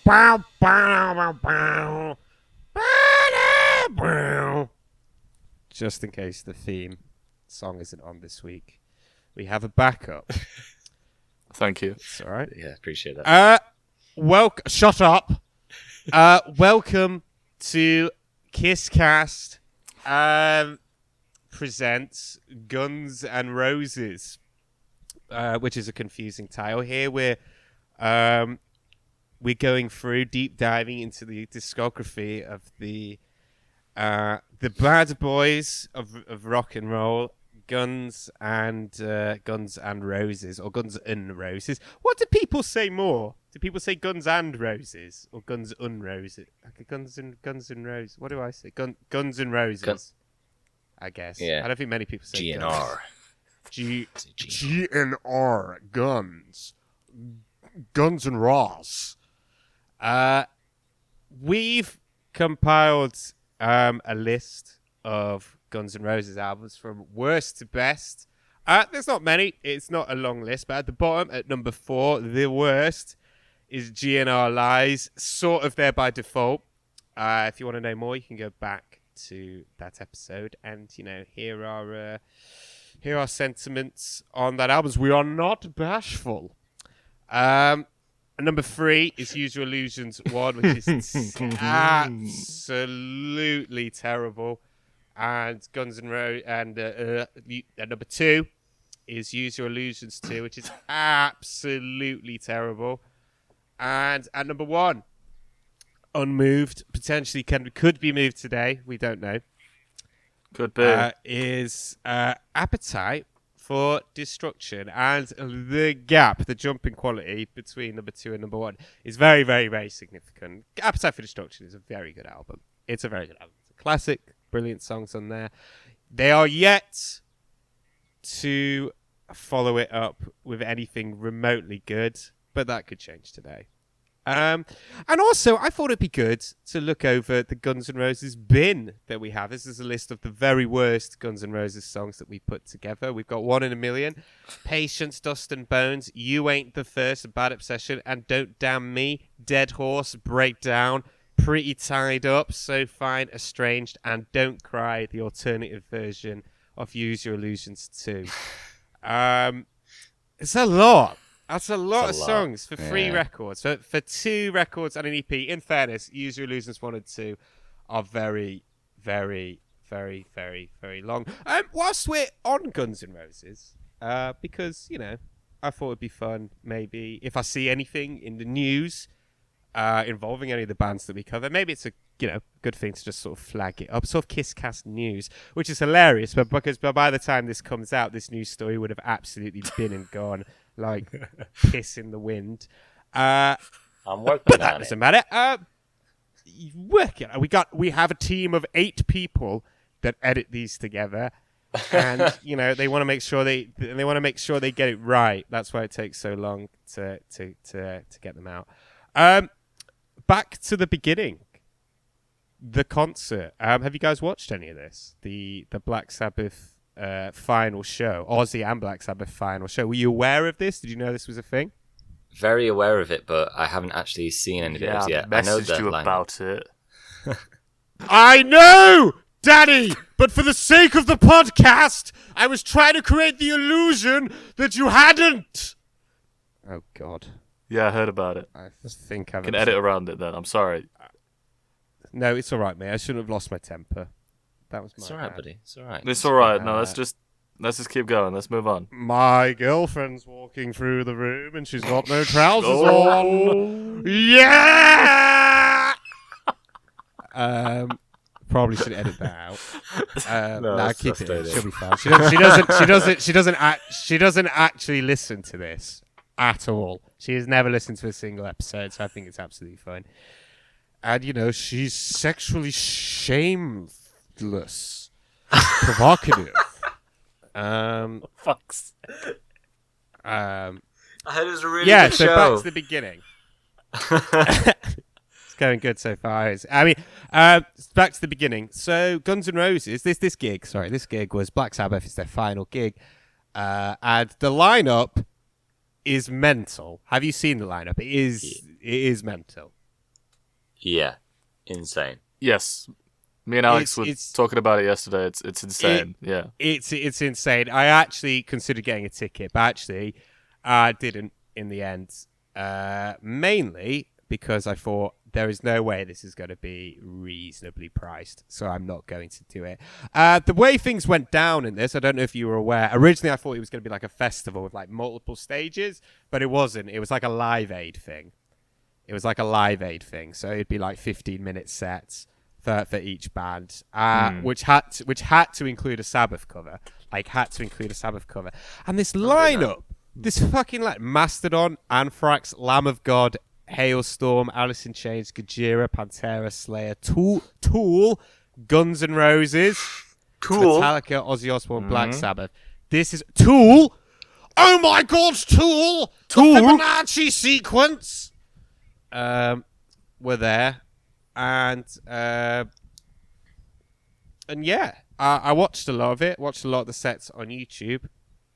Bow, bow, bow, bow. Bow, bow. Just in case the theme song isn't on this week, we have a backup. Thank you. It's all right. Yeah, appreciate that. Shut up. Welcome to KissKast presents Guns and Roses, which is a confusing title. Here we're going through deep diving into the discography of the bad boys of rock and roll, Guns and Roses, or Guns and Roses. What do people say more? Do people say Guns and Roses or Guns and Roses? Like Guns and Roses. What do I say? Guns and Roses. I guess. Yeah. I don't think many people say GNR. GNR. Guns. Guns and Ross. We've compiled a list of Guns N' Roses albums from worst to best. There's not many. It's not a long list, but at the bottom, at number 4, the worst is GNR Lies, sort of there by default. If you want to know more, you can go back to that episode and, hear our sentiments on that album. We are not bashful. Number 3 is Use Your Illusions 1, which is absolutely terrible. And Guns N' Roses, and number 2 is Use Your Illusions 2, which is absolutely terrible. And at number 1, unmoved, potentially could be moved today, we don't know. Could be. Is Appetite for Destruction. And the gap, the jump in quality between number 2 and number 1 is very, very, very significant. Appetite for Destruction is a very good album. It's a very good album. It's a classic, brilliant songs on there. They are yet to follow it up with anything remotely good, but that could change today. And also, I thought it'd be good to look over the Guns N' Roses bin that we have. This is a list of the very worst Guns N' Roses songs that we put together. We've got One in a Million, Patience, Dust and Bones, You Ain't the First, Bad Obsession, and Don't Damn Me, Dead Horse, Breakdown, Pretty Tied Up, So Fine, Estranged, and Don't Cry, the alternative version of Use Your Illusions 2. It's a lot. That's a lot of songs for 3 records. For 2 records and an EP, in fairness, Use Your Illusions 1 and 2 are very, very, very, very, very long. Whilst we're on Guns N' Roses, because, I thought it'd be fun, maybe, if I see anything in the news involving any of the bands that we cover, maybe it's a good thing to just sort of flag it up. Sort of KissKast news, which is hilarious, but because by the time this comes out, this news story would have absolutely been and gone like piss in the wind. I'm working but that on doesn't matter. We have a team of 8 people that edit these together, and they want to make sure they get it right. That's why it takes so long to get them out. Back to the beginning. The concert. Have you guys watched any of this? The Black Sabbath final show, Ozzy and Black Sabbath final show. Were you aware of this? Did you know this was a thing? Very aware of it, but I haven't actually seen any videos yet. I know messaged you about it. I know, Daddy, but for the sake of the podcast, I was trying to create the illusion that you hadn't. Oh, God. Yeah, I heard about it. I think I can edit around it then. I'm sorry. No, it's all right, mate. I shouldn't have lost my temper. That was my It's all right, bad. buddy. It's all right. It's all right. No, let's just keep going. Let's move on. My girlfriend's walking through the room and she's got no trousers on. Yeah. Probably should edit that out. No, keep it. stay She'll be fine. She doesn't actually listen to this at all. She has never listened to a single episode, so I think it's absolutely fine. And she's sexually shameless, provocative. Fucks. I heard it was a really good show. So back to the beginning. It's going good so far. Back to the beginning. So Guns N' Roses, this gig was Black Sabbath. It's their final gig. And the lineup is mental. Have you seen the lineup? It is mental. Yeah, insane. Yes. Me and Alex were It's- talking about it yesterday. It's insane. Yeah. It's insane. I actually considered getting a ticket, but actually, I didn't in the end. Mainly because I thought there is no way this is going to be reasonably priced, so I'm not going to do it. The way things went down in this, I don't know if you were aware. Originally, I thought it was going to be like a festival with like multiple stages, but it wasn't. It was like a Live Aid thing. So it'd be like 15-minute sets for each band, which had to include a Sabbath cover. And this lineup, this fucking like Mastodon, Anthrax, Lamb of God, Hailstorm, Alice in Chains, Gojira, Pantera, Slayer, Tool, Guns N' Roses, Metallica, Ozzy Osbourne, Black Sabbath. This is Tool. Oh my God, Tool! The Fibonacci sequence. Were there, and yeah, I watched a lot of it. Watched a lot of the sets on YouTube,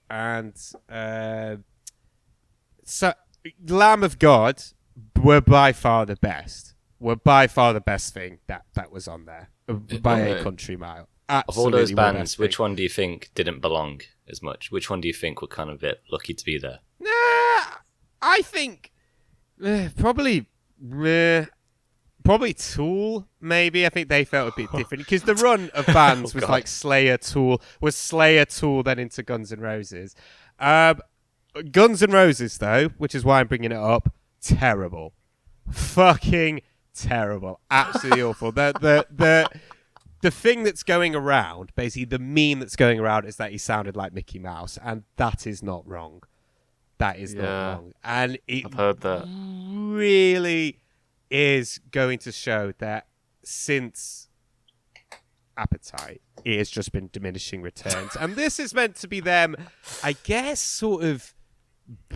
and so Lamb of God were by far the best. Thing that was on there by a country mile. Of all those bands, which one do you think didn't belong as much? Which one do you think were kind of a bit lucky to be there? Nah, I think probably Tool. Maybe I think they felt a bit different because the run of bands was like Slayer, Tool, then into Guns N' Roses. Guns N' Roses though, which is why I'm bringing it up. Terrible, fucking terrible, absolutely awful. The thing that's going around, basically the meme that's going around, is that he sounded like Mickey Mouse, and that is not wrong. That is not wrong. And I've heard that. Really is going to show that since Appetite, it has just been diminishing returns. And this is meant to be them, I guess, sort of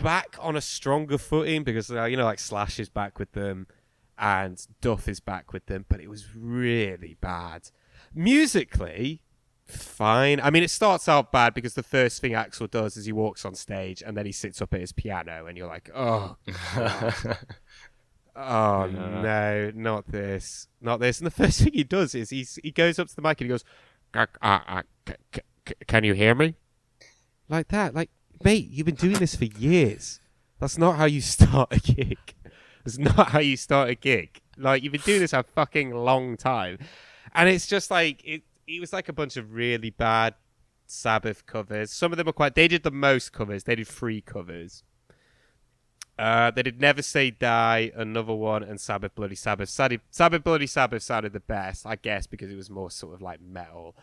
back on a stronger footing because, like Slash is back with them and Duff is back with them, but it was really bad. Musically, fine. I mean, it starts out bad because the first thing Axl does is he walks on stage and then he sits up at his piano and you're like, oh, oh no, not this. And the first thing he does is he goes up to the mic and he goes, can you hear me? Like that. Like, mate, you've been doing this for years. That's not how you start a gig. Like, you've been doing this a fucking long time. And it's just like, it was like a bunch of really bad Sabbath covers. Some of them were they did the most covers. They did 3 covers. They did Never Say Die, another one, and Sabbath Bloody Sabbath. Sabbath Bloody Sabbath sounded the best, I guess, because it was more sort of like metal.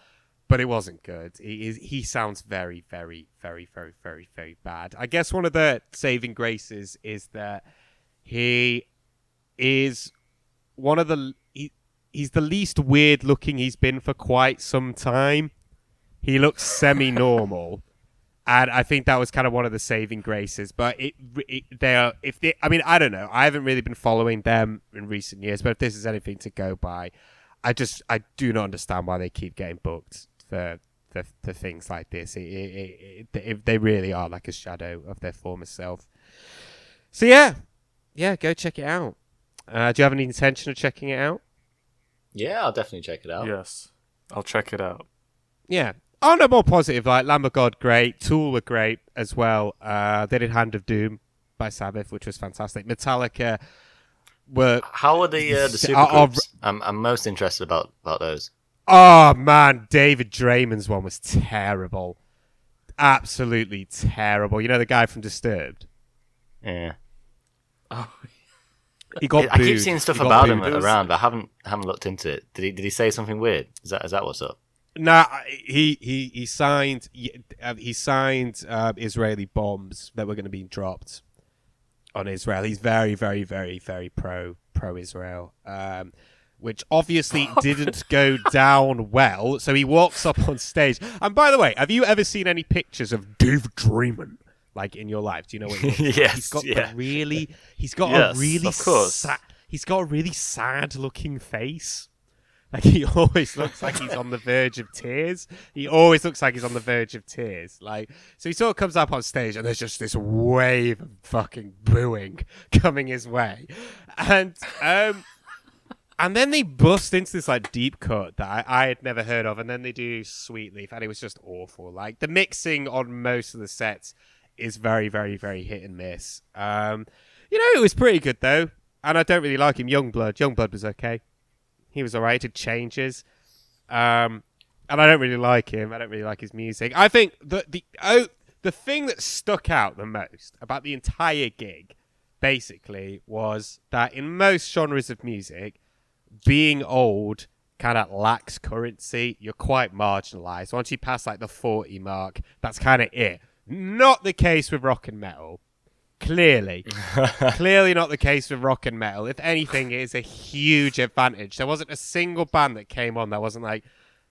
But it wasn't good. He sounds very, very, very, very, very, very bad. I guess one of the saving graces is that he is one of the... He's the least weird looking he's been for quite some time. He looks semi-normal. And I think that was kind of one of the saving graces. But I don't know. I haven't really been following them in recent years. But if this is anything to go by, I do not understand why they keep getting booked for things like this. They really are like a shadow of their former self. So yeah, go check it out. Do you have any intention of checking it out? Yeah, I'll definitely check it out. Yes, I'll check it out. Yeah. On a more positive, like Lamb of God, great. Tool were great as well. They did Hand of Doom by Sabbath, which was fantastic. Metallica were... How are the supergroups? I'm most interested about those. Oh, man. David Draymond's one was terrible. Absolutely terrible. You know the guy from Disturbed? Yeah. Oh, He got I keep booed. seeing stuff He got about him booed. around, but I haven't looked into it. Did he say something weird? Is that what's up? Nah, he signed Israeli bombs that were going to be dropped on Israel. He's very, very, very, very pro Israel, which obviously didn't go down well. So he walks up on stage. And by the way, have you ever seen any pictures of David Draymond? Like in your life, do you know what he looks like? Yes, he's got yeah. a really of course. He's got a really sad looking face. Like he always looks like he's on the verge of tears. Like, so he sort of comes up on stage and there's just this wave of fucking booing coming his way. And And then they bust into this like deep cut that I had never heard of, and then they do Sweet Leaf, and it was just awful. Like the mixing on most of the sets is very, very, very hit and miss. It was pretty good though, and I don't really like him. Youngblood was okay. He was alright. Did changes, and I don't really like him. I don't really like his music. I think the thing that stuck out the most about the entire gig, basically, was that in most genres of music, being old kind of lacks currency. You're quite marginalized. Once you pass like the 40 mark, that's kind of it. Not the case with rock and metal. Clearly not the case with rock and metal. If anything, it is a huge advantage. There wasn't a single band that came on that wasn't like,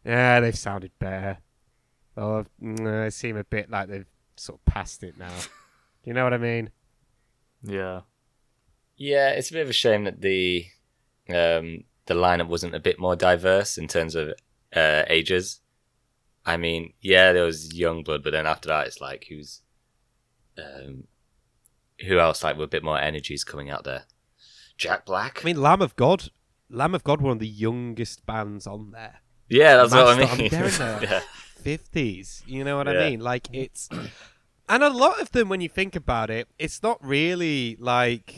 yeah, they've sounded better. Or they seem a bit like they've sort of passed it now. You know what I mean? Yeah. Yeah, it's a bit of a shame that the lineup wasn't a bit more diverse in terms of ages. I mean, yeah, there was Youngblood, but then after that, it's like who else like with a bit more energy is coming out there? Jack Black. I mean, Lamb of God, one of the youngest bands on there. Yeah, that's what I mean. They're in their 50s. You know what I mean? Like it's. And a lot of them, when you think about it, it's not really like,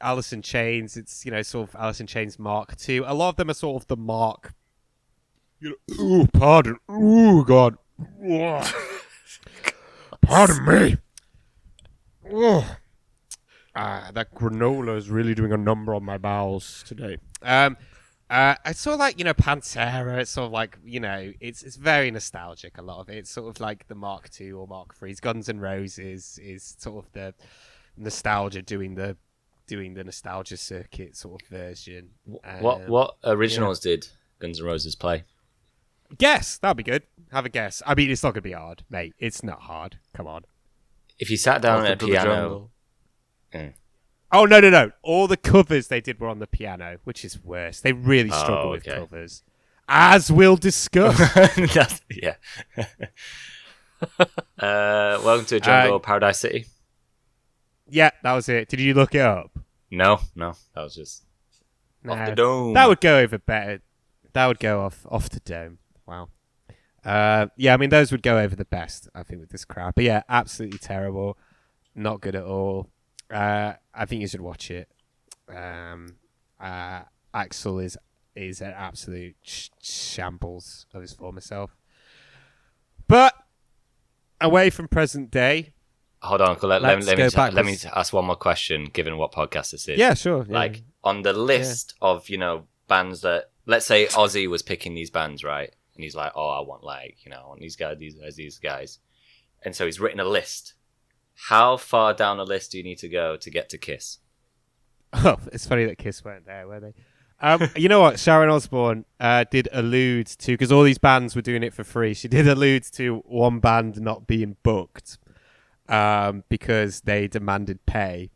Alice in Chains. It's, sort of Alice in Chains Mark II. A lot of them are sort of the Mark. Ooh, pardon. Ooh, God. Pardon me. That granola is really doing a number on my bowels today. It's sort of like, Pantera. It's sort of like, it's very nostalgic, a lot of it. It's sort of like the Mark II or Mark III's. Guns N' Roses is sort of the nostalgia doing the nostalgia circuit sort of version. What originals did Guns N' Roses play? Guess. That'd be good. Have a guess. I mean, it's not going to be hard, mate. It's not hard. Come on. If you sat down at a piano... Oh, no. All the covers they did were on the piano, which is worse. They really struggle with covers. As we'll discuss. Yeah. Welcome to Jungle Paradise City. Yeah, that was it. Did you look it up? No. That was just off the dome. That would go over better. That would go off the dome. Wow. Yeah, I mean, those would go over the best, I think, with this crowd. But yeah, absolutely terrible. Not good at all. I think you should watch it. Axel is an absolute shambles of his former self. But away from present day. Hold on, let me ask one more question, given what podcast this is. Yeah, sure. Like, on the list of, bands that... Let's say Ozzy was picking these bands, right? And he's like, I want these guys. And so he's written a list. How far down the list do you need to go to get to Kiss? Oh, it's funny that Kiss weren't there, were they? You know what? Sharon Osbourne did allude to, because all these bands were doing it for free, she did allude to one band not being booked because they demanded pay.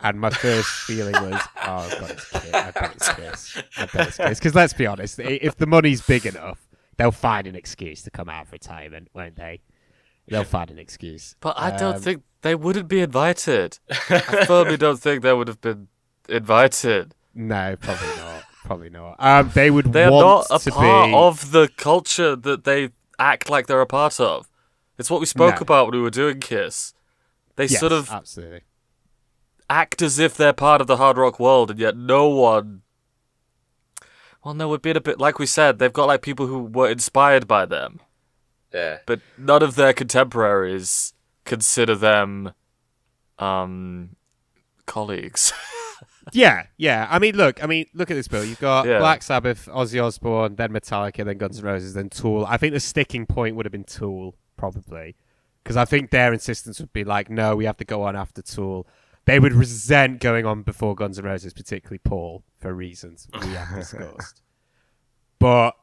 And my first feeling was, oh, God, it's Kiss. I bet it's Kiss. Because let's be honest, if the money's big enough, they'll find an excuse to come out of retirement, won't they? They'll find an excuse. But I don't think they wouldn't be invited. I firmly don't think they would have been invited. No, probably not. They would They're want not a to part be... of the culture that they act like they're a part of. It's what we spoke about when we were doing Kiss. They sort of absolutely act as if they're part of the hard rock world, and yet no one... Well, no, we'd be a bit... Like we said, they've got like people who were inspired by them. Yeah. But none of their contemporaries consider them colleagues. Yeah. I mean, look at this, Bill. You've got Black Sabbath, Ozzy Osbourne, then Metallica, then Guns N' Roses, then Tool. I think the sticking point would have been Tool, probably. Because I think their insistence would be like, no, we have to go on after Tool. They would resent going on before Guns N' Roses, particularly Paul, for reasons we have discussed. But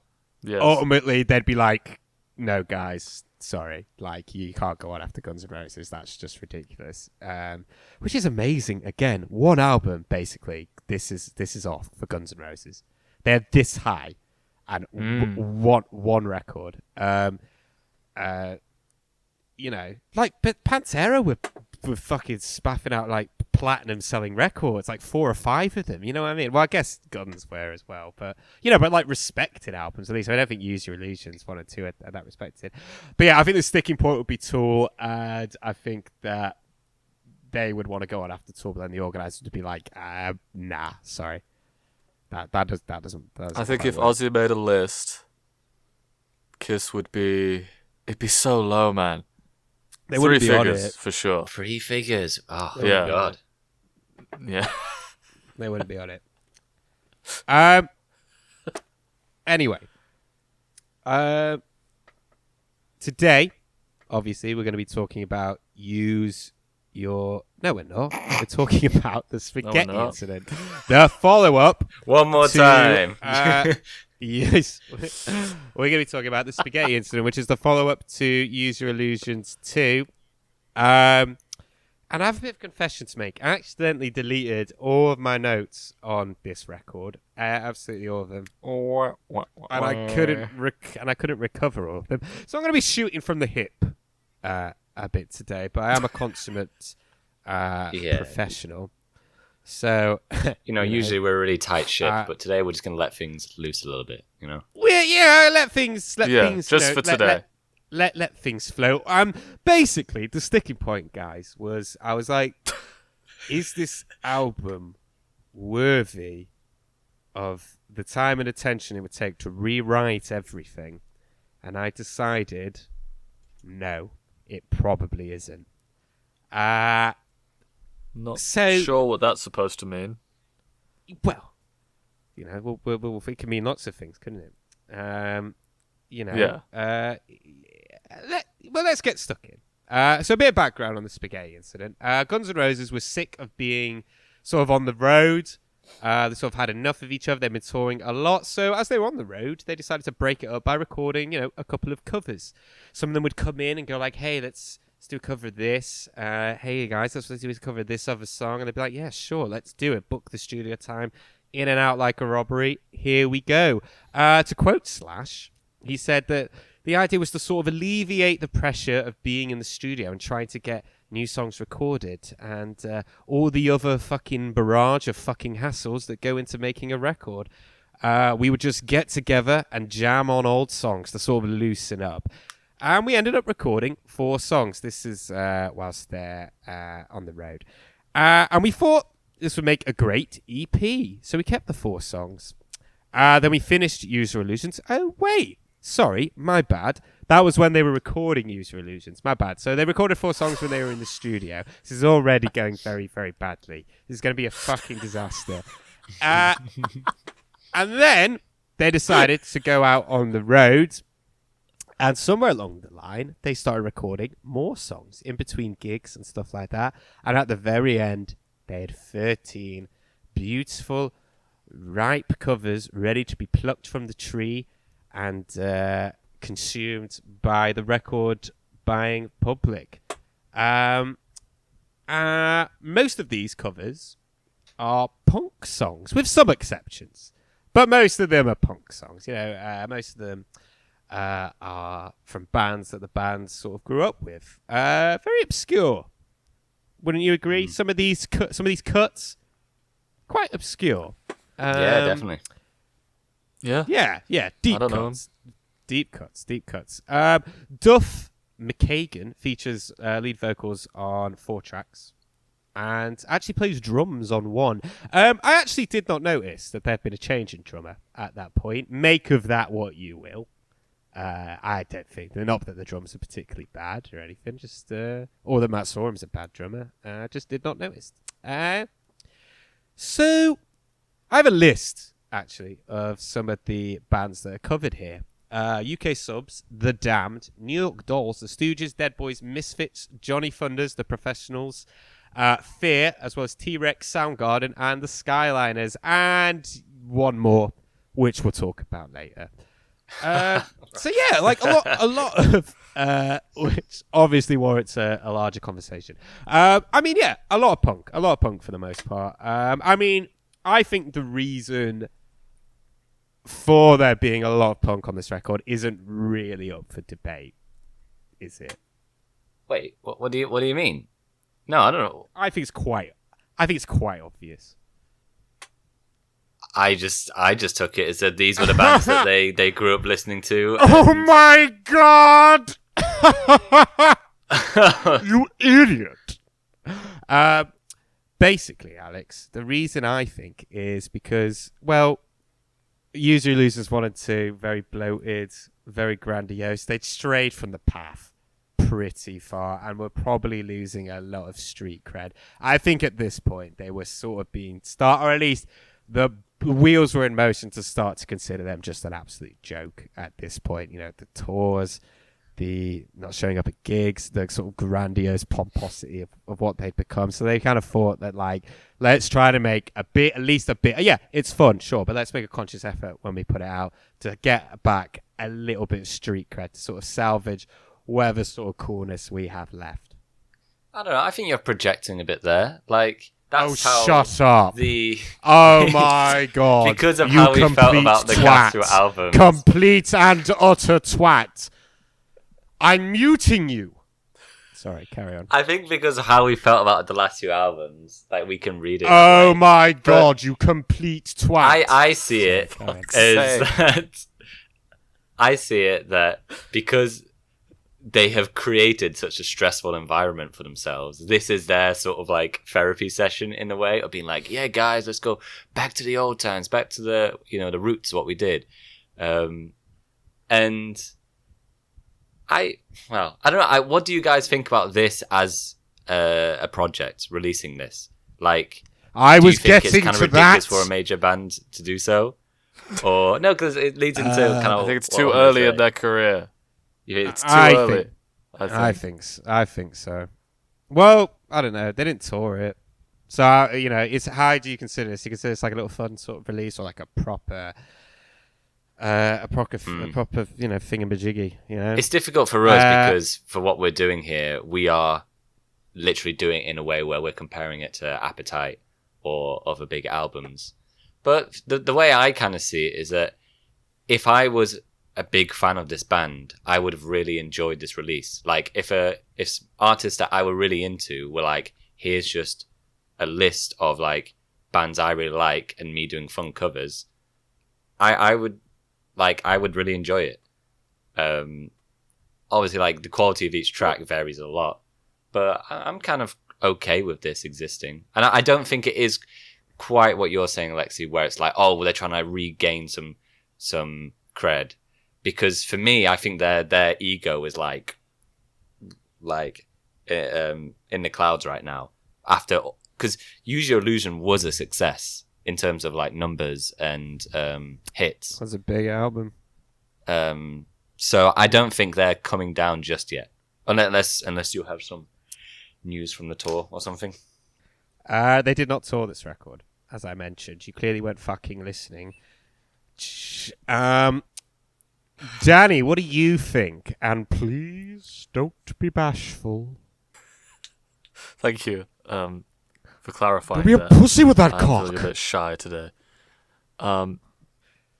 ultimately, they'd be like, no, guys, sorry. Like, you can't go on after Guns N' Roses. That's just ridiculous. Which is amazing. Again, one album, basically. This is off for Guns N' Roses. They're this high, and one record. But Pantera were fucking spaffing out like platinum selling records, like 4 or 5 of them. You know what I mean? Well, I guess Guns were as well, but but like respected albums at least. I don't think Use Your Illusions 1 and 2 are that respected. But yeah, I think the sticking point would be Tool, and I think that they would want to go on after Tool, but then the organisers would be like, nah, sorry. That doesn't I think quite if work. Ozzy made a list, Kiss would be... It'd be so low, man. They 3 wouldn't be on figures, it. for sure. 3 figures. Oh, Yeah. my God. Yeah. They wouldn't be on it. Anyway. Today, obviously, we're going to be talking about Use Your... No, we're not. We're talking about the spaghetti not. incident. The follow-up. One more to, time. Yes. We're going to be talking about the spaghetti incident, which is the follow-up to Use Your Illusions 2. And I have a bit of confession to make. I accidentally deleted all of my notes on this record. Absolutely all of them. And I couldn't recover all of them. So I'm going to be shooting from the hip a bit today, but I am a consummate professional. So usually we're a really tight ship, but today we're just going to let things loose a little bit, let things just for today. Let things flow. Basically the sticking point, guys, was I was like, is this album worthy of the time and attention it would take to rewrite everything? And I decided, no, it probably isn't. Not So- sure what that's supposed to mean. Well, it can mean lots of things, couldn't it? Yeah. Let's get stuck in. So a bit of background on the spaghetti incident. Guns N' Roses were sick of being sort of on the road. They sort of had enough of each other. They've been touring a lot. So as they were on the road, they decided to break it up by recording, a couple of covers. Some of them would come in and go like, hey, let's do a cover of this. Hey, guys, let's do a cover of this other song. And they'd be like, yeah, sure, let's do it. Book the studio time. In and out like a robbery. Here we go. To quote Slash, he said that the idea was to sort of alleviate the pressure of being in the studio and trying to get new songs recorded and all the other fucking barrage of fucking hassles that go into making a record. We would just get together and jam on old songs to sort of loosen up. And we ended up recording 4 songs. This is whilst they're on the road. And we thought this would make a great EP. So we kept the 4 songs. Then we finished Use Your Illusions. Oh, wait. Sorry, my bad. That was when they were recording Use Your Illusions. My bad. So they recorded 4 songs when they were in the studio. This is already going very, very badly. This is going to be a fucking disaster. And then they decided to go out on the road. And somewhere along the line, they started recording more songs in between gigs and stuff like that. And at the very end, they had 13 beautiful, ripe covers ready to be plucked from the tree and consumed by the record-buying public. Most of these covers are punk songs, with some exceptions. But most of them are punk songs. Most of them are from bands that the bands sort of grew up with. Very obscure. Wouldn't you agree? Some of these cuts, quite obscure. Yeah, definitely. Yeah. Yeah. Deep I don't know. cuts. Deep cuts. Duff McKagan features lead vocals on 4 tracks and actually plays drums on 1. I actually did not notice that there had been a change in drummer at that point. Make of that what you will. I don't think, not that the drums are particularly bad or anything, just or that Matt Sorum's a bad drummer. I just did not notice. So I have a list, actually, of some of the bands that are covered here. UK subs, The Damned, New York Dolls, The Stooges, Dead Boys, Misfits, Johnny Thunders, The Professionals, Fear, as well as T-Rex, Soundgarden, and The Skyliners, and one more, which we'll talk about later. So yeah, like a lot of which obviously warrants a larger conversation. A lot of punk for the most part. I think the reason for there being a lot of punk on this record isn't really up for debate, is it? Wait, what do you mean? No, I don't know. I think it's quite I think it's quite obvious. I just took it as that these were the bands that they grew up listening to. Oh my god! You idiot! Basically, Alex, the reason I think is because, well, Use Or Losers 1 and 2, very bloated, very grandiose. They'd strayed from the path pretty far and were probably losing a lot of street cred. I think at this point they were sort of being or at least the wheels were in motion to start to consider them just an absolute joke at this point. You know, the tours, the not showing up at gigs, the sort of grandiose pomposity of what they'd become. So they kind of thought that, like, let's try to make at least a bit. Yeah, it's fun, sure, but let's make a conscious effort when we put it out to get back a little bit of street cred, to sort of salvage whatever sort of coolness we have left. I don't know. I think you're projecting a bit there. Like, that's how shut up. Oh my god. Because of how we felt about the Castro album. Complete and utter twat. I'm muting you. Sorry, carry on. I think because of how we felt about the last two albums, like, we can read it. Oh my god, you complete twat. I see it as that. I see it that because they have created such a stressful environment for themselves, this is their sort of like therapy session in a way of being like, yeah, guys, let's go back to the old times, back to the, you know, the roots of what we did. And I don't know. What do you guys think about this as a project, releasing this? Like, I was do you think getting it's kind of to ridiculous that for a major band to do so? Or no, because it leads into kind of. I think it's too early in their career. It's too early. I think so. Well, I don't know. They didn't tour it, so you know, it's how do you consider this? You consider this like a little fun sort of release, or like a proper, you know, thingamajiggy. You know, it's difficult for us because for what we're doing here, we are literally doing it in a way where we're comparing it to Appetite or other big albums. But the way I kind of see it is that if I was a big fan of this band, I would have really enjoyed this release. Like, if artists that I were really into were like, here's just a list of like bands I really like and me doing fun covers, I would really enjoy it. Obviously, like, the quality of each track varies a lot, but I'm kind of okay with this existing. And I don't think it is quite what you're saying, Alexei, where it's like, oh, well, they're trying to regain some cred. Because for me, I think their ego is like in the clouds right now. Because Use Your Illusion was a success in terms of like numbers and hits. It was a big album. So I don't think they're coming down just yet, unless you have some news from the tour or something. They did not tour this record, as I mentioned. You clearly weren't fucking listening. Danny, what do you think? And please don't be bashful. Thank you for clarifying. Don't be a pussy with that I'm cock. feeling a bit shy today.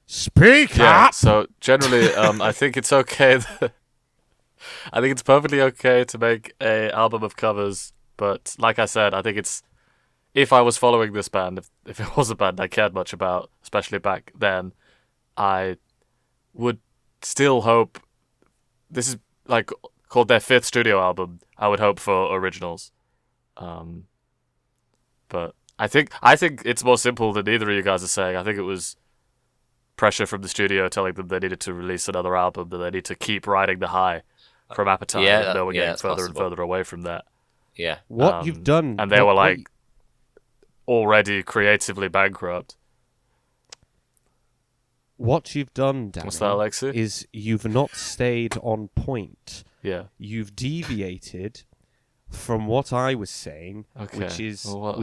Speak yeah, up. So generally, I think it's okay. I think it's perfectly okay to make a album of covers, but like I said, I think it's, if I was following this band, if it was a band I cared much about, especially back then, I would still hope, this is like called their 5th studio album, I would hope for originals. But I think it's more simple than either of you guys are saying. I think it was pressure from the studio telling them they needed to release another album, that they need to keep riding the high from Appetite, even though we're getting further and further away from that. Yeah. What you've done... And they were like already creatively bankrupt. What you've done, Danny, What's that, Alexei? is you've not stayed on point. Yeah. You've deviated from what I was saying, Okay. which is... Well,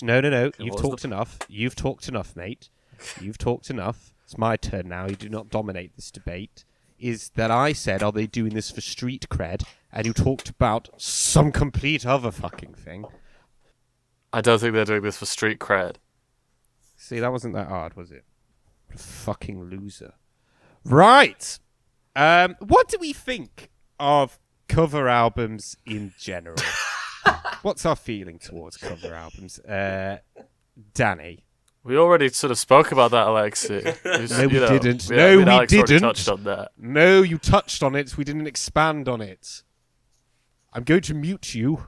no. You've talked enough. You've talked enough, mate. You've talked enough. It's my turn now. You do not dominate this debate. Is that I said, are they doing this for street cred? And you talked about some complete other fucking thing. I don't think they're doing this for street cred. See, that wasn't that hard, was it? Fucking loser. Right. What do we think of cover albums in general? What's our feeling towards cover albums? Danny? We already sort of spoke about that, Alexei. No, we didn't. Yeah, No, we Alex already didn't. touched on that. No, you touched on it. We didn't expand on it. I'm going to mute you.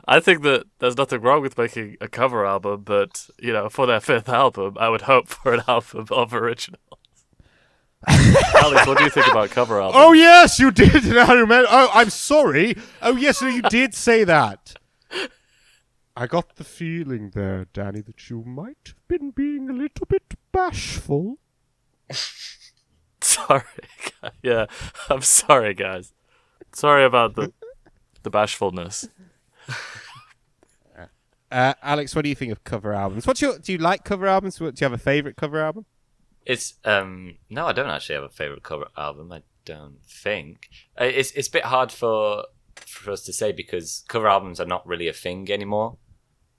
I think that there's nothing wrong with making a cover album, but, for their 5th album, I would hope for an album of originals. Alex, what do you think about cover albums? Oh, yes, you did. I remember. Oh, I'm sorry. Oh, yes, no, you did say that. I got the feeling there, Danny, that you might have been being a little bit bashful. Sorry. Yeah, I'm sorry, guys. Sorry about the bashfulness. Alex, what do you think of cover albums? Do you like cover albums? Do you have a favourite cover album? It's no, I don't actually have a favorite cover album. I don't think it's a bit hard for us to say because cover albums are not really a thing anymore.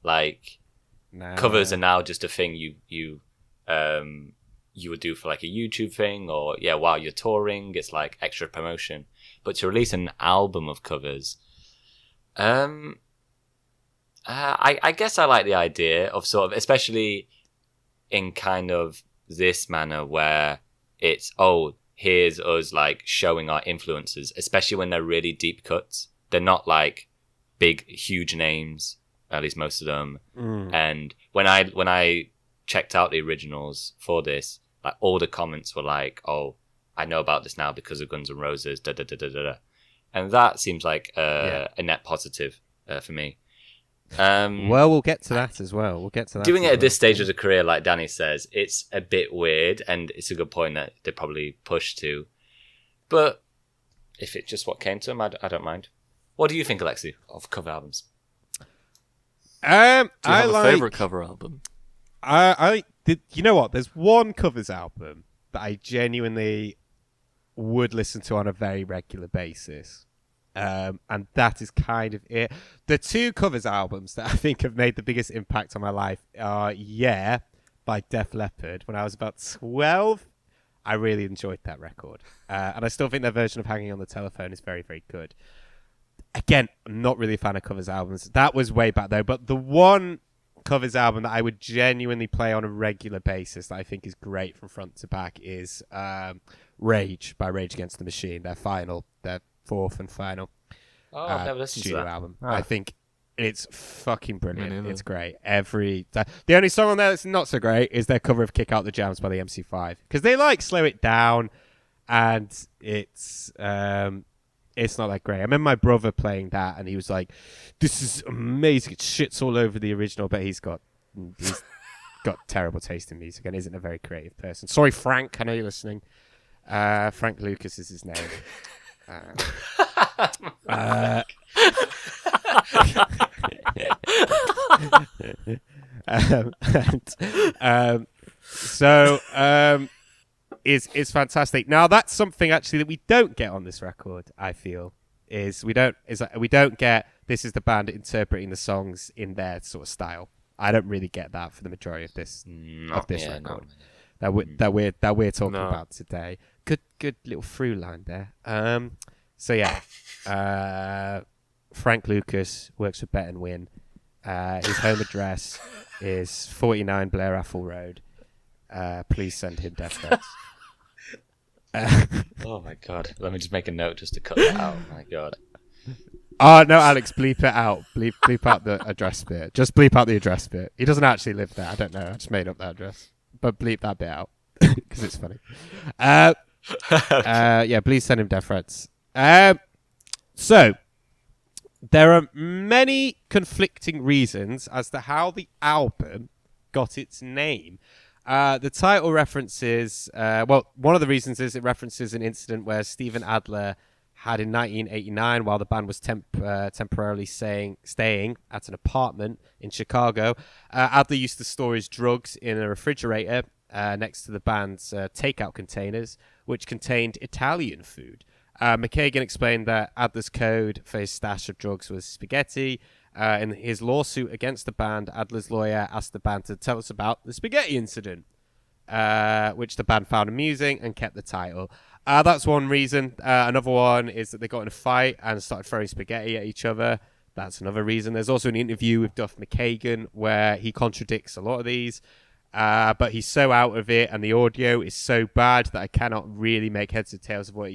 Like covers are now just a thing you would do for like a YouTube thing or while you're touring, it's like extra promotion. But to release an album of covers, I guess I like the idea of sort of, especially in kind of this manner where it's, here's us like showing our influences, especially when they're really deep cuts. They're not like big, huge names, at least most of them. And when I checked out the originals for this, like all the comments were like, I know about this now because of Guns N' Roses, da da da da da. And that seems like a net positive for me. Well, we'll get to that as well. Doing it at this stage of the career, like Danny says, it's a bit weird, and it's a good point that they probably push to. But if it's just what came to them, I don't mind. What do you think, Alexei, of cover albums? Do you have a favorite cover album? You know what? There's one covers album that I genuinely would listen to on a very regular basis. And that is kind of it. The 2 covers albums that I think have made the biggest impact on my life are Yeah by Def Leppard. When I was about 12, I really enjoyed that record. And I still think their version of Hanging on the Telephone is very, very good. Again, I'm not really a fan of covers albums. That was way back though. But the one covers album that I would genuinely play on a regular basis that I think is great from front to back is Rage by Rage Against the Machine. Their 4th and final I've never listened to that album. I think it's fucking brilliant. It's great. The only song on there that's not so great is their cover of Kick Out the Jams by the MC5 because they like slow it down and it's not that great. I remember my brother playing that and he was like, this is amazing. It shits all over the original, but he's got terrible taste in music and isn't a very creative person. Sorry, Frank, I know you're listening. Frank Lucas is his name. It's fantastic. Now that's something actually that we don't get on this record. I feel we don't get this is the band interpreting the songs in their sort of style. I don't really get that for the majority of this record that we're talking about today. Good little through line there. Frank Lucas works for Bet and Win. His home address is 49 Blair Athol Road. Please send him death threats. Oh my god! Let me just make a note just to cut that out. Oh my god. Oh no, Alex, bleep it out. Bleep out the address bit. Just bleep out the address bit. He doesn't actually live there. I don't know. I just made up that address, but bleep that bit out because it's funny. Please send him death threats. So, there are many conflicting reasons as to how the album got its name. The title references, one of the reasons is it references an incident where Steven Adler had in 1989, while the band was temporarily staying at an apartment in Chicago. Adler used to store his drugs in a refrigerator next to the band's takeout containers, which contained Italian food. McKagan explained that Adler's code for his stash of drugs was spaghetti. In his lawsuit against the band, Adler's lawyer asked the band to tell us about the spaghetti incident, which the band found amusing and kept the title. That's one reason. Another one is that they got in a fight and started throwing spaghetti at each other. That's another reason. There's also an interview with Duff McKagan where he contradicts a lot of these. But he's so out of it, and the audio is so bad that I cannot really make heads or tails of what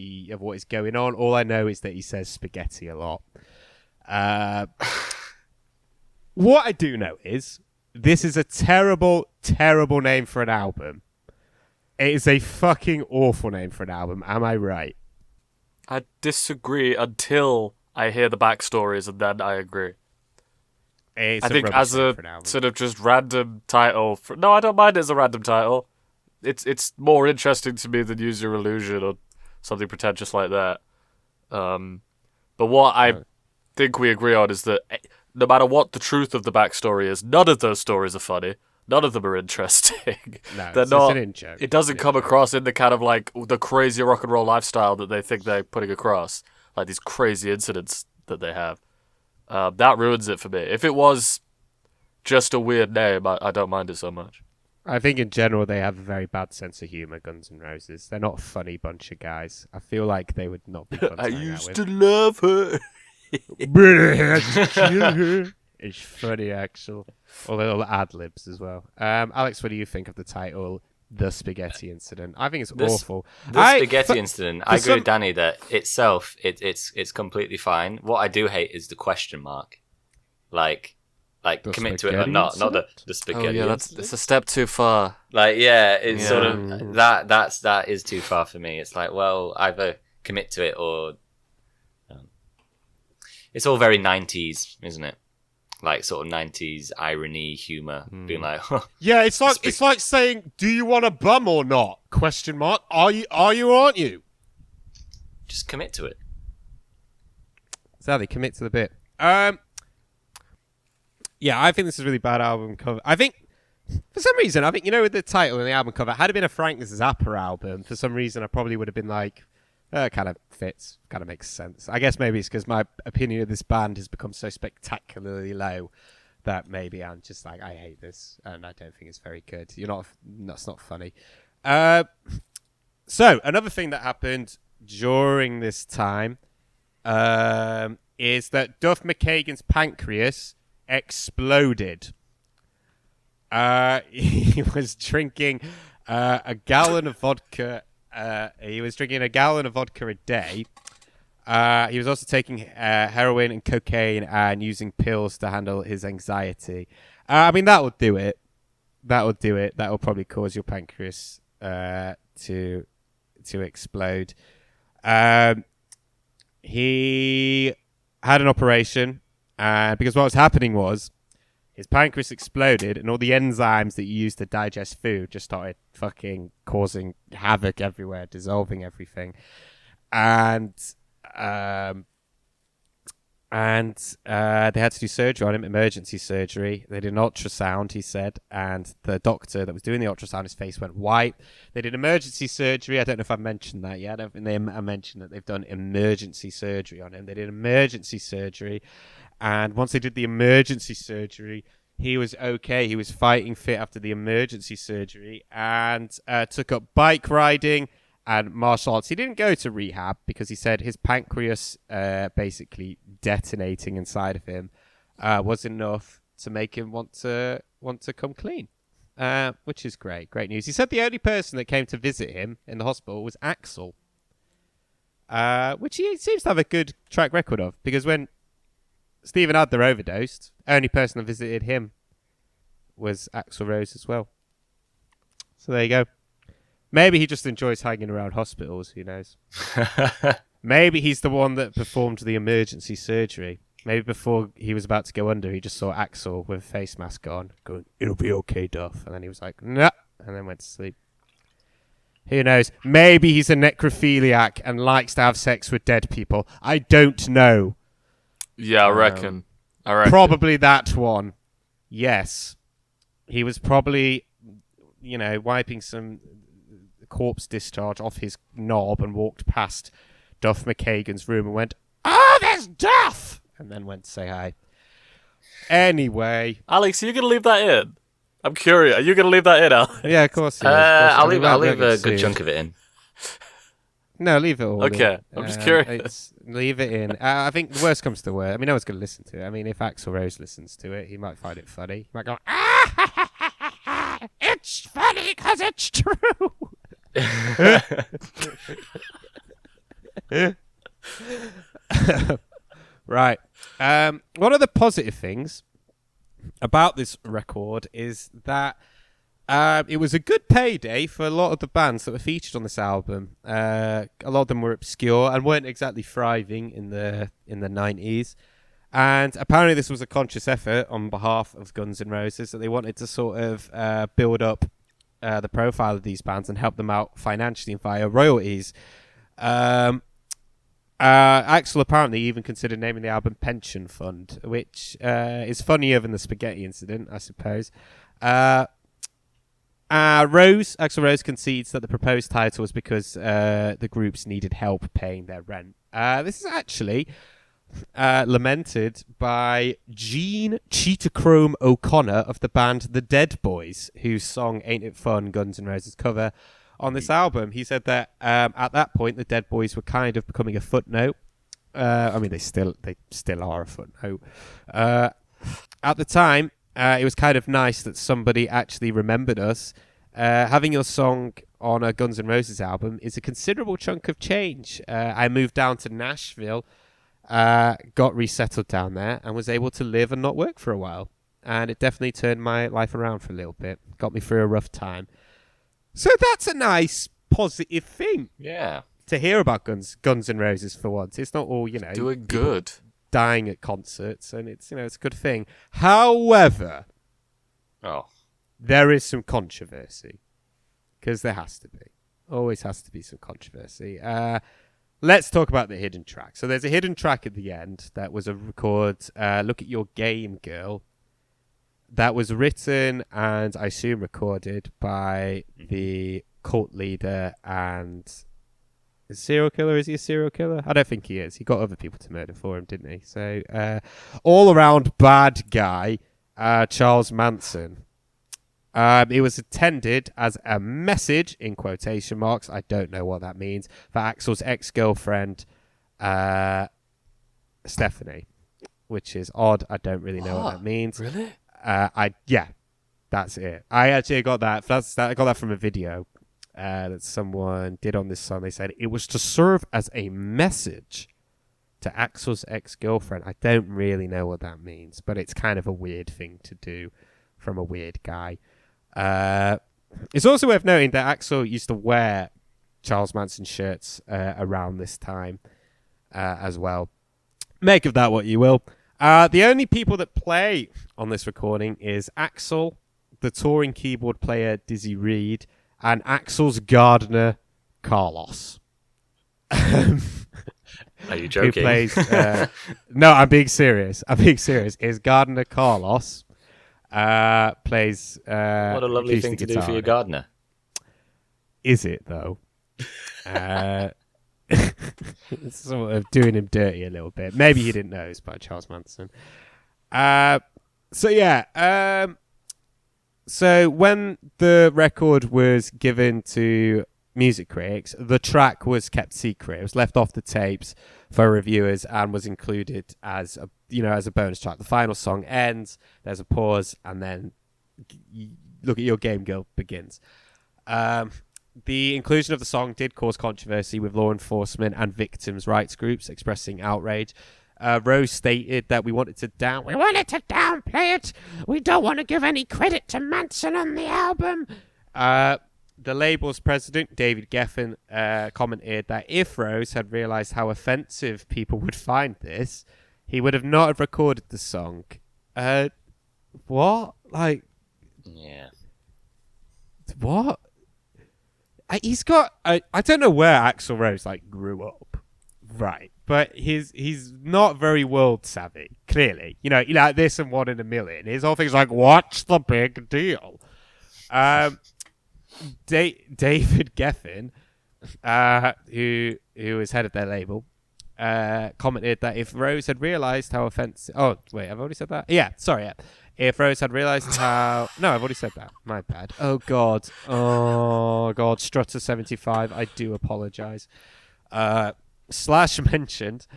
is going on. All I know is that he says spaghetti a lot. What I do know is this is a terrible, terrible name for an album. It is a fucking awful name for an album. Am I right? I disagree until I hear the backstories, and then I agree. I think as a sort of just random title... No, I don't mind it as a random title. It's more interesting to me than Use Your Illusion or something pretentious like that. But what I think we agree on is that no matter what the truth of the backstory is, none of those stories are funny. None of them are interesting. No, They're it's not. an in-joke. It doesn't come across in the kind of like the crazy rock and roll lifestyle that they think they're putting across, like these crazy incidents that they have. That ruins it for me. If it was just a weird name, I don't mind it so much. I think in general they have a very bad sense of humor. Guns N' Roses. They're not a funny bunch of guys. I feel like they would not be fun to I hang out used with. to love her. It's funny, actually. All the little ad-libs as well. Alex, what do you think of the title, The Spaghetti Incident? I think it's awful. The spaghetti incident, I agree with Danny that itself, it's completely fine. What I do hate is the question mark. Like commit to it or not the spaghetti. Oh yeah, it's a step too far. Like, yeah, it's sort of, that is too far for me. It's like, well, either commit to it or... it's all very 90s, isn't it? Like sort of 90s irony, humor, being like, huh, yeah, it's like saying, "Do you want a bum or not?" Question mark. Are you or aren't you? just commit to it. Exactly, commit to the bit. Yeah, I think this is a really bad album cover. I think for some reason, with the title and the album cover, had it been a Frank Zappa album, for some reason I probably would have been like, kind of fits, kind of makes sense. I guess maybe it's because my opinion of this band has become so spectacularly low that maybe I'm just like, I hate this and I don't think it's very good. That's not funny. So another thing that happened during this time is that Duff McKagan's pancreas exploded. He was drinking a gallon of vodka. He was drinking a gallon of vodka a day. He was also taking heroin and cocaine and using pills to handle his anxiety. That will do it. That will probably cause your pancreas to explode. He had an operation, because what was happening was his pancreas exploded and all the enzymes that you use to digest food just started fucking causing havoc everywhere, dissolving everything. And they had to do surgery on him, emergency surgery. They did an ultrasound, he said, and the doctor that was doing the ultrasound, his face went white. They did emergency surgery. I don't know if I've mentioned that yet. I don't think I mentioned that they've done emergency surgery on him. They did emergency surgery, and once they did the emergency surgery, he was okay. He was fighting fit after the emergency surgery and took up bike riding and martial arts. He didn't go to rehab because he said his pancreas basically detonating inside of him was enough to make him want to come clean, which is great news. He said the only person that came to visit him in the hospital was Axl, which he seems to have a good track record of, because when Steve and Adler overdosed, only person that visited him was Axl Rose as well. So there you go. Maybe he just enjoys hanging around hospitals, who knows? Maybe he's the one that performed the emergency surgery. Maybe before he was about to go under, he just saw Axl with a face mask on, going, "It'll be okay, Duff." And then he was like, "Nah," and then went to sleep. Who knows? Maybe he's a necrophiliac and likes to have sex with dead people. I don't know. Yeah, I reckon. Probably that one. Yes. He was probably, wiping some corpse discharge off his knob and walked past Duff McKagan's room and went, "Oh, there's Duff!" and then went to say hi. Anyway. Alex, are you going to leave that in? I'm curious. Are you going to leave that in, Alex? Yeah, of course. I'll leave a good chunk of it in. No, leave it all in. Okay, I'm just curious. Leave it in. I think the worst comes to worst. I mean, no one's going to listen to it. I mean, if Axl Rose listens to it, he might find it funny. He might go, it's funny because it's true. Right. One of the positive things about this record is that it was a good payday for a lot of the bands that were featured on this album. A lot of them were obscure and weren't exactly thriving in the 90s. And apparently this was a conscious effort on behalf of Guns N' Roses, that they wanted to sort of build up the profile of these bands and help them out financially via royalties. Axl apparently even considered naming the album Pension Fund, which is funnier than the spaghetti incident, I suppose. Axl Rose concedes that the proposed title was because the groups needed help paying their rent. This is actually lamented by Gene Cheetachrome O'Connor of the band The Dead Boys, whose song Ain't It Fun, Guns N' Roses cover on this album. He said that at that point the Dead Boys were kind of becoming a footnote. I mean, they still are a footnote. At the time, it was kind of nice that somebody actually remembered us. Having your song on a Guns N' Roses album is a considerable chunk of change. I moved down to Nashville, got resettled down there, and was able to live and not work for a while. And it definitely turned my life around for a little bit. Got me through a rough time. So that's a nice, positive thing. Yeah. To hear about Guns N' Roses for once. It's not all, doing good, dying at concerts, and it's a good thing. However, there is some controversy, because there has to be. Always has to be some controversy. Let's talk about the hidden track. So there's a hidden track at the end that was a record, Look at Your Game Girl, that was written and I assume recorded by the cult leader and serial killer. Is he a serial killer? I don't think he is. He got other people to murder for him, didn't he? So all around bad guy, Charles Manson. It was intended as a message, in quotation marks, I don't know what that means, for Axl's ex-girlfriend, Stephanie, which is odd. I don't really know what that means. Really? Yeah, that's it. I actually got that. I got that from a video that someone did on this song. They said it was to serve as a message to Axl's ex-girlfriend. I don't really know what that means, but it's kind of a weird thing to do from a weird guy. It's also worth noting that Axl used to wear Charles Manson shirts around this time as well. Make of that what you will. The only people that play on this recording is Axl, the touring keyboard player Dizzy Reed, and Axl's gardener Carlos. Are you joking? Who plays? No, I'm being serious. Is gardener Carlos plays? What a lovely thing to do for your gardener. Is it though? It's sort of doing him dirty a little bit. Maybe he didn't know it was by Charles Manson. So when the record was given to music critics, the track was kept secret. It was left off the tapes for reviewers and was included as a bonus track. The final song ends, there's a pause, and then Look at Your Game Girl begins. The inclusion of the song did cause controversy, with law enforcement and victims' rights groups expressing outrage. Rose stated that we wanted to downplay it. We don't want to give any credit to Manson on the album. The label's president, David Geffen, commented that if Rose had realized how offensive people would find this, he would have not have recorded the song. What? Like... Yeah. What? He's got... I don't know where Axl Rose, grew up. Right. But he's not very world savvy, clearly. Like this and One in a Million. His whole thing's like, what's the big deal? David Geffen, who is head of their label, commented that if Rose had realised how offensive... Oh, wait, I've already said that? Yeah, sorry, yeah. If Rose had realised how... No, I've already said that. My bad. Oh, God. Strutter75, I do apologise. Slash mentioned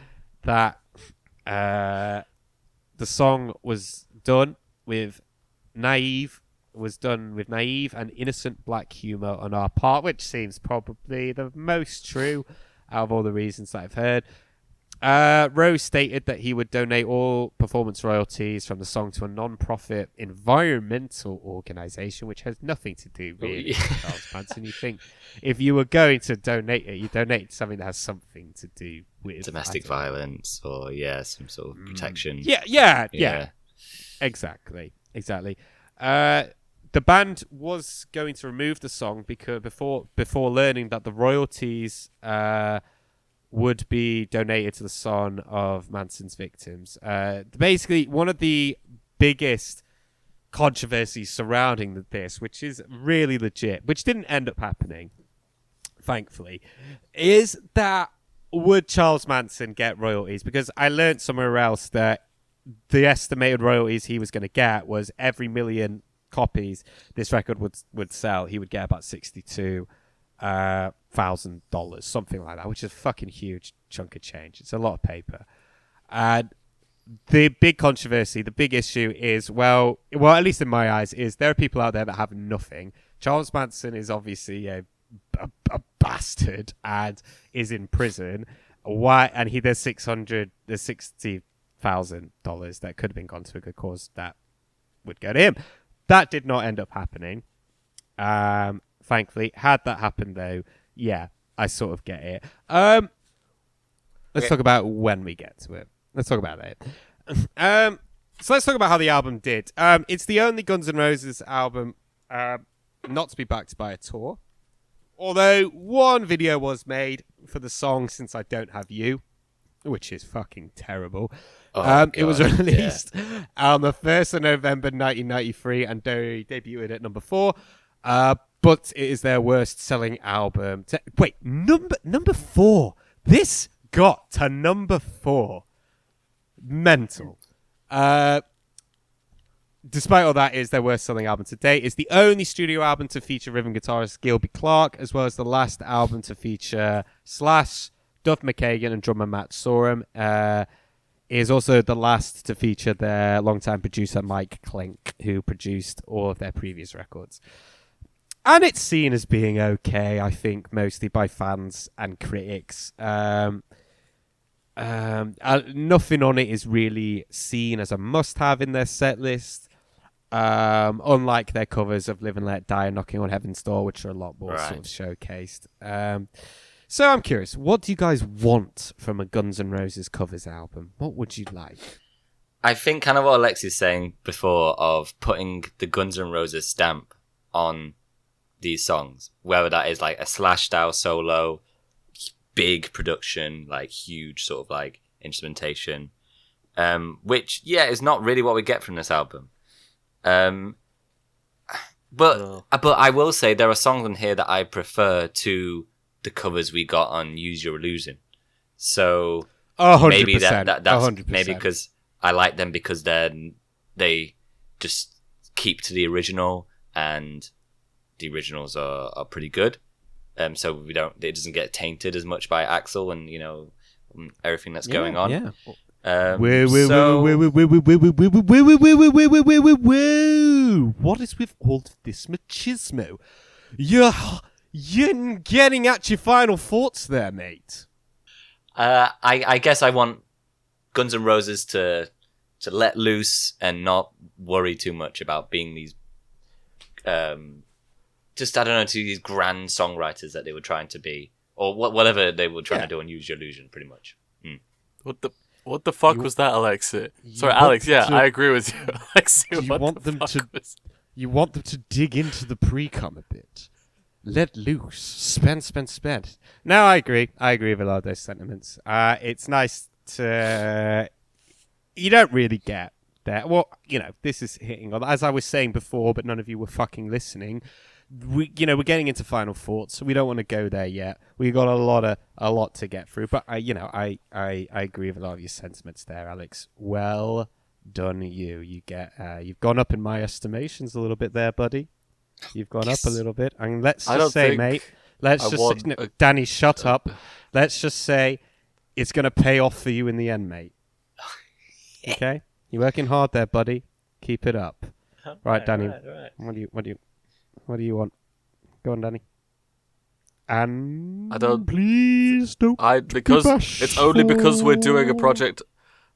that the song was done with naive and innocent black humor on our part, which seems probably the most true out of all the reasons that I've heard. Rose stated that he would donate all performance royalties from the song to a non-profit environmental organization, which has nothing to do really with Charles Manson. You think if you were going to donate it, you donate to something that has something to do with domestic violence or some sort of protection. Yeah. Exactly. The band was going to remove the song because before learning that the royalties would be donated to the son of Manson's victims. Basically, one of the biggest controversies surrounding this, which is really legit, which didn't end up happening, thankfully, is that would Charles Manson get royalties? Because I learned somewhere else that the estimated royalties he was going to get was every million copies this record would sell, he would get about $62,000, something like that, which is a fucking huge chunk of change. It's a lot of paper. And the big controversy, the big issue is, well, at least in my eyes, is there are people out there that have nothing. Charles Manson is obviously a bastard and is in prison. Why? And there's $60,000 that could have been gone to a good cause that would go to him. That did not end up happening. Thankfully, had that happened though, yeah, I sort of get it. Let's talk about when we get to it. Let's talk about it. So let's talk about how the album did. It's the only Guns N' Roses album not to be backed by a tour. Although one video was made for the song Since I Don't Have You, which is fucking terrible. It was released on the 1st of November 1993 and debuted at number 4. But it is their worst-selling album. Number 4. This got to number 4. Mental. Despite all that, it is their worst-selling album to date. It's the only studio album to feature rhythm guitarist Gilby Clarke, as well as the last album to feature Slash, Duff McKagan, and drummer Matt Sorum. It is also the last to feature their longtime producer Mike Klink, who produced all of their previous records. And it's seen as being okay, I think, mostly by fans and critics. Nothing on it is really seen as a must-have in their set list, unlike their covers of Live and Let Die and Knocking on Heaven's Door, which are a lot more sort of showcased. So I'm curious, what do you guys want from a Guns N' Roses covers album? What would you like? I think kind of what Alexei was saying before of putting the Guns N' Roses stamp on these songs, whether that is like a Slash style solo, big production, like huge sort of like instrumentation, which is not really what we get from this album. But I will say there are songs on here that I prefer to the covers we got on Use Your Illusion. So 100%, maybe that's 100%. Maybe because I like them because then they just keep to the original and the originals are pretty good. So it doesn't get tainted as much by Axl and everything that's going on. Yeah. What is with all this machismo? You're getting at your final thoughts there, mate. I guess I want Guns N' Roses to let loose and not worry too much about being these these grand songwriters that they were trying to be, or whatever they were trying to do on Use Your Illusion, pretty much. What the fuck was that, Alexei? Sorry, Alex. Yeah, I agree with you, Alexei. You want them to dig into the pre-com a bit. Let loose. Spend. No, I agree. I agree with a lot of those sentiments. It's nice to... You don't really get that. Well, this is hitting on... As I was saying before, but none of you were fucking listening. We're getting into final thoughts, so we don't want to go there yet. We got a lot to get through. But, I agree with a lot of your sentiments there, Alex. Well done, you. You've gone up in my estimations a little bit there, buddy. You've gone up a little bit. And let's just say, mate, Let's I just want say, no, a- Danny, shut up. Let's just say it's going to pay off for you in the end, mate. Okay? You're working hard there, buddy. Keep it up. Right, Danny. Right. What do you want? Go on, Danny. And I don't- please don't. Because it's only because we're doing a bashful. project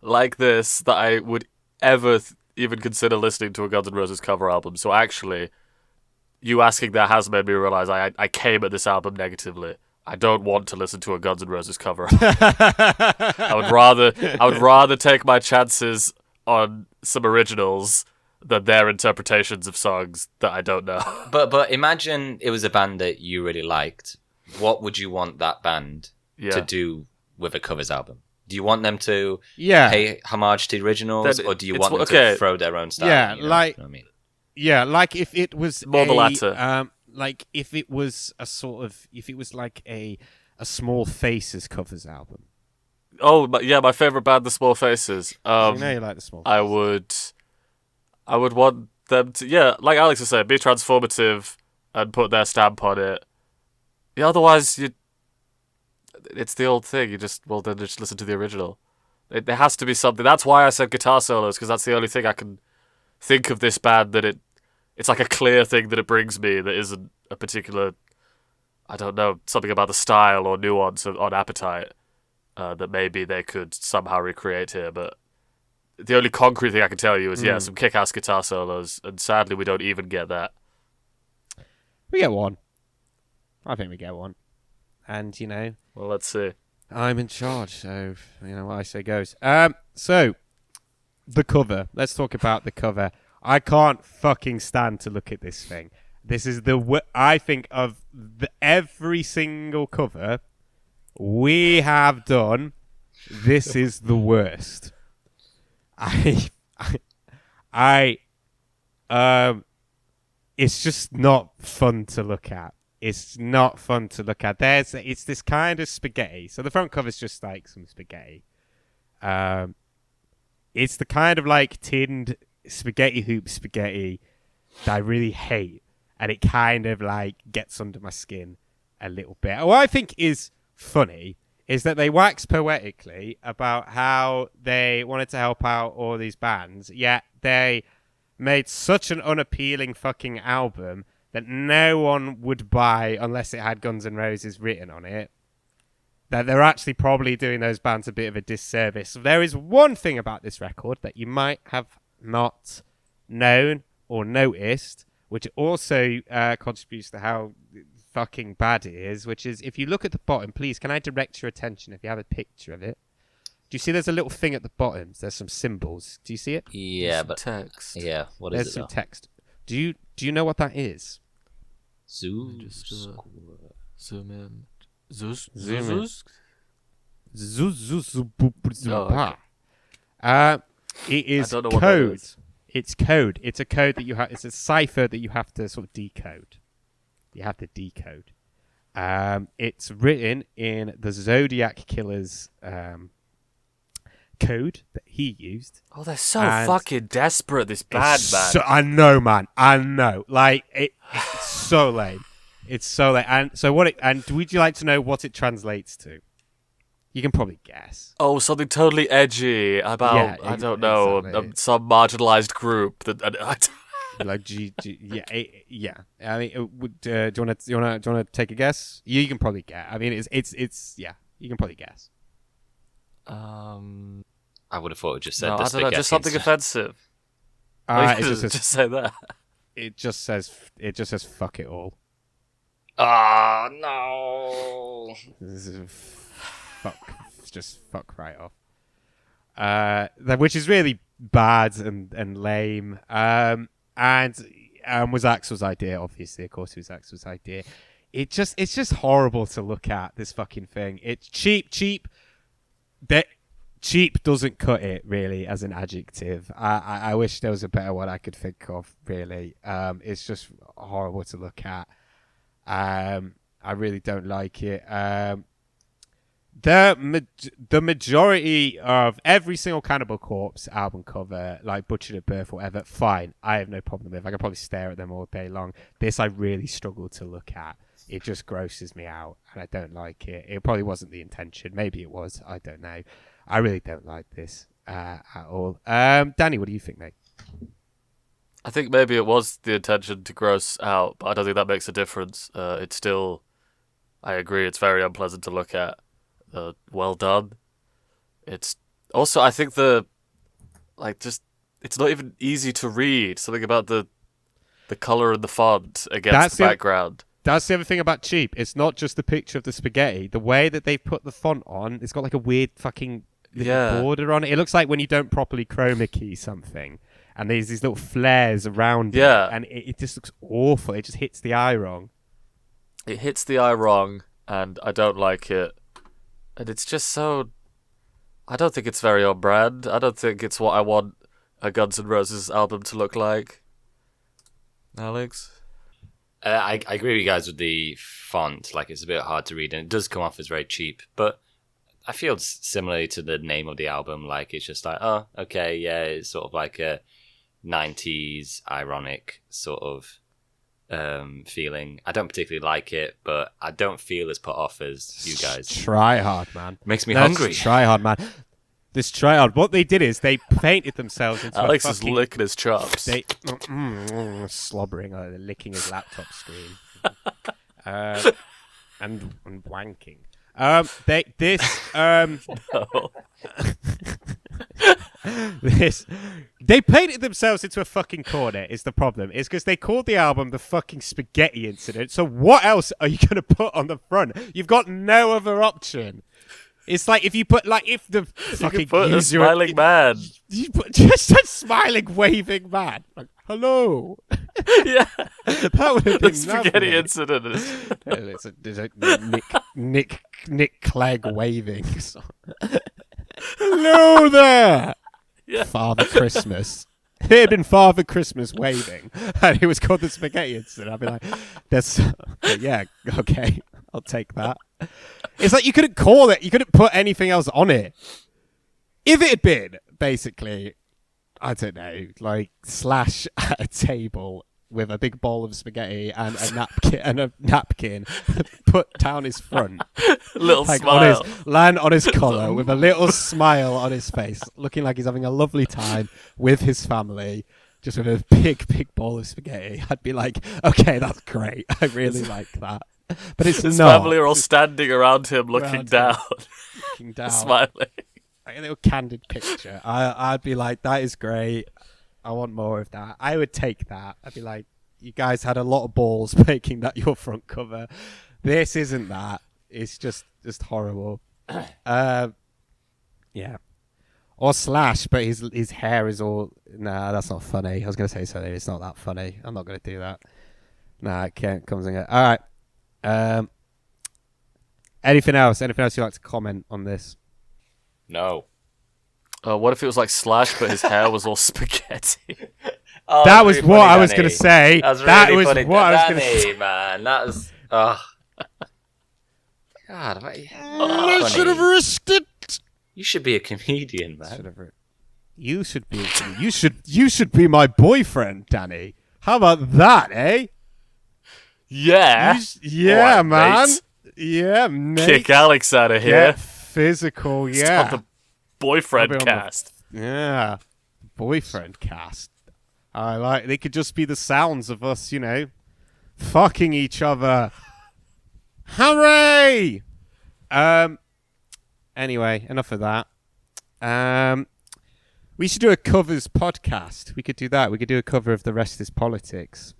like this that I would ever even consider listening to a Guns N' Roses cover album. So actually, you asking that has made me realize I came at this album negatively. I don't want to listen to a Guns N' Roses cover. I would rather take my chances on some originals than their interpretations of songs that I don't know. But imagine it was a band that you really liked. What would you want that band to do with a covers album? Do you want them to pay homage to the originals, or do you want them to throw their own style? Yeah, in, you know? like You know what I mean? yeah, like if it was More the latter. like if it was like a Small Faces covers album. Oh, yeah, my favorite band, the Small Faces. You know you like the Small Faces. I would want them to, like Alex was saying, be transformative and put their stamp on it. Yeah, otherwise, it's the old thing. Then just listen to the original. There has to be something. That's why I said guitar solos, because that's the only thing I can think of this band that it's like a clear thing that it brings me that isn't a particular, I don't know, something about the style or nuance on Appetite that maybe they could somehow recreate here. But the only concrete thing I can tell you is, some kick-ass guitar solos, and sadly we don't even get that. We get one. I think we get one. And, Well, let's see. I'm in charge, so, what I say goes. So, the cover. Let's talk about the cover. I can't fucking stand to look at this thing. This is I think of every single cover we have done, this is the worst. It's just not fun to look at. It's not fun to look at. It's this kind of spaghetti. So the front cover's just like some spaghetti. It's the kind of like tinned spaghetti hoop spaghetti that I really hate, and it kind of like gets under my skin a little bit. What I think is funny is that they wax poetically about how they wanted to help out all these bands, yet they made such an unappealing fucking album that no one would buy unless it had Guns N' Roses written on it, that they're actually probably doing those bands a bit of a disservice. There is one thing about this record that you might have not known or noticed, which also contributes to how fucking bad it is, which is, if you look at the bottom, please, can I direct your attention if you have a picture of it? Do you see there's a little thing at the bottom? There's some symbols. Do you see it? Yeah, but text. Yeah, what is There's it? some Though? text. Do you know what that is? Zoo. Zoom in. Zoom in. Oh, It is I don't know what that code. is. It's code. It's a code that you have. It's a cipher that you have to sort of decode. You have to decode. It's written in the Zodiac Killer's code that he used. Oh, they're so And fucking desperate, this band, man. So, I know, man. I know. Like it's so lame. It's so lame. And so would you like to know what it translates to? You can probably guess. Oh, something totally edgy about, Yeah, I don't know, exactly. some marginalized group that. Like yeah. I mean, do you want to take a guess? You can probably guess. I mean, it's yeah. You can probably guess. I would have thought it just said No, the I don't know, just spaghetti something offensive. It just says, just say that. it just says fuck it all. Oh no! This is just fuck right off. Which is really bad and lame. And was Axel's idea, obviously. Of course, it was Axel's idea. It's just horrible to look at, this fucking thing. It's cheap. Cheap doesn't cut it, really, as an adjective. I wish there was a better one I could think of, really. It's just horrible to look at. I really don't like it. The majority of every single Cannibal Corpse album cover, like Butchered at Birth or whatever, fine. I have no problem with. I can probably stare at them all day long. This I really struggle to look at. It just grosses me out, and I don't like it. It probably wasn't the intention. Maybe it was. I don't know. I really don't like this at all. Danny, what do you think, mate? I think maybe it was the intention to gross out, but I don't think that makes a difference. It's still, I agree, it's very unpleasant to look at. Well done. It's also, I think it's not even easy to read. Something about the color and the font against the background. That's the other thing about cheap. It's not just the picture of the spaghetti. The way that they put the font on, it's got like a weird fucking border on it. It looks like when you don't properly chroma key something. And there's these little flares around it. And it just looks awful. It just hits the eye wrong. It hits the eye wrong, and I don't like it. And it's just so... I don't think it's very on brand. I don't think it's what I want a Guns N' Roses album to look like. Alex? I agree with you guys with the font. Like, it's a bit hard to read, and it does come off as very cheap. But I feel similarly to the name of the album. Like, it's just like, oh, okay, yeah, it's sort of like a 90s ironic sort of feeling. I don't particularly like it, but I don't feel as put off as you guys. Try hard, man. Makes me hungry. Try hard, man. This try hard. What they did is they painted themselves into Alex is licking his chops. Slobbering, licking his laptop screen. And wanking. No. They painted themselves into a fucking corner is the problem. It's because they called the album the fucking spaghetti incident. So what else are you going to put on the front? You've got no other option. It's like if you put if the fucking you put a smiling man. You put just a smiling waging man. Like, hello. Yeah. That would have been the spaghetti lovely. incident. There's a Nick Clegg waving. Hello there. Yeah. Father Christmas. It had been Father Christmas waving, and it was called the spaghetti incident. I'd be like, yeah, okay, I'll take that. It's like you couldn't call it, you couldn't put anything else on it. If it had been, basically, I don't know, like Slash at a table with a big bowl of spaghetti and a napkin put down his front. Little smile. Land on his collar with a little smile on his face, looking like he's having a lovely time with his family, just with a big bowl of spaghetti. I'd be like, okay, that's great. I really like that. But it's his not. family are all standing around him, looking down, smiling. Like a little candid picture. I'd be like, that is great. I want more of that. I would take that. I'd be like, you guys had a lot of balls making that your front cover. This isn't that. It's just horrible. Yeah. Or Slash, but his hair is all... Nah, that's not funny. I was going to say something. It's not that funny. I'm not going to do that. Nah, it can't come in. All right. Anything else? Anything else you'd like to comment on this? No. What if it was like Slash, but his hair was all spaghetti? That was what I was going to say. That was what I was going to say. Man, that was... Oh. God, I should have risked it. You should be a comedian, man. You should be. You should be my boyfriend, Danny. How about that, eh? Yeah. Yeah, right, man. Mate. Yeah, mate. Kick Alex out of here. Get physical, yeah. Start the boyfriend cast. Yeah, boyfriend cast. I like. They could just be the sounds of us, fucking each other. Hooray! Anyway, enough of that. We should do a covers podcast. We could do that. We could do a cover of The Rest Is Politics.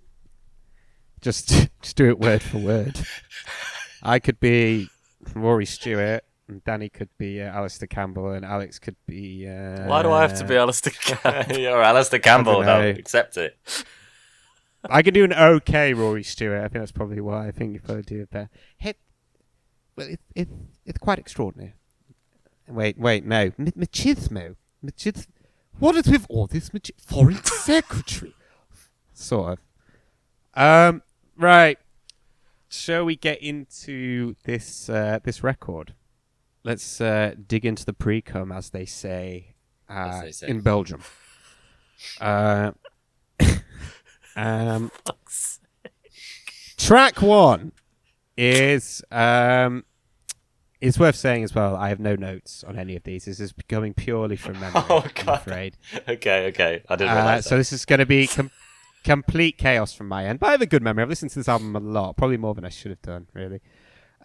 Just do it word for word. I could be Rory Stewart, and Danny could be Alistair Campbell, and Alex could be... Why do I have to be Alistair Campbell? You're Alistair Campbell, no. Accept it. I can do an okay Rory Stewart. I think that's probably why I think you probably do it better. It's quite extraordinary. Wait, no. Machismo. What is with all this foreign secretary? Sort of. Right. Shall we get into this record? Let's dig into the pre-cum, as they say, in Belgium. Track 1. is it's worth saying as well. I have no notes on any of these. This is going purely from memory. Oh, I'm God. afraid. Okay. I didn't realize So this is going to be complete chaos from my end. But I have a good memory. I've listened to this album a lot, probably more than I should have done, really.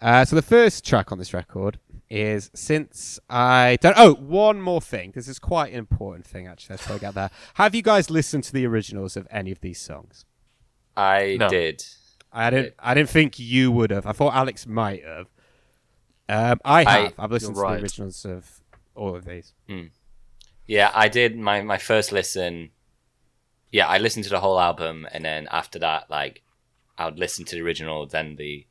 So the first track on this record is Since I Don't... Oh, one more thing. This is quite an important thing, actually. Let's get there. Have you guys listened to the originals of any of these songs? I did. I didn't think you would have. I thought Alex might have. I have. I've listened to the originals of all of these. Yeah, I did my first listen. Yeah, I listened to the whole album, and then after that, like, I would listen to the original, then the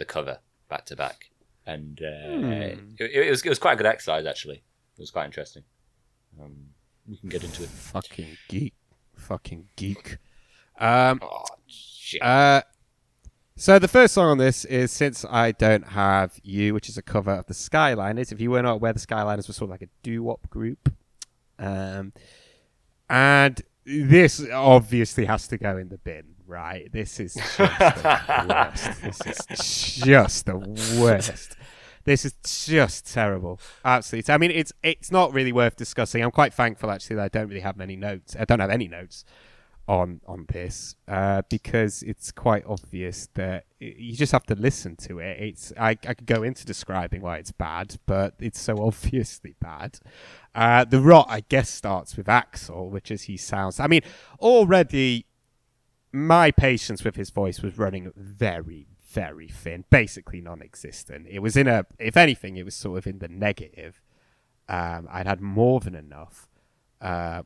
cover back to back, and it was quite a good exercise, actually. It was quite interesting. We can get into it. Fucking geek. Oh shit. So the first song on this is Since I Don't Have You, which is a cover of the Skyliners. If you were not aware, the Skyliners were sort of like a doo-wop group. And this obviously has to go in the bin, right? This is just the worst. This is just the worst. This is just terrible. Absolutely. I mean, it's not really worth discussing. I'm quite thankful, actually, that I don't really have many notes. I don't have any notes on this because it's quite obvious that you just have to listen to it. I could go into describing why it's bad, but it's so obviously bad. The rot, I guess, starts with Axl, which is he sounds. I mean, already my patience with his voice was running very, very thin, basically non-existent. It was if anything, it was sort of in the negative. I'd had more than enough of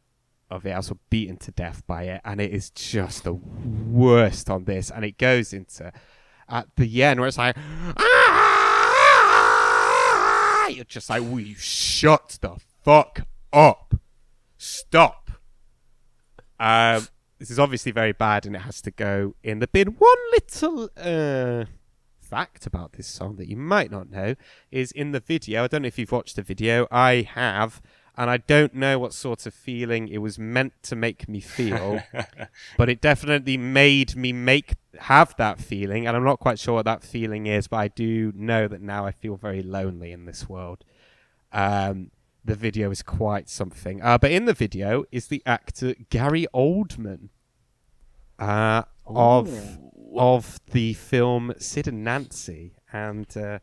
it. I was beaten to death by it, and it is just the worst on this. And it goes into at the end where it's like, you're just like, will you shut the fuck up? Stop. This is obviously very bad, and it has to go in the bin. One little fact about this song that you might not know is in the video. I don't know if you've watched the video. I have. And I don't know what sort of feeling it was meant to make me feel, but it definitely made me have that feeling. And I'm not quite sure what that feeling is, but I do know that now I feel very lonely in this world. The video is quite something. But in the video is the actor Gary Oldman of the film Sid and Nancy and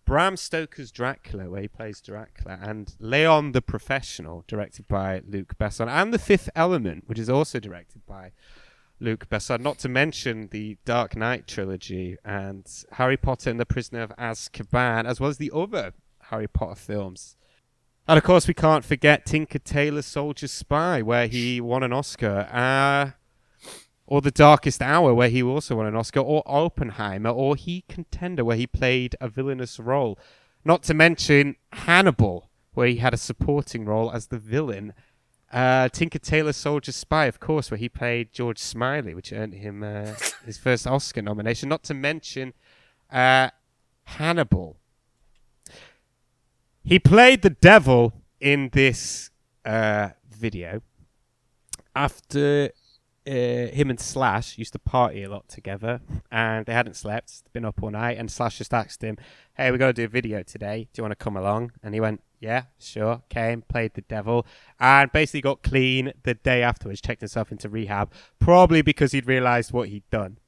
Bram Stoker's Dracula, where he plays Dracula, and Leon the Professional, directed by Luc Besson, and The Fifth Element, which is also directed by Luc Besson, not to mention the Dark Knight trilogy and Harry Potter and the Prisoner of Azkaban, as well as the other Harry Potter films. And of course, we can't forget Tinker Tailor Soldier Spy, where he won an Oscar. Or The Darkest Hour, where he also won an Oscar, or Oppenheimer, or He Contender, where he played a villainous role. Not to mention Hannibal, where he had a supporting role as the villain. Tinker Tailor Soldier Spy, of course, where he played George Smiley, which earned him his first Oscar nomination. Not to mention Hannibal. He played the devil in this video after... him and Slash used to party a lot together, and they hadn't slept, been up all night, and Slash just asked him, hey, we got to do a video today, do you want to come along? And he went, yeah, sure. Came, played the devil, and basically got clean the day afterwards, checked himself into rehab, probably because he'd realised what he'd done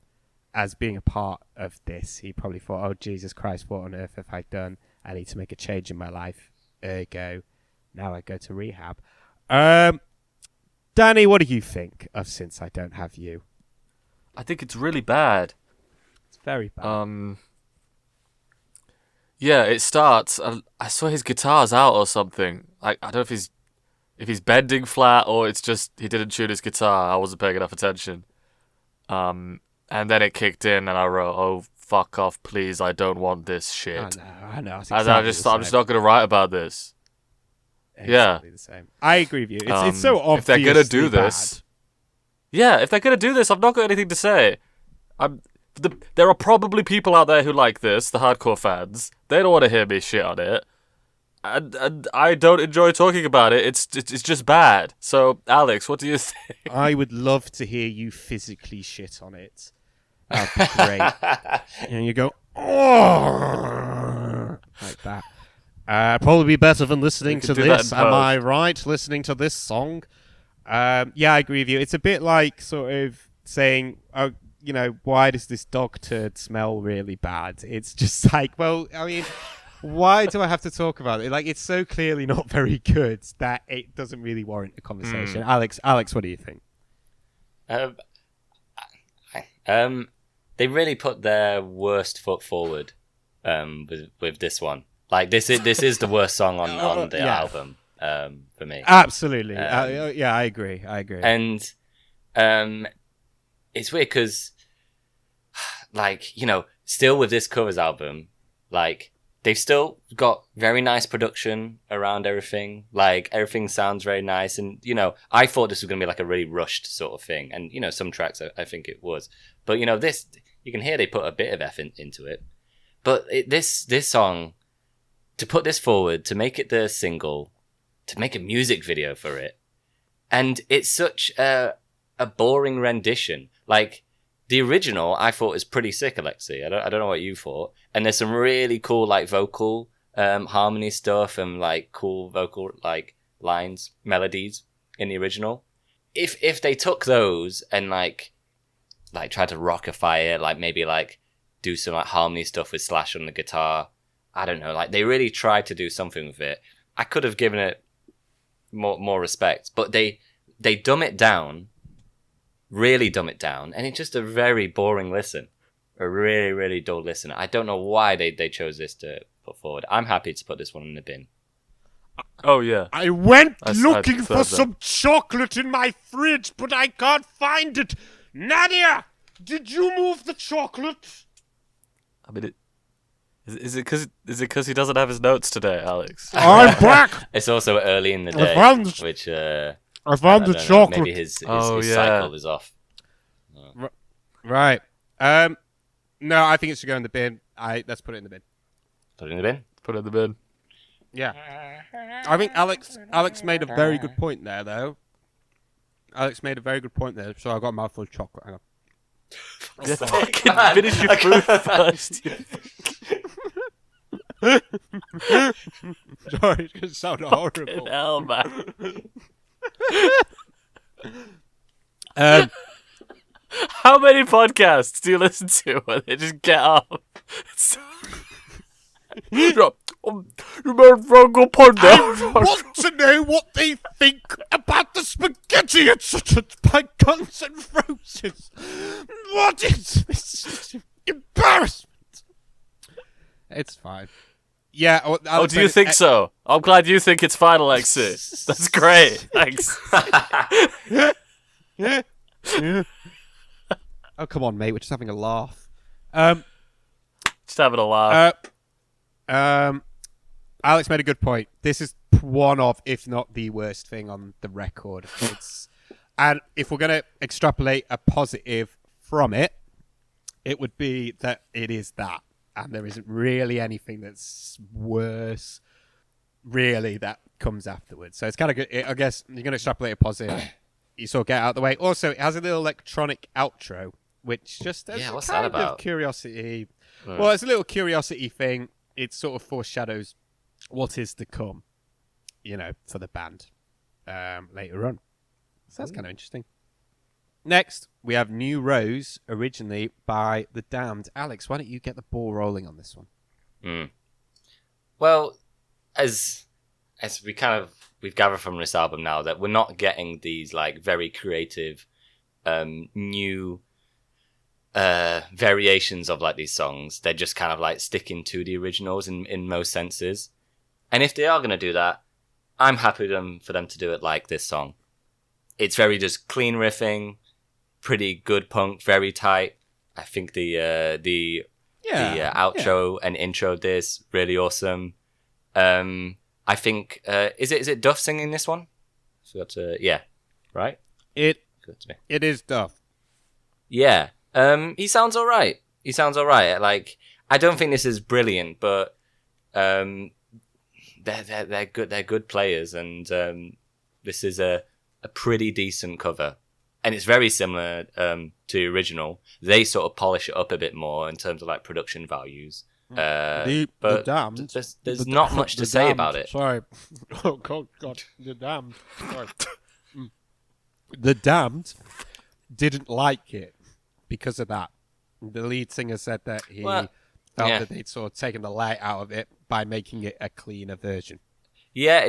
as being a part of this. He probably thought, oh, Jesus Christ, what on earth have I done? I need to make a change in my life. Ergo, now I go to rehab. Danny, what do you think of Since I Don't Have You? I think it's really bad. It's very bad. Yeah, it starts. I saw his guitar's out or something. Like, I don't know if he's bending flat or it's just he didn't tune his guitar. I wasn't paying enough attention. And then it kicked in, and I wrote, "Oh, fuck off, please! I don't want this shit." I know. I'm just not going to write about this. Exactly the same. I agree with you. It's so obvious. If they're gonna do this, if they're gonna do this, I've not got anything to say. There are probably people out there who like this, the hardcore fans. They don't want to hear me shit on it, and I don't enjoy talking about it. It's just bad. So, Alex, what do you think? I would love to hear you physically shit on it. That'd be great. And you go, oh, like that. Probably be better than listening to this. Am I right? Listening to this song. Yeah, I agree with you. It's a bit like sort of saying, oh, you know, why does this dog turd smell really bad? It's just like, well, I mean, why do I have to talk about it? Like, it's so clearly not very good that it doesn't really warrant a conversation. Alex, what do you think? They really put their worst foot forward with this one. Like, this is the worst song on the album for me. Absolutely. Yeah, I agree. And it's weird because, like, you know, still with this covers album, like, they've still got very nice production around everything. Like, everything sounds very nice. And, you know, I thought this was going to be like a really rushed sort of thing. And, you know, some tracks I think it was. But, you know, this, you can hear they put a bit of effort into it. But this song, to put this forward, to make it the single, to make a music video for it, and it's such a boring rendition. Like, the original I thought was pretty sick, Alexei. I don't know what you thought. And there's some really cool like vocal harmony stuff and like cool vocal like lines, melodies in the original. If they took those and like tried to rockify it, like maybe like do some like harmony stuff with Slash on the guitar, I don't know, like they really tried to do something with it. I could have given it more respect, but they dumb it down. Really dumb it down, and it's just a very boring listen. A really, really dull listen. I don't know why they chose this to put forward. I'm happy to put this one in the bin. Oh, yeah. I went looking for some chocolate in my fridge, but I can't find it. Nadia, did you move the chocolate? I mean, is it because he doesn't have his notes today, Alex? I'm back. It's also early in the day, which I found the chocolate. Maybe his cycle is off. Oh. Right. No, I think it should go in the bin. Let's put it in the bin. Put it in the bin? Put it in the bin. Yeah. I think Alex made a very good point there, though. Alex made a very good point there, so I got a mouthful of chocolate. Hang on. Yeah, fucking finish your food first. Sorry, it's going to sound horrible. Fucking hell, man. How many podcasts do you listen to where they just get up? You made a very good point there. I want to know what they think about the spaghetti by Guns N' Roses. What is this embarrassment? It's fine. Yeah. Oh, do you think so? I'm glad you think it's fine, Alexei. That's great. Thanks. Yeah. Oh, come on, mate. We're just having a laugh. Just having a laugh. Alex made a good point. This is one of, if not the worst thing on the record. And if we're going to extrapolate a positive from it, it would be that it is that. And there isn't really anything that's worse, really, that comes afterwards. So it's kind of good. I guess you're going to extrapolate a positive. You sort of get out of the way. Also, it has a little electronic outro, which just what's kind that about? Of curiosity. Well, it's a little curiosity thing. It sort of foreshadows what is to come, you know, for the band later on. So that's kind of interesting. Next, we have New Rose, originally by The Damned. Alex, why don't you get the ball rolling on this one? Well, as we've gathered from this album now that we're not getting these like very creative new variations of like these songs. They're just kind of like sticking to the originals in most senses. And if they are going to do that, I'm happy for them to do it like this song. It's very just clean riffing, pretty good punk, very tight. I think the outro and intro this really awesome. I think is it Duff singing this one? So that's right. It is Duff. Yeah. He sounds all right. Like, I don't think this is brilliant, but they're good. They're good players, and this is a pretty decent cover and it's very similar to the original. They sort of polish it up a bit more in terms of like production values. The But Damned. there's not much to say about it. Sorry. Oh, God. The Damned. Sorry. The Damned didn't like it because of that. The lead singer said that he felt that they'd sort of taken the light out of it by making it a cleaner version. Yeah,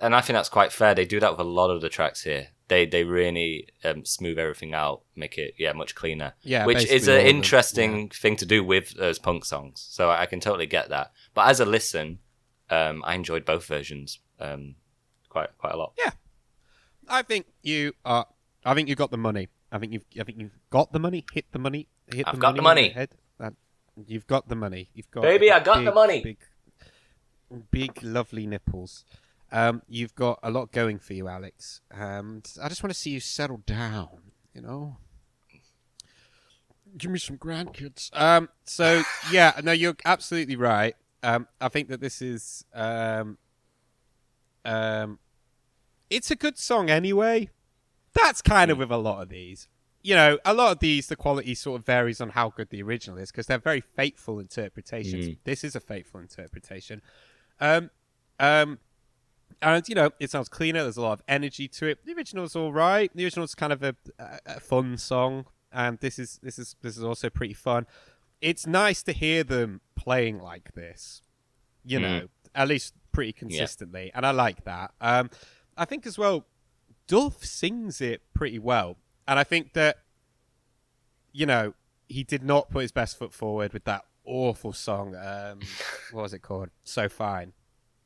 and I think that's quite fair. They do that with a lot of the tracks here. They really smooth everything out, make it much cleaner. Yeah, which is an interesting thing to do with those punk songs. So I can totally get that. But as a listen, I enjoyed both versions quite a lot. Yeah, I think you got the money. I think you've got the money. Hit the money. I've got the money. You've got the money. You've got baby. I got the money. Big lovely nipples. You've got a lot going for you, Alex. And I just want to see you settle down, you know? Give me some grandkids. So, yeah, no, you're absolutely right. I think that this is... it's a good song anyway. That's kind of with a lot of these. You know, a lot of these, the quality sort of varies on how good the original is because they're very faithful interpretations. This is a faithful interpretation. And, you know, it sounds cleaner. There's a lot of energy to it. The original's all right. The original's kind of a fun song. And this is also pretty fun. It's nice to hear them playing like this, you know, at least pretty consistently. Yeah. And I like that. I think as well, Duff sings it pretty well. And I think that, you know, he did not put his best foot forward with that awful song. What was it called? So Fine.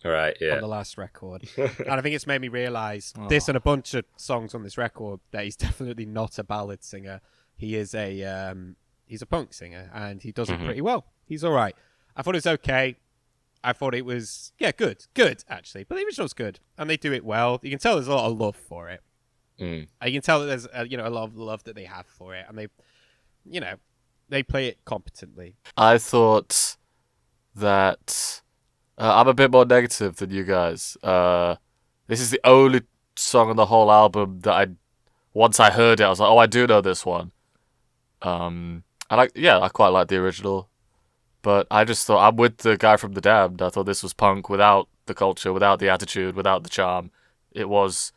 Right, yeah. On the last record. And I think it's made me realise this and a bunch of songs on this record that he's definitely not a ballad singer. He is he's a punk singer and he does it pretty well. He's all right. I thought it was okay. I thought it was, good actually. But the original's good and they do it well. You can tell there's a lot of love for it. You can tell that there's a lot of love that they have for it, and they play it competently. I thought that I'm a bit more negative than you guys. This is the only song on the whole album that once I heard it, I was like, oh, I do know this one. I quite like the original, but I just thought I'm with the guy from The Damned. I thought this was punk without the culture, without the attitude, without the charm. It was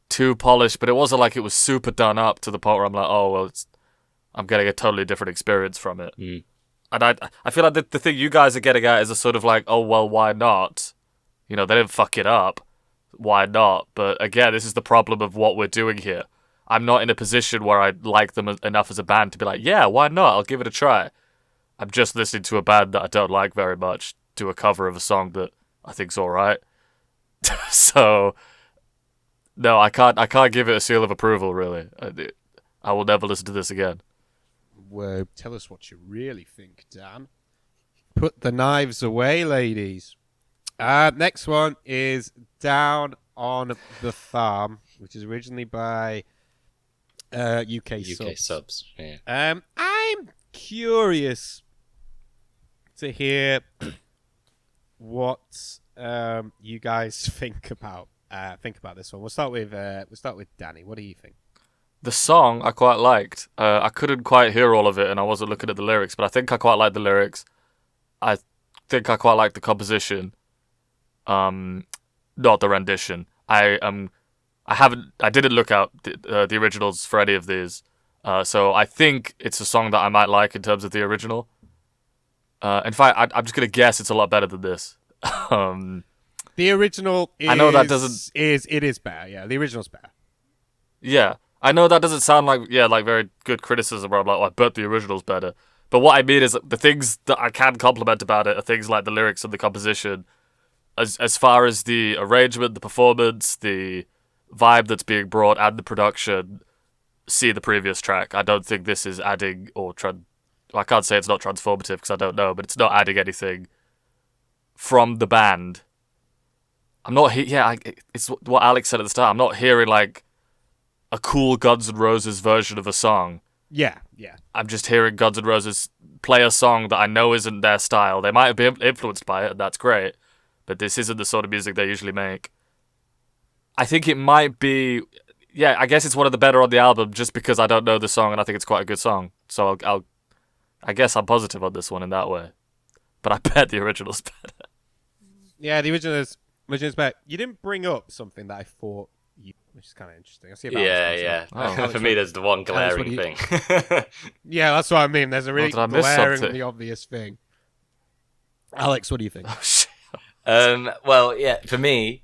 too polished, but it wasn't like it was super done up to the point where I'm like, oh, well, I'm getting a totally different experience from it. And I feel like the thing you guys are getting at is a sort of like, oh, well, why not? You know, they didn't fuck it up. Why not? But again, this is the problem of what we're doing here. I'm not in a position where I like them enough as a band to be like, yeah, why not? I'll give it a try. I'm just listening to a band that I don't like very much do a cover of a song that I think's all right. So... no, I can't give it a seal of approval, really. I will never listen to this again. Whoa, tell us what you really think, Dan. Put the knives away, ladies. Next one is Down on the Farm, which is originally by UK Subs. Yeah. I'm curious to hear what you guys think about this one. We'll start with Danny. What do you think? The song I quite liked. I couldn't quite hear all of it, and I wasn't looking at the lyrics, but I think I quite liked the lyrics. I think I quite liked the composition. Not the rendition. I didn't look out the originals for any of these, so I think it's a song that I might like in terms of the original. In fact, I'm just gonna guess it's a lot better than this. The original is... I know that doesn't... It is better, yeah. The original's better. Yeah. I know that doesn't sound like very good criticism where I'm like, oh, I bet the original's better. But what I mean is the things that I can compliment about it are things like the lyrics and the composition. As far as the arrangement, the performance, the vibe that's being brought, and the production, see the previous track. I don't think this is adding or... I can't say it's not transformative because I don't know, but it's not adding anything from the band. I'm not... it's what Alex said at the start. I'm not hearing, like, a cool Guns N' Roses version of a song. Yeah. I'm just hearing Guns N' Roses play a song that I know isn't their style. They might have been influenced by it, and that's great, but this isn't the sort of music they usually make. I think it might be... yeah, I guess it's one of the better on the album just because I don't know the song and I think it's quite a good song. So I guess I'm positive on this one in that way. But I bet the original's better. Yeah, the original's better. You didn't bring up something that I thought which is kind of interesting. I see about Yeah. Oh. For me, there's the one glaring thing. Yeah, that's what I mean. There's a really did I miss glaringly something? obvious thing. Alex, what do you think? Oh, shit. Well, yeah, for me,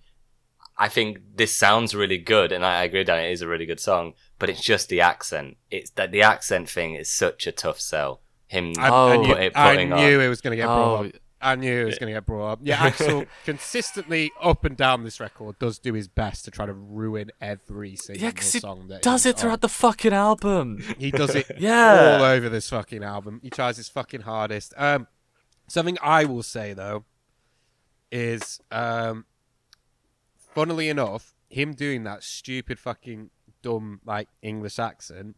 I think this sounds really good, and I agree that it is a really good song, but it's just the accent. It's that the accent thing is such a tough sell. Him I putting knew on. it was going to get brought up. I knew it was going to get brought up. Yeah, Axel consistently up and down this record does do his best to try to ruin every single song that does it throughout the fucking album. He does it Yeah. all over this fucking album. He tries his fucking hardest. Something I will say though is, funnily enough, him doing that stupid fucking dumb like English accent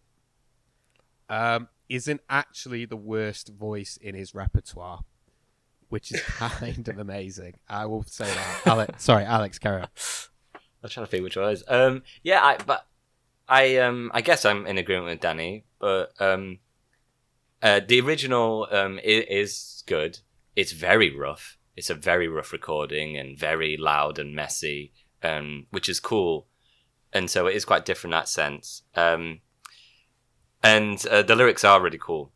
isn't actually the worst voice in his repertoire, which is kind of amazing. I will say that. Alex, carry on. I'm trying to think which one it is. I guess I'm in agreement with Danny, but the original is good. It's very rough. It's a very rough recording and very loud and messy, which is cool. And so it is quite different in that sense. And the lyrics are really cool.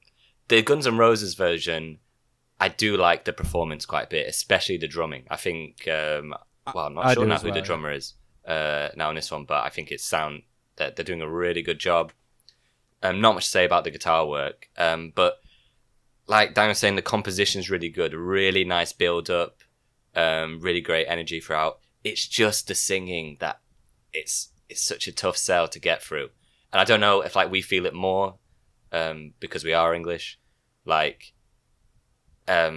The Guns N' Roses version, I do like the performance quite a bit, especially the drumming. I think, I'm not sure now who the drummer is now in this one, but I think they're doing a really good job. Not much to say about the guitar work, but like Dan was saying, the composition's really good, really nice build up, really great energy throughout. It's just the singing that it's such a tough sell to get through. And I don't know if like we feel it more because we are English. Like, I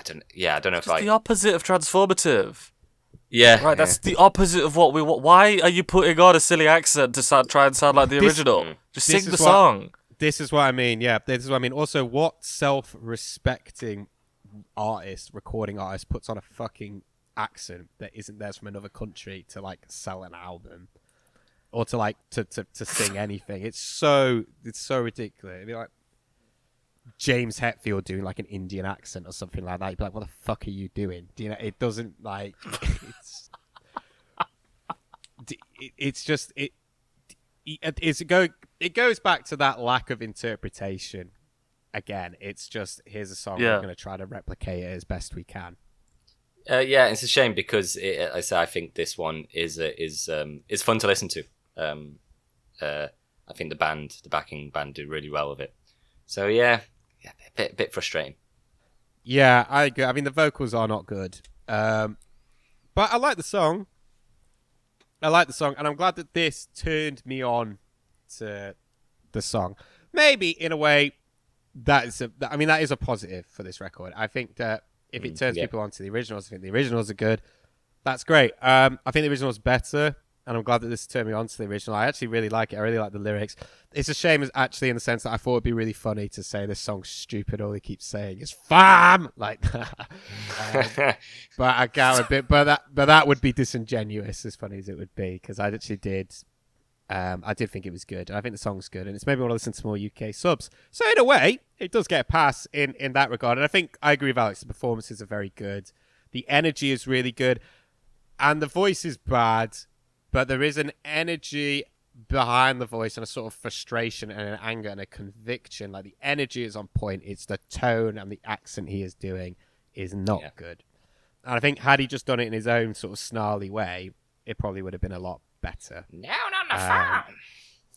don't know if like the opposite of transformative. Yeah, Right, that's the opposite of what we want. Why are you putting on a silly accent to try and sound like the original? Just sing the song. This is what I mean. Yeah, this is what I mean. Also, what self-respecting recording artist, puts on a fucking accent that isn't theirs from another country to like sell an album or to like to sing anything? It's so ridiculous. It'd be like James Hetfield doing like an Indian accent or something like that. You'd be like, what the fuck are you doing? Do you know? It doesn't like. It's just it. It goes back to that lack of interpretation. Again, it's just here's a song. We're going to try to replicate it as best we can. Yeah, it's a shame because I think this one is fun to listen to. I think the backing band do really well with it. So yeah, a bit frustrating. Yeah, I agree. I mean, the vocals are not good, but I like the song. And I'm glad that this turned me on to the song. Maybe in a way, that is a positive for this record. I think that if it turns people on to the originals, I think the originals are good. That's great. I think the original's better, and I'm glad that this turned me on to the original. I actually really like it. I really like the lyrics. It's a shame, actually, in the sense that I thought it'd be really funny to say this song's stupid. All he keeps saying is "fam" like that. But I can't a bit. But that would be disingenuous, as funny as it would be, because I actually did. I did think it was good. And I think the song's good, and it's made me want to listen to more UK subs. So in a way, it does get a pass in that regard. And I think I agree with Alex. The performances are very good. The energy is really good, and the voice is bad, but there is an energy behind the voice and a sort of frustration and an anger and a conviction. Like the energy is on point. It's the tone and the accent he is doing is not good. And I think had he just done it in his own sort of snarly way, it probably would have been a lot better. Down on the farm.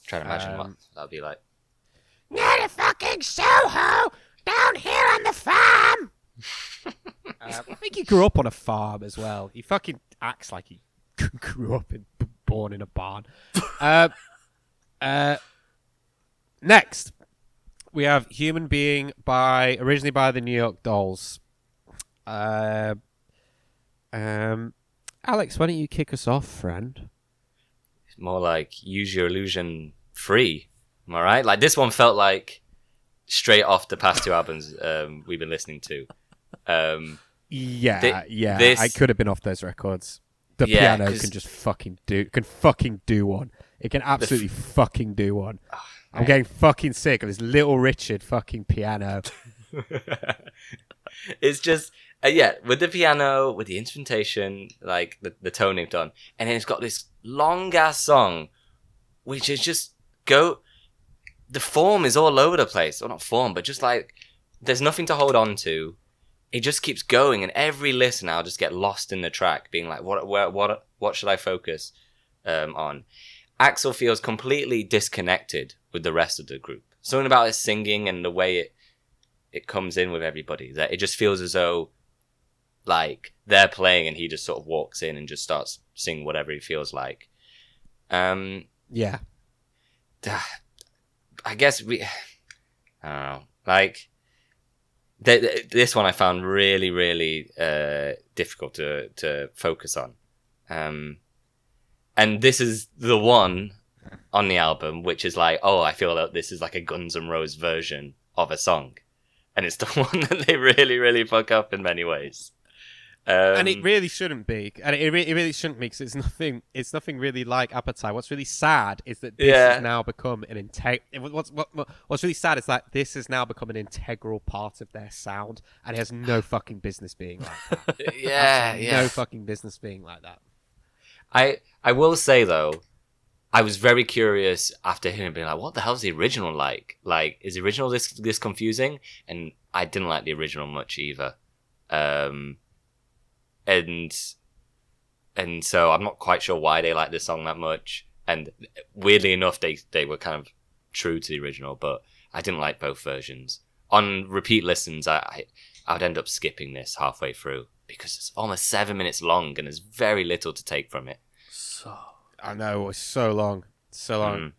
Trying to imagine what that'd be like. Near the fucking Soho, down here on the farm. I think he grew up on a farm as well. He fucking acts like he grew up and born in a barn. Next, we have "Human Being" originally by the New York Dolls. Alex, why don't you kick us off, friend? It's more like Use Your Illusion 3. Am I right? Like this one felt like straight off the past two albums we've been listening to. I could have been off those records. The piano can just fucking do one. It can absolutely fucking do one. I'm getting fucking sick of this Little Richard fucking piano. It's just with the piano, with the instrumentation, like the toning done, and then it's got this long ass song, which is just the form is all over the place. Well, not form, but just like there's nothing to hold on to. It just keeps going, and every listen I'll just get lost in the track, being like, what should I focus on? Axel feels completely disconnected with the rest of the group. Something about his singing and the way it comes in with everybody, that it just feels as though like they're playing and he just sort of walks in and just starts singing whatever he feels like. Yeah. I guess I don't know. Like this one I found really, really difficult to focus on. And this is the one on the album which is like, oh, I feel that this is like a Guns N' Roses version of a song. And it's the one that they really, really fuck up in many ways. And it really shouldn't be. And it really shouldn't be, because it's nothing really like Appetite. What's really sad is that this has now become an what's really sad is that this has now become an integral part of their sound, and it has no fucking business being like that. No fucking business being like that. I will say, though, I was very curious after hearing being like, what the hell's the original like? Like, is the original this confusing? And I didn't like the original much either. And so I'm not quite sure why they like this song that much. And weirdly enough, they were kind of true to the original, but I didn't like both versions. On repeat listens, I would end up skipping this halfway through because it's almost 7 minutes long and there's very little to take from it. I know, it was so long.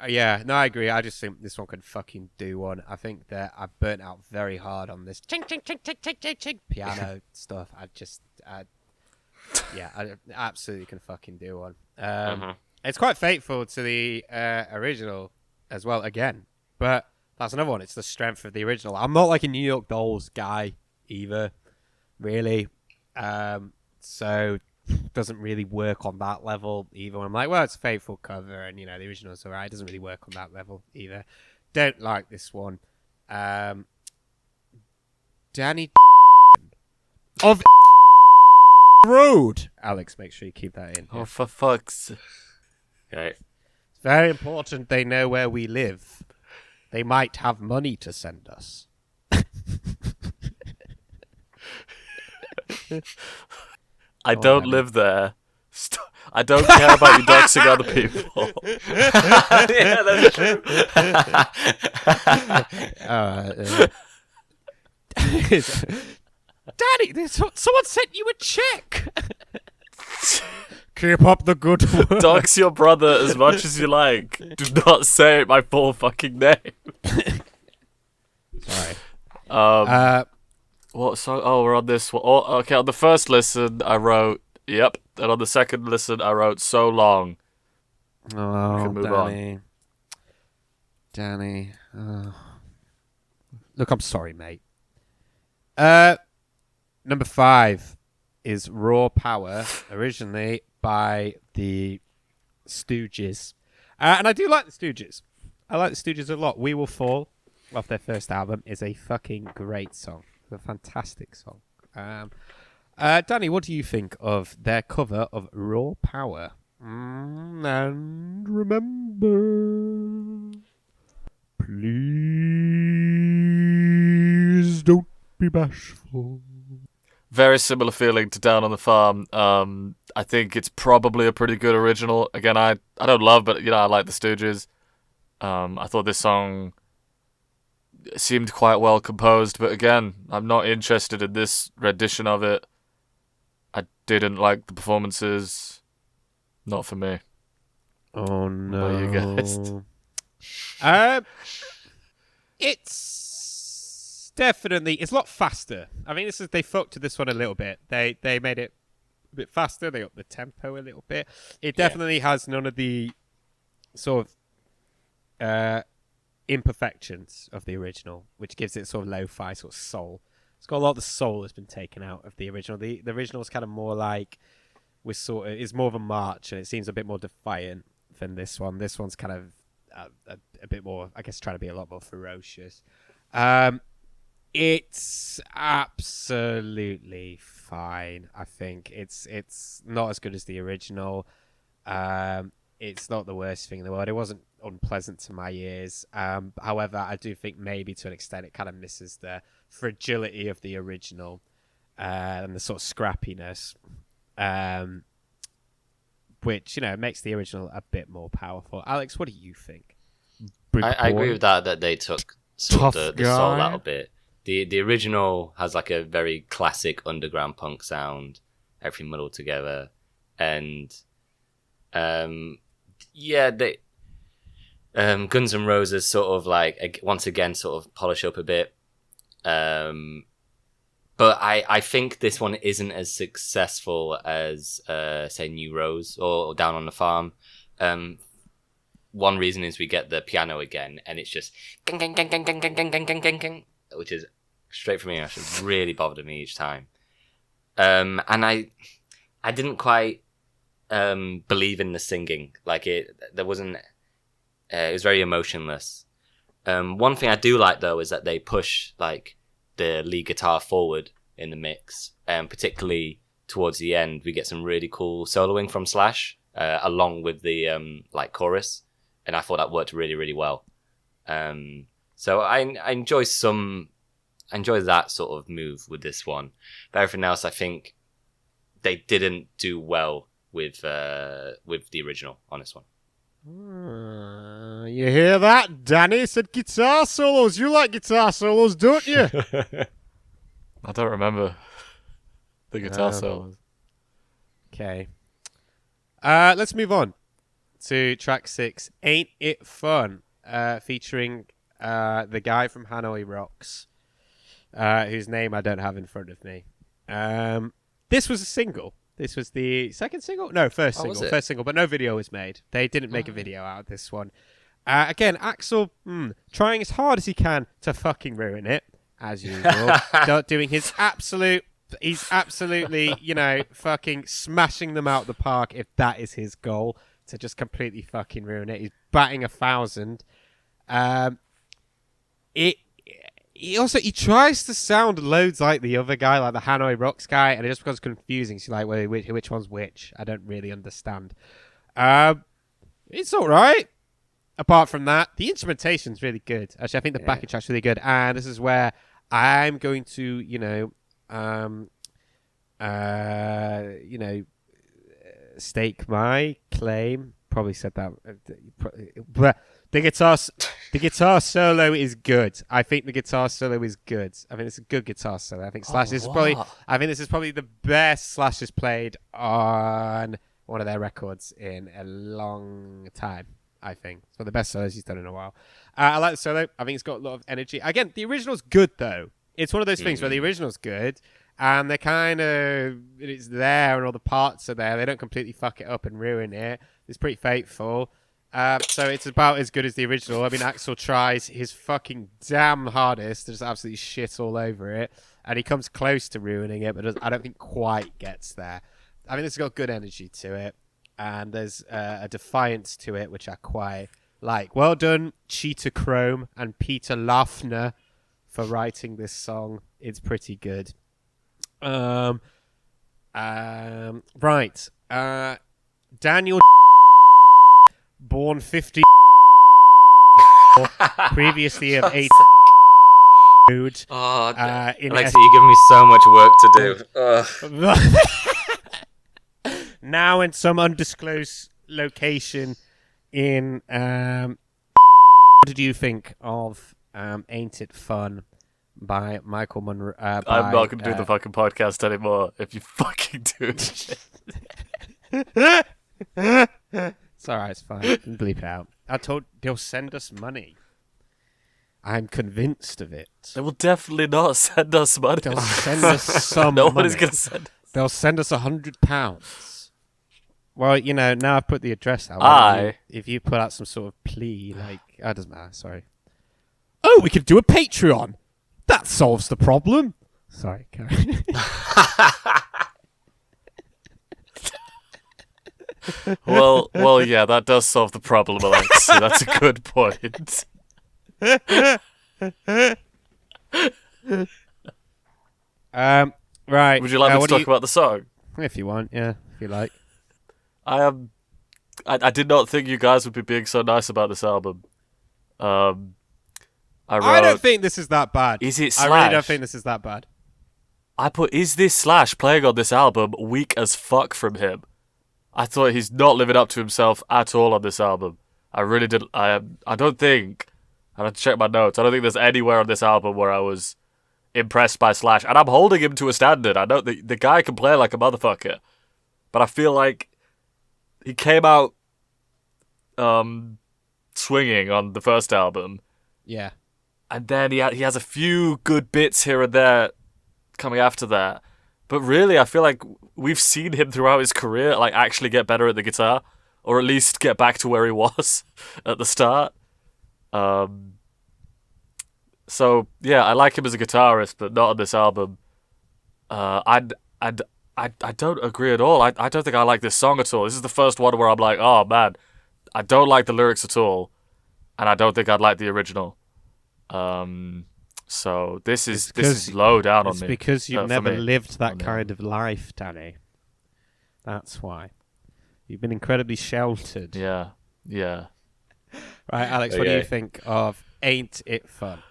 Yeah, no, I agree. I just think this one could fucking do one. I think that I burnt out very hard on this ching, ching, ching, ching, ching, ching, ching piano stuff. I absolutely can fucking do one. It's quite faithful to the original as well, again. But that's another one. It's the strength of the original. I'm not like a New York Dolls guy either, really. So doesn't really work on that level either. I'm like, well, it's a faithful cover, and the original's alright. It doesn't really work on that level either. Don't like this one. Danny of Road. Alex, make sure you keep that in. Oh, for fuck's... Okay. It's very important they know where we live. They might have money to send us. I don't live there. I don't care about you doxing other people. Yeah, that's true. Daddy, someone sent you a check. Keep up the good work. Dox your brother as much as you like. Do not say my full fucking name. Sorry. What song? Oh, we're on this one. Oh, okay, on the first listen, I wrote, yep. And on the second listen, I wrote, so long. Oh, move Danny. Danny. Look, I'm sorry, mate. Number 5 is Raw Power, originally by the Stooges. And I do like the Stooges. I like the Stooges a lot. We Will Fall, off their first album, is a fucking great song. It's a fantastic song. Danny, what do you think of their cover of Raw Power? And remember, please don't be bashful. Very similar feeling to Down on the Farm. I think it's probably a pretty good original. Again, I don't love, but I like the Stooges. I thought this song seemed quite well composed, but again, I'm not interested in this rendition of it. I didn't like the performances. Not for me. Oh no! What you guys? It's definitely it's a lot faster. I mean, they fucked to this one a little bit. They made it a bit faster. They upped the tempo a little bit. It definitely has none of the sort of imperfections of the original, which gives it sort of lo-fi sort of soul. It's got a lot of the soul that's been taken out of the original. The original is kind of more like is more of a march, and it seems a bit more defiant than this one. This one's kind of a bit more, I guess, trying to be a lot more ferocious. It's absolutely fine. I think it's not as good as the original. It's not the worst thing in the world. It wasn't unpleasant to my ears. However, I do think maybe to an extent it kind of misses the fragility of the original and the sort of scrappiness, which, makes the original a bit more powerful. Alex, what do you think? I agree with that they took sort of the soul out a bit. The original has like a very classic underground punk sound, everything muddled together, and they Guns N' Roses sort of like once again sort of polish up a bit, but I think this one isn't as successful as say New Rose or Down on the Farm. One reason is we get the piano again, and it's just gang, gang, gang, gang, gang, gang, gang, gang, gang, gang, gang, which is straight from me. Actually, really bothered me each time. And I didn't quite believe in the singing. Like there wasn't. It was very emotionless. One thing I do like though is that they push like the lead guitar forward in the mix, and particularly towards the end, we get some really cool soloing from Slash along with the like chorus. And I thought that worked really, really well. So I enjoy that sort of move with this one. But everything else, I think they didn't do well with the original on this one. You hear that? Danny said guitar solos. You like guitar solos, don't you? I don't remember the guitar solos. Okay. Let's move on to track 6, Ain't It Fun, featuring the guy from Hanoi Rocks, whose name I don't have in front of me. This was a single. This was the second single? No, first single. First single, but no video was made. They didn't make a video out of this one. Again, Axl trying as hard as he can to fucking ruin it, as usual. Doing his absolute... He's absolutely, fucking smashing them out the park if that is his goal. To just completely fucking ruin it. He's batting 1,000. He tries to sound loads like the other guy, like the Hanoi Rocks guy, and it just becomes confusing. So like, wait, which one's which? I don't really understand. It's all right. Apart from that, the instrumentation's really good. Actually, I think the backing track's really good, and this is where I'm going to, stake my claim. Probably said that. The guitar solo is good. I think the guitar solo is good. I think it's a good guitar solo. I think Slash is probably. I think this is probably the best Slash has played on one of their records in a long time. I think it's one of the best solos he's done in a while. I like the solo. I think it's got a lot of energy. Again, the original's good though. It's one of those things where the original's good. And they're kind of, it's there and all the parts are there. They don't completely fuck it up and ruin it. It's pretty faithful. So it's about as good as the original. I mean, Axl tries his fucking damn hardest to just absolutely shit all over it. And he comes close to ruining it, but I don't think quite gets there. I mean, it's got good energy to it. And there's a defiance to it, which I quite like. Well done, Cheetah Chrome and Peter Laffner for writing this song. It's pretty good. Right. Daniel born 50 previously of 8 food. Oh, in Alexei, you're giving me so much work to do. Now in some undisclosed location in what did you think of Ain't It Fun by Michael Monroe? I'm not going to do the fucking podcast anymore if you fucking do shit. It's alright, it's fine. Bleep it out. I told they'll send us money. I'm convinced of it. They will definitely not send us money. They'll send us some no money. one is going to send us. They'll send us £100. Well, now I've put the address out. If you put out some sort of plea, it doesn't matter, sorry. Oh, we could do a Patreon. That solves the problem. Sorry, Karen. Well, yeah, that does solve the problem, Alexei. That's a good point. Right. Would you like me to what do talk about the song? If you want, yeah, if you like. I did not think you guys would be being so nice about this album. I I don't think this is that bad. Is it I Slash? really don't think this is that bad. I put, is this Slash playing on this album weak as fuck from him? I thought he's not living up to himself at all on this album. I really did. I don't think. I have to check my notes. I don't think there's anywhere on this album where I was impressed by Slash, and I'm holding him to a standard. I know the guy can play like a motherfucker, but I feel like he came out swinging on the first album. Yeah. And then he has a few good bits here and there coming after that. But really, I feel like we've seen him throughout his career like actually get better at the guitar, or at least get back to where he was at the start. So yeah, I like him as a guitarist, but not on this album. I don't agree at all. I don't think I like this song at all. This is the first one where I'm like, oh man, I don't like the lyrics at all, and I don't think I'd like the original. So this is low down on me. It's because you've never me. lived that kind of life, Danny. That's why. You've been incredibly sheltered. Yeah. Right, Alex, what do you think of Ain't It Fun?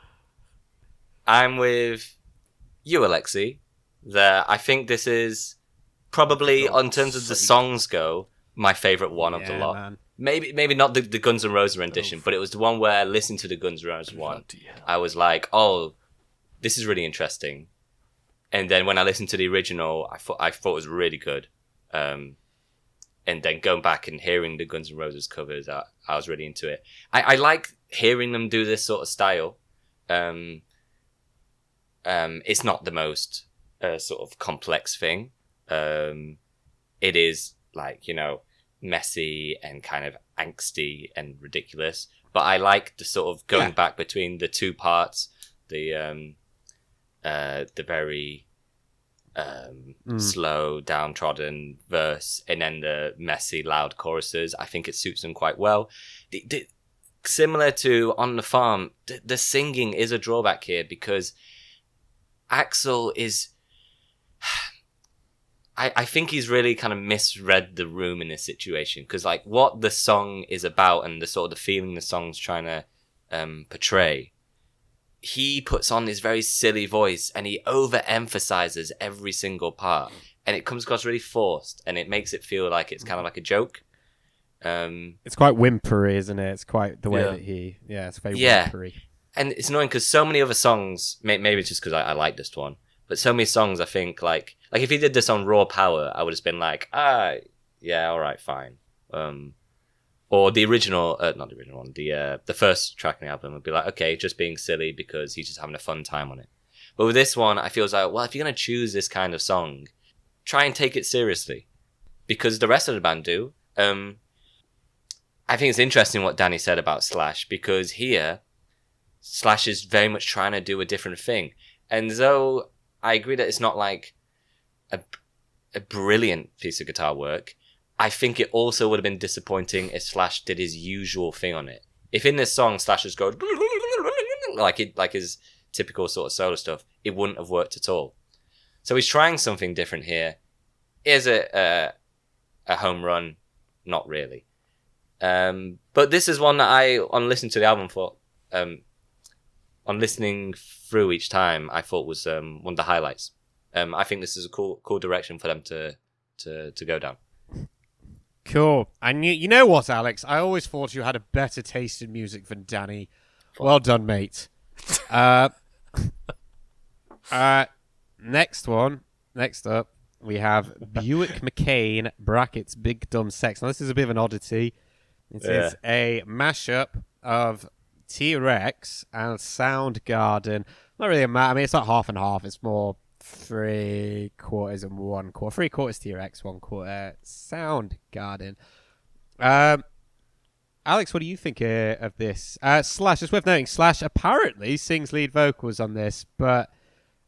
I'm with you, Alexei. I think this is probably, in terms of the songs go, my favourite one of the lot. Man. Maybe not the Guns N' Roses rendition, but it was the one where I listened to the Guns N' Roses one. I was like, oh, this is really interesting. And then when I listened to the original, I thought it was really good. And then going back and hearing the Guns N' Roses covers, I was really into it. I like hearing them do this sort of style. It's not the most sort of complex thing. It is like, messy and kind of angsty and ridiculous. But I like the sort of going back between the two parts, the very slow, downtrodden verse, and then the messy, loud choruses. I think it suits them quite well. Similar to On the Farm, the singing is a drawback here because Axl is... I think he's really kind of misread the room in this situation, because like what the song is about and the sort of the feeling the song's trying to portray, he puts on this very silly voice and he overemphasizes every single part, and it comes across really forced, and it makes it feel like it's kind of like a joke. It's quite whimpery, isn't it? It's quite the way that he... Yeah, it's very whimpery. And it's annoying because so many other songs, maybe it's just because I like this one, but so many songs I think like if he did this on Raw Power, I would have been like, yeah, all right, fine. Or the original, not the original one, the first track on the album would be like, okay, just being silly because he's just having a fun time on it. But with this one, I feel like, well, if you're going to choose this kind of song, try and take it seriously, because the rest of the band do. I think it's interesting what Danny said about Slash, because here, Slash is very much trying to do a different thing. And though I agree that it's not like a brilliant piece of guitar work, I think it also would have been disappointing if Slash did his usual thing on it. If in this song Slash just goes like his typical sort of solo stuff, it wouldn't have worked at all. So he's trying something different here. Is it a home run? Not really. But this is one that on listening to the album on listening through each time, I thought was one of the highlights. I think this is a cool direction for them to go down. Cool. And you know what, Alex? I always thought you had a better taste in music than Danny. Well done, mate. Next up, we have Buick McCain brackets Big Dumb Sex. Now, this is a bit of an oddity. It is a mashup of T-Rex and Soundgarden. Not really a match. I mean, it's not half and half. It's more 3/4 and 1/4. 3/4 T-Rex, 1/4 Soundgarden. Alex, what do you think of this? Slash, it's worth noting, Slash apparently sings lead vocals on this, but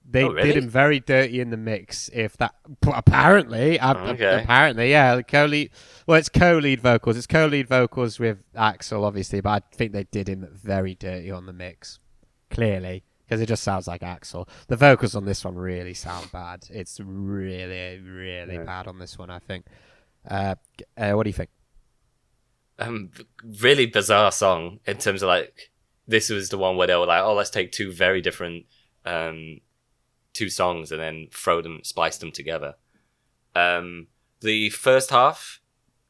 They Oh, really? did him very dirty in the mix. If that, apparently, Okay. apparently, yeah. It's co-lead vocals. It's co-lead vocals with Axel, obviously, but I think they did him very dirty on the mix, clearly, because it just sounds like Axel. The vocals on this one really sound bad. It's really, really bad on this one, I think. What do you think? Really bizarre song in terms of like, this was the one where they were like, oh, let's take two very different two songs and then splice them together. The first half,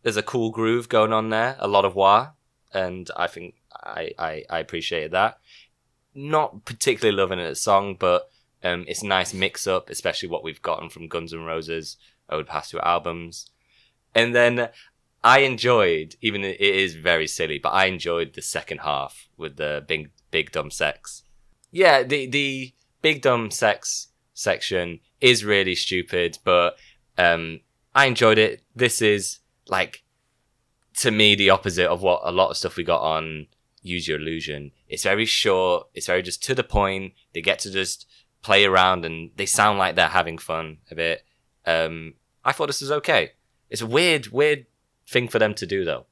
there's a cool groove going on there, a lot of wah, and I think I appreciated that. Not particularly loving it as a song, but it's a nice mix up, especially what we've gotten from Guns N' Roses over the past two albums. And then I enjoyed, even it is very silly, but I enjoyed the second half with the big dumb sex. Yeah, the big dumb sex section is really stupid, but I enjoyed it. This is like, to me, the opposite of what a lot of stuff we got on Use Your Illusion. It's very short. It's very just to the point. They get to just play around and they sound like they're having fun a bit. I thought this was okay. It's a weird thing for them to do though.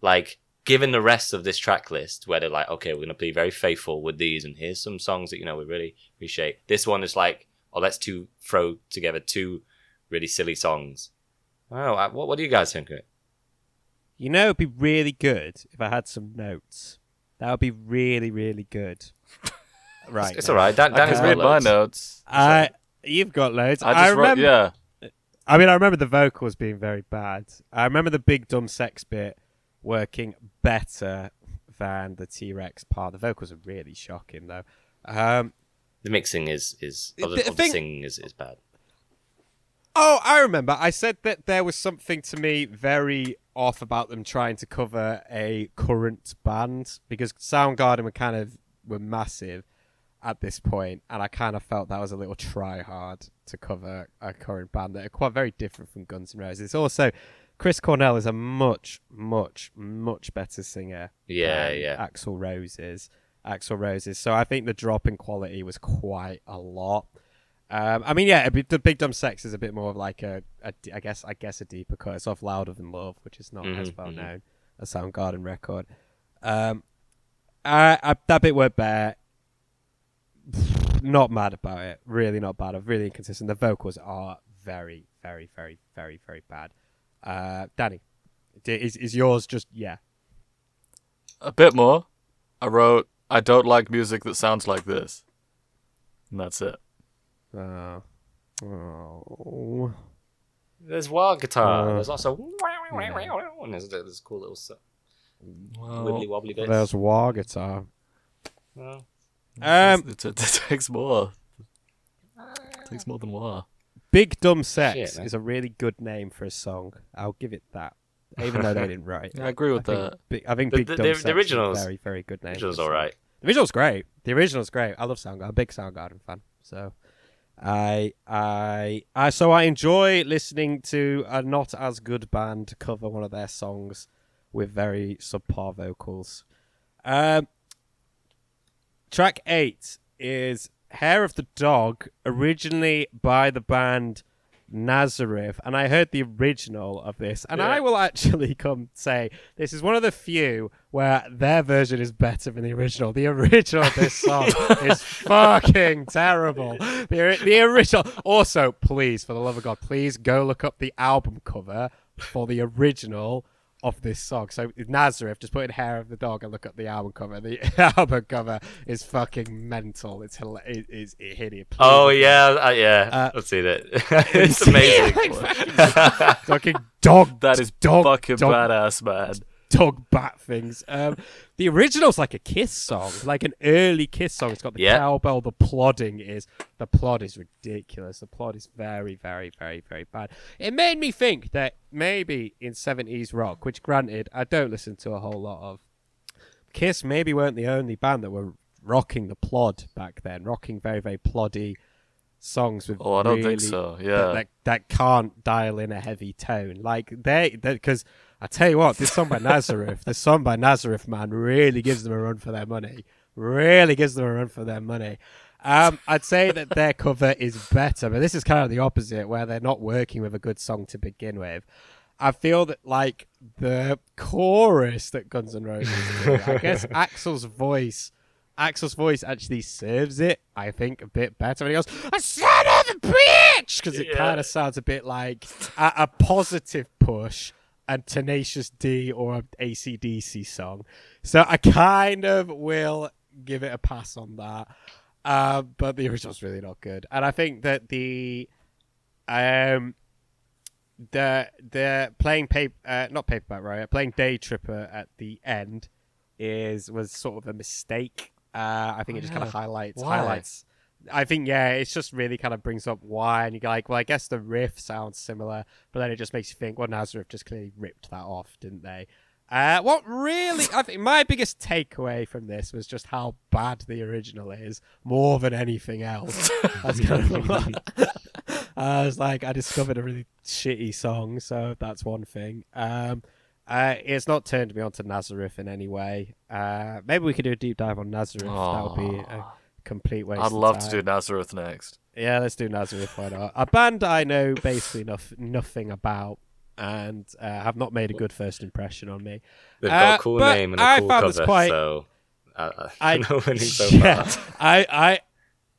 Like, given the rest of this track list where they're like, okay, we're going to be very faithful with these and here's some songs that, we really appreciate. This one is like, oh, let's throw together two really silly songs. Oh, what do you guys think of it? It'd be really good if I had some notes. That would be really, really good. Right. It's all right. I can read my notes. You've got loads. I just wrote, yeah. I remember the vocals being very bad. I remember the big dumb sex bit working better than the T-Rex part. The vocals are really shocking, though. The mixing of the singing is bad. Oh, I remember. I said that there was something to me very off about them trying to cover a current band, because Soundgarden were massive at this point, and I kind of felt that was a little try hard to cover a current band that are quite very different from Guns N' Roses. Also, Chris Cornell is a much, much, much better singer than Axl Rose is. So I think the drop in quality was quite a lot. The Big Dumb Sex is a bit more of like I guess a deeper cut. It's off Louder Than Love, which is not as well known a Soundgarden record. That bit went bare. Not mad about it. Really not bad. Really inconsistent. The vocals are very, very, very, very, very bad. Danny, is yours just A bit more. I wrote, I don't like music that sounds like this. And that's it. Oh. There's wah guitar. There's also and there's cool little wibbly wobbly bits. There's wah guitar. Well, It takes more. It takes more than war. Big Dumb Sex is a really good name for a song. I'll give it that. Even though they didn't write. Yeah, I agree with that. I think Big Dumb Sex the original's is a very, very good name. The original's alright. The original's great. I love Soundgarden. I'm a big Soundgarden fan. So I enjoy listening to a not as good band cover one of their songs with very subpar vocals. Track 8 is Hair of the Dog, originally by the band Nazareth, and I heard the original of this, and I will actually come say this is one of the few where their version is better than the original. The original of this song is fucking terrible. The original. Also, please, for the love of God, please go look up the album cover for the original of this song. So Nazareth, just put in Hair of the Dog and look at the album cover. The album cover is fucking mental. It's hideous. Oh yeah. I've seen it. It's amazing. Fucking dog. That is dog, fucking dog, badass, man. Dog bat things. The original's like a Kiss song, like an early Kiss song. It's got the cowbell. The plot is ridiculous. The plot is very, very, very, very bad. It made me think that maybe in 70s rock, which granted I don't listen to a whole lot of, Kiss maybe weren't the only band that were rocking the plod back then, rocking very, very ploddy songs with I don't think so. Yeah, that can't dial in a heavy tone. Like because I tell you what, this song by Nazareth, man, really gives them a run for their money. I'd say that their cover is better, but this is kind of the opposite, where they're not working with a good song to begin with. I feel that like the chorus that Guns N' Roses do, I guess Axl's voice actually serves it, I think, a bit better. When he goes, "A son of a bitch," because it kind of sounds a bit like a positive push and Tenacious D or an AC/DC song. So I kind of will give it a pass on that. But the original's really not good, and I think that the playing not paperback, right? Playing Day Tripper at the end was sort of a mistake. I think it just kind of highlights. I think it's just really kind of brings up why, and you're like, well, I guess the riff sounds similar, but then it just makes you think, well, Nazareth just clearly ripped that off, didn't they? What really, I think my biggest takeaway from this was just how bad the original is, more than anything else. That's kind of I was like, I discovered a really shitty song, so that's one thing. It's not turned me on to Nazareth in any way. Maybe we could do a deep dive on Nazareth. That would be a complete waste I'd of love time. to do Nazareth next. Yeah, let's do Nazareth. Why not? A band I know basically nothing about, and have not made a good first impression on me. They've got a cool name and a cool cover, so I know when he's so far.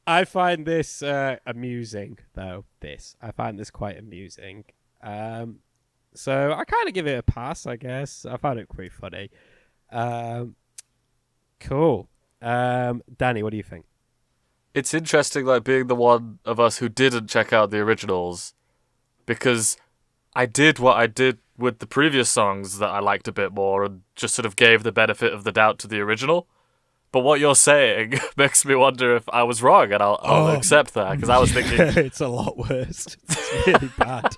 I find this amusing, though. I find this quite amusing. So I kind of give it a pass, I guess. I found it pretty funny. Cool. Danny, what do you think? It's interesting, like, being the one of us who didn't check out the originals, because I did what I did with the previous songs that I liked a bit more and just sort of gave the benefit of the doubt to the original. But what you're saying makes me wonder if I was wrong, and I'll accept that, because I was thinking... It's a lot worse. It's really bad.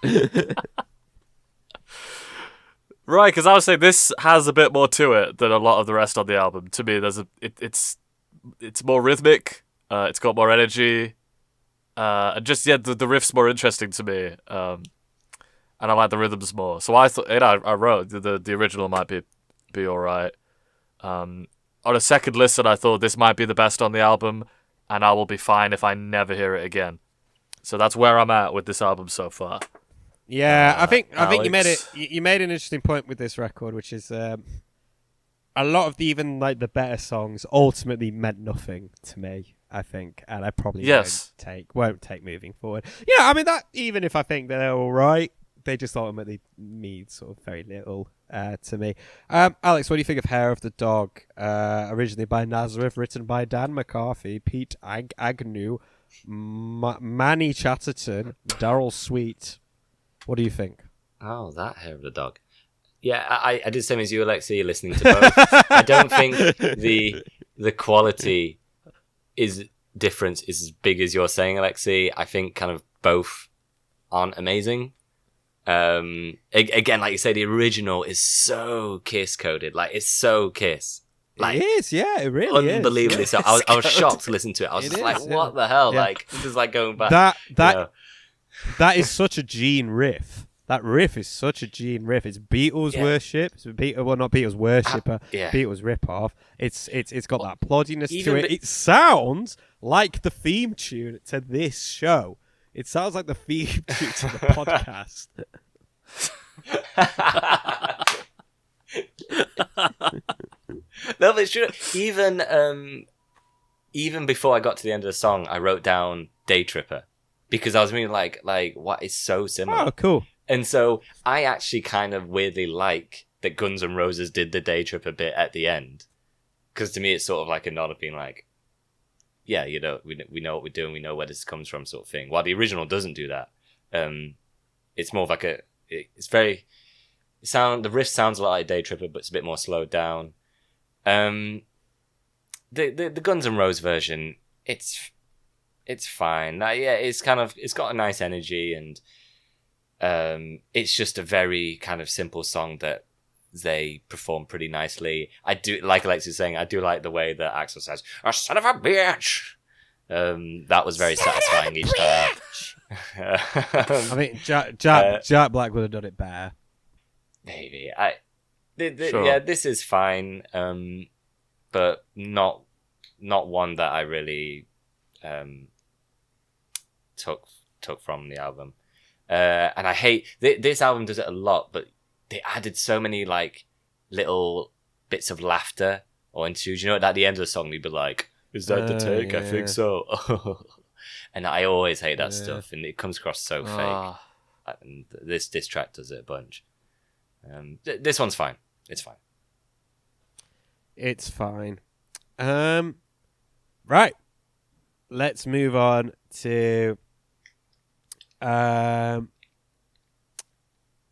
Right, because I was saying this has a bit more to it than a lot of the rest on the album. To me, it's more rhythmic, it's got more energy, and just, the riff's more interesting to me, and I like the rhythms more. So I thought, I wrote the original might be alright. On a second listen, I thought this might be the best on the album, and I will be fine if I never hear it again. So that's where I'm at with this album so far. Yeah, I think Alex? you made an interesting point with this record, which is a lot of even like the better songs ultimately meant nothing to me, I think, and I probably won't take moving forward. Yeah, I mean that even if I think they're all right, they just ultimately mean sort of very little to me. Alex, what do you think of Hair of the Dog? Originally by Nazareth, written by Dan McCarthy, Pete Agnew, Manny Chatterton, Daryl Sweet. What do you think? Oh, that Hair of the Dog. Yeah, I did the same as you, Alexei, listening to both. I don't think the quality is as big as you're saying, Alexei. I think kind of both aren't amazing. Again, like you say, the original is so Kiss coded. Like, it's so Kiss. Like, it is, yeah, it really is. Unbelievably so. I was shocked to listen to it. I was what the hell? Yeah. Like, this is like going back. That is such a Gene riff. That riff is such a Gene riff. It's Beatles worship. It's not Beatles worship, Beatles rip off. It's got that ploddiness to it. It sounds like the theme tune to this show. It sounds like the theme tune to the podcast. No, but it's true. Even before I got to the end of the song, I wrote down Day Tripper. Because I was really like, what is so similar? Oh, cool. And so I actually kind of weirdly like that Guns N' Roses did the Day Tripper bit at the end. Because to me, it's sort of like a nod of being like, yeah, we know what we're doing, we know where this comes from, sort of thing. While the original doesn't do that. It's more of like the riff sounds a lot like Day Tripper, but it's a bit more slowed down. The Guns N' Roses version, it's fine. It's got a nice energy, and it's just a very kind of simple song that they perform pretty nicely. I do, like Alexei was saying, I do like the way that Axl says, "A son of a bitch." That was very satisfying each time. I mean, Jack Black would have done it better. Maybe. Sure. Yeah, this is fine, but not one that I really took from the album. And I hate this album does it a lot, but they added so many like little bits of laughter or interludes. You know, at the end of the song, they'd be like, "Is that the take? Yeah. I think so." And I always hate that stuff, and it comes across so fake. And this track does it a bunch. This one's fine. It's fine. It's fine. Right. Let's move on to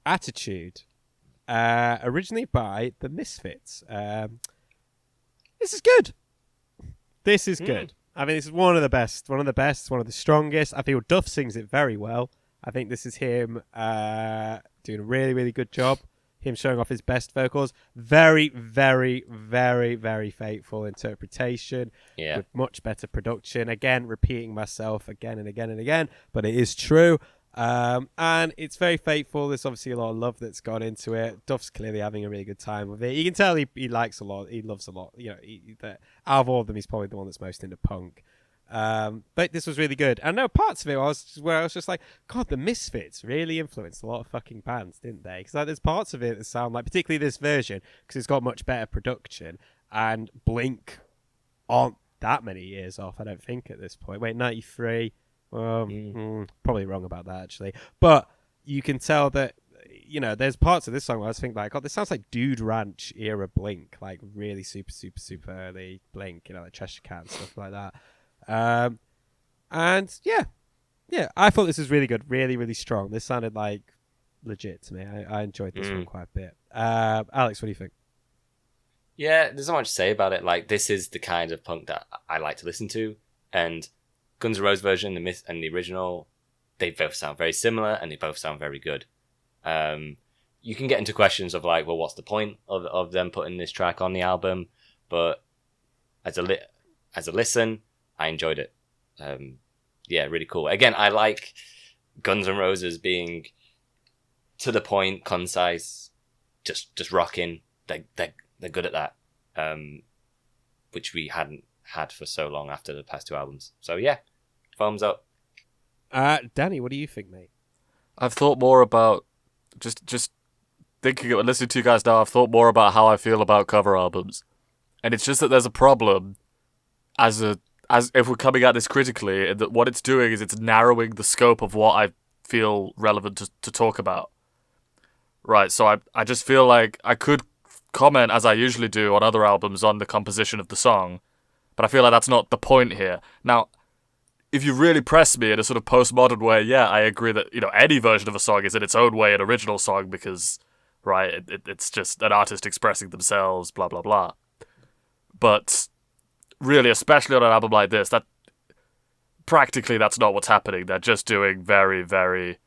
Attitude. Originally by the Misfits. This is good. This is good. I mean, this is one of the best, one of the strongest. I feel Duff sings it very well. I think this is him doing a really, really good job. Him showing off his best vocals. Very, very, very, very faithful interpretation. Yeah. With much better production. Again, repeating myself again and again and again, but it is true. And it's very faithful. There's obviously a lot of love that's gone into it. Duff's clearly having a really good time with it. You can tell he likes a lot. He loves a lot. You know, out of all of them, he's probably the one that's most into punk. But this was really good. And there were parts of it where I was just like, God, the Misfits really influenced a lot of fucking bands, didn't they? Because there's parts of it that sound like, particularly this version, because it's got much better production. And Blink aren't that many years off, I don't think, at this point. Wait, 93. Probably wrong about that, actually. But you can tell that, you know, there's parts of this song where I was thinking, like, God, this sounds like Dude Ranch era Blink, like really super, super, super early Blink, you know, like Cheshire Cat and stuff like that. And yeah, I thought this was really good, really, really strong. This sounded like legit to me. I enjoyed this one quite a bit. Alex, what do you think? Yeah, there's not much to say about it. Like, this is the kind of punk that I like to listen to, and Guns N' Roses version, and the original, they both sound very similar, and they both sound very good. You can get into questions of like, well, what's the point of them putting this track on the album? But as a listen, I enjoyed it. Yeah, really cool. Again, I like Guns N' Roses being to the point, concise, just rocking. They're good at that, which we hadn't had for so long after the past two albums. So yeah, thumbs up. Danny, what do you think, mate? I've thought more about just thinking and listening to you guys now. I've thought more about how I feel about cover albums, and it's just that there's a problem as if we're coming at this critically, and that what it's doing is it's narrowing the scope of what I feel relevant to talk about. Right, so I just feel like I could comment, as I usually do on other albums, on the composition of the song, but I feel like that's not the point here. Now, if you really press me in a sort of postmodern way, yeah, I agree that, you know, any version of a song is in its own way an original song because, right, it's just an artist expressing themselves, blah, blah, blah. But really, especially on an album like this, that practically that's not what's happening. They're just doing very, very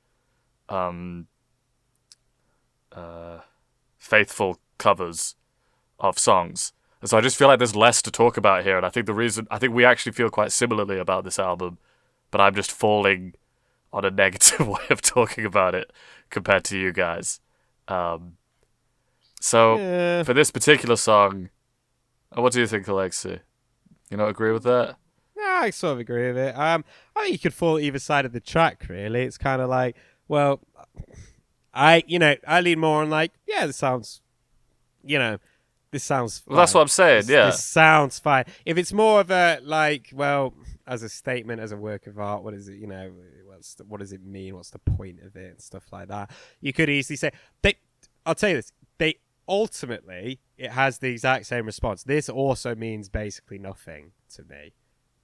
faithful covers of songs. And so I just feel like there's less to talk about here, and I think we actually feel quite similarly about this album, but I'm just falling on a negative way of talking about it compared to you guys. For this particular song, what do you think, Alexei? You not agree with that? Yeah, I sort of agree with it. I think you could fall either side of the track, really. It's kind of like, well, I lean more on like, yeah, this sounds fine. Well, that's what I'm saying, yeah. This sounds fine. If it's more of a, like, well, as a statement, as a work of art, what is it, what does it mean? What's the point of it? And stuff like that. You could easily say, I'll tell you this, ultimately, it has the exact same response. This also means basically nothing to me.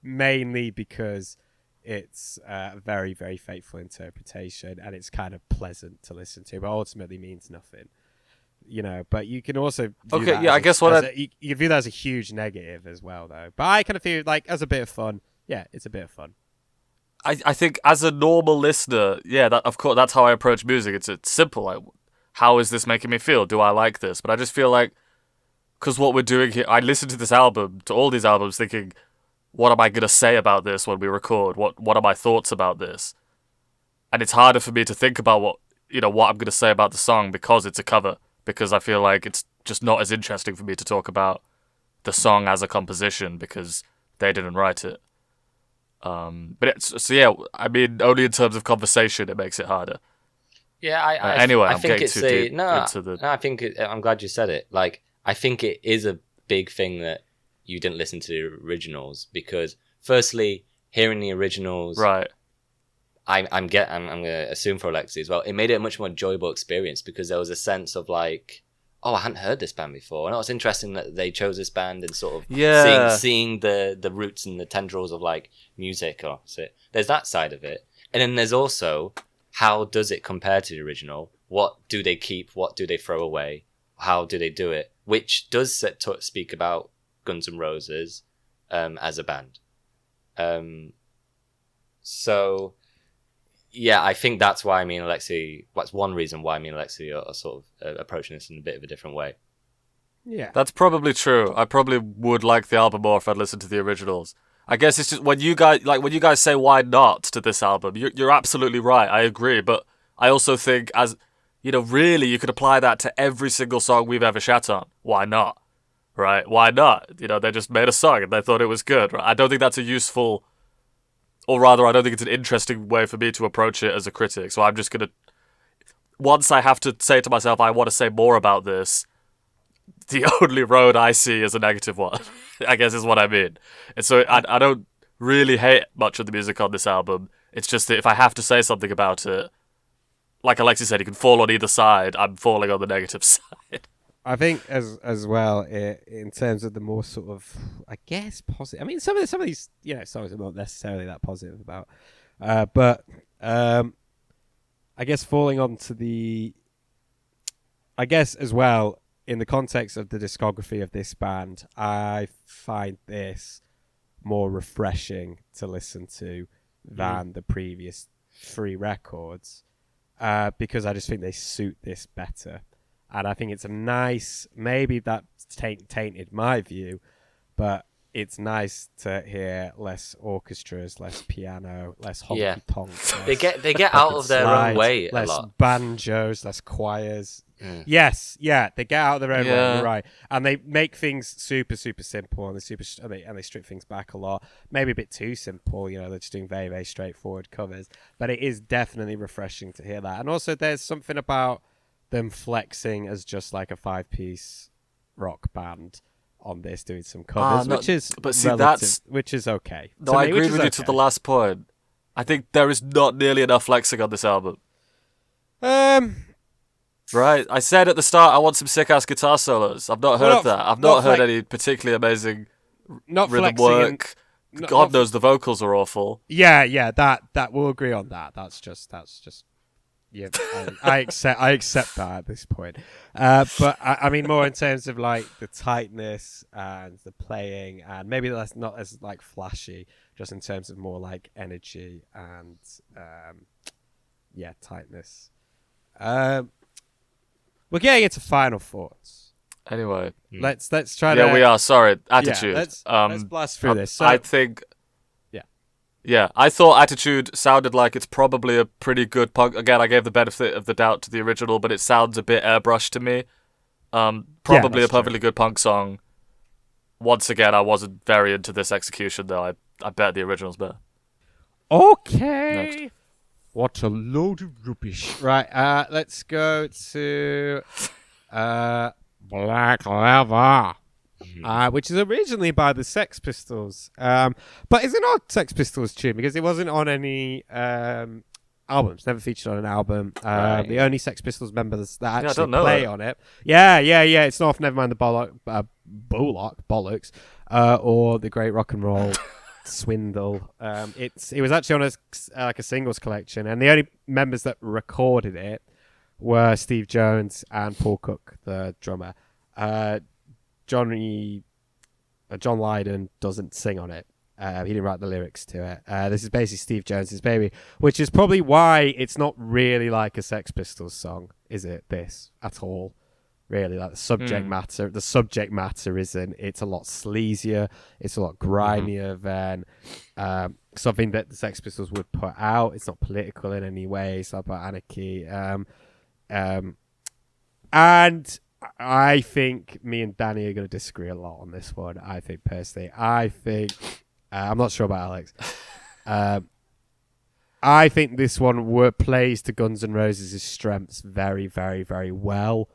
Mainly because it's a very, very faithful interpretation and it's kind of pleasant to listen to, but ultimately means nothing. You know, but you can also view that you can view that as a huge negative as well, though. But I kind of feel like as a bit of fun, yeah, it's a bit of fun. I think as a normal listener, yeah, that of course that's how I approach music. It's simple. Like, how is this making me feel? Do I like this? But I just feel like, because what we're doing here, I listen to this album, to all these albums, thinking, what am I gonna say about this when we record? What are my thoughts about this? And it's harder for me to think about what I'm gonna say about the song because it's a cover. Because I feel like it's just not as interesting for me to talk about the song as a composition because they didn't write it. But I mean, only in terms of conversation it makes it harder. Yeah, anyway, I I'm think getting it's too deep into the. no, I think I'm glad you said it. Like, I think it is a big thing that you didn't listen to the originals because, firstly, hearing the originals, Right. I'm gonna assume for Alexei as well. It made it a much more enjoyable experience because there was a sense of like, oh, I hadn't heard this band before, and it was interesting that they chose this band and sort of seeing the roots and the tendrils of like music. Or so there's that side of it, and then there's also how does it compare to the original? What do they keep? What do they throw away? How do they do it? Which does speak about Guns N' Roses as a band. So yeah, I think that's why me and Alexei. That's one reason why me and Alexei are sort of approaching this in a bit of a different way. Yeah, That's probably true. I probably would like the album more if I'd listened to the originals. I guess it's just when you guys say why not to this album, you're absolutely right. I agree, but I also think as really you could apply that to every single song we've ever shat on. Why not? Right? Why not? They just made a song and they thought it was good. Right? I don't think that's a useful, or rather, I don't think it's an interesting way for me to approach it as a critic. So I'm just gonna, once I have to say to myself, I want to say more about this. The only road I see is a negative one, I guess is what I mean. And so I don't really hate much of the music on this album. It's just that if I have to say something about it, like Alexei said, you can fall on either side. I'm falling on the negative side. I think as well in terms of the more sort of, I guess, positive. I mean, some of these songs are not necessarily that positive about, but I guess falling onto the, I guess as well in the context of the discography of this band, I find this more refreshing to listen to than the previous 3 records, because I just think they suit this better. And I think it's a nice, maybe that tainted my view, but it's nice to hear less orchestras, less piano, less honky tonk. They get out of their own way a less lot. banjos, less choirs. Yes, they get out of their own way. You're right, and they make things super, super simple, and they strip things back a lot. Maybe a bit too simple. They're just doing very, very straightforward covers. But it is definitely refreshing to hear that, and also there's something about them flexing as just like a 5-piece rock band on this, doing some covers, which is okay. No, I agree with you to the last point. I think there is not nearly enough flexing on this album. Right, I said at the start I want some sick-ass guitar solos. I've not heard that. I've not heard any particularly amazing rhythm work. God knows the vocals are awful. Yeah, that we'll agree on that. That's just. Yeah, I accept that at this point. But I mean more in terms of like the tightness and the playing, and maybe that's not as like flashy, just in terms of more like energy and tightness. We're getting into final thoughts. Anyway, let's try to. Yeah, we are. Sorry, attitude. Yeah, let's blast through this. So, I think. Yeah, I thought Attitude sounded like it's probably a pretty good punk. Again, I gave the benefit of the doubt to the original, but it sounds a bit airbrushed to me. Probably a perfectly good punk song. Once again, I wasn't very into this execution, though. I bet the original's better. Okay. Next. What a load of rubbish. Right, let's go to Black Leather. Which is originally by the Sex Pistols, but it's an odd Sex Pistols tune because it wasn't on any albums, never featured on an album. The only Sex Pistols members that actually play on it. Yeah. It's not Never Mind the Bollocks, or the Great Rock and Roll Swindle. It was actually on a singles collection, and the only members that recorded it were Steve Jones and Paul Cook, the drummer. John Lydon doesn't sing on it. He didn't write the lyrics to it. This is basically Steve Jones's baby, which is probably why it's not really like a Sex Pistols song, is it? This at all, really? Like the subject matter isn't. It's a lot sleazier. It's a lot grimier than something that the Sex Pistols would put out. It's not political in any way. It's not about anarchy. And I think me and Danny are going to disagree a lot on this one. I think personally, I'm not sure about Alex. I think this one plays to Guns N' Roses' strengths very, very, very well.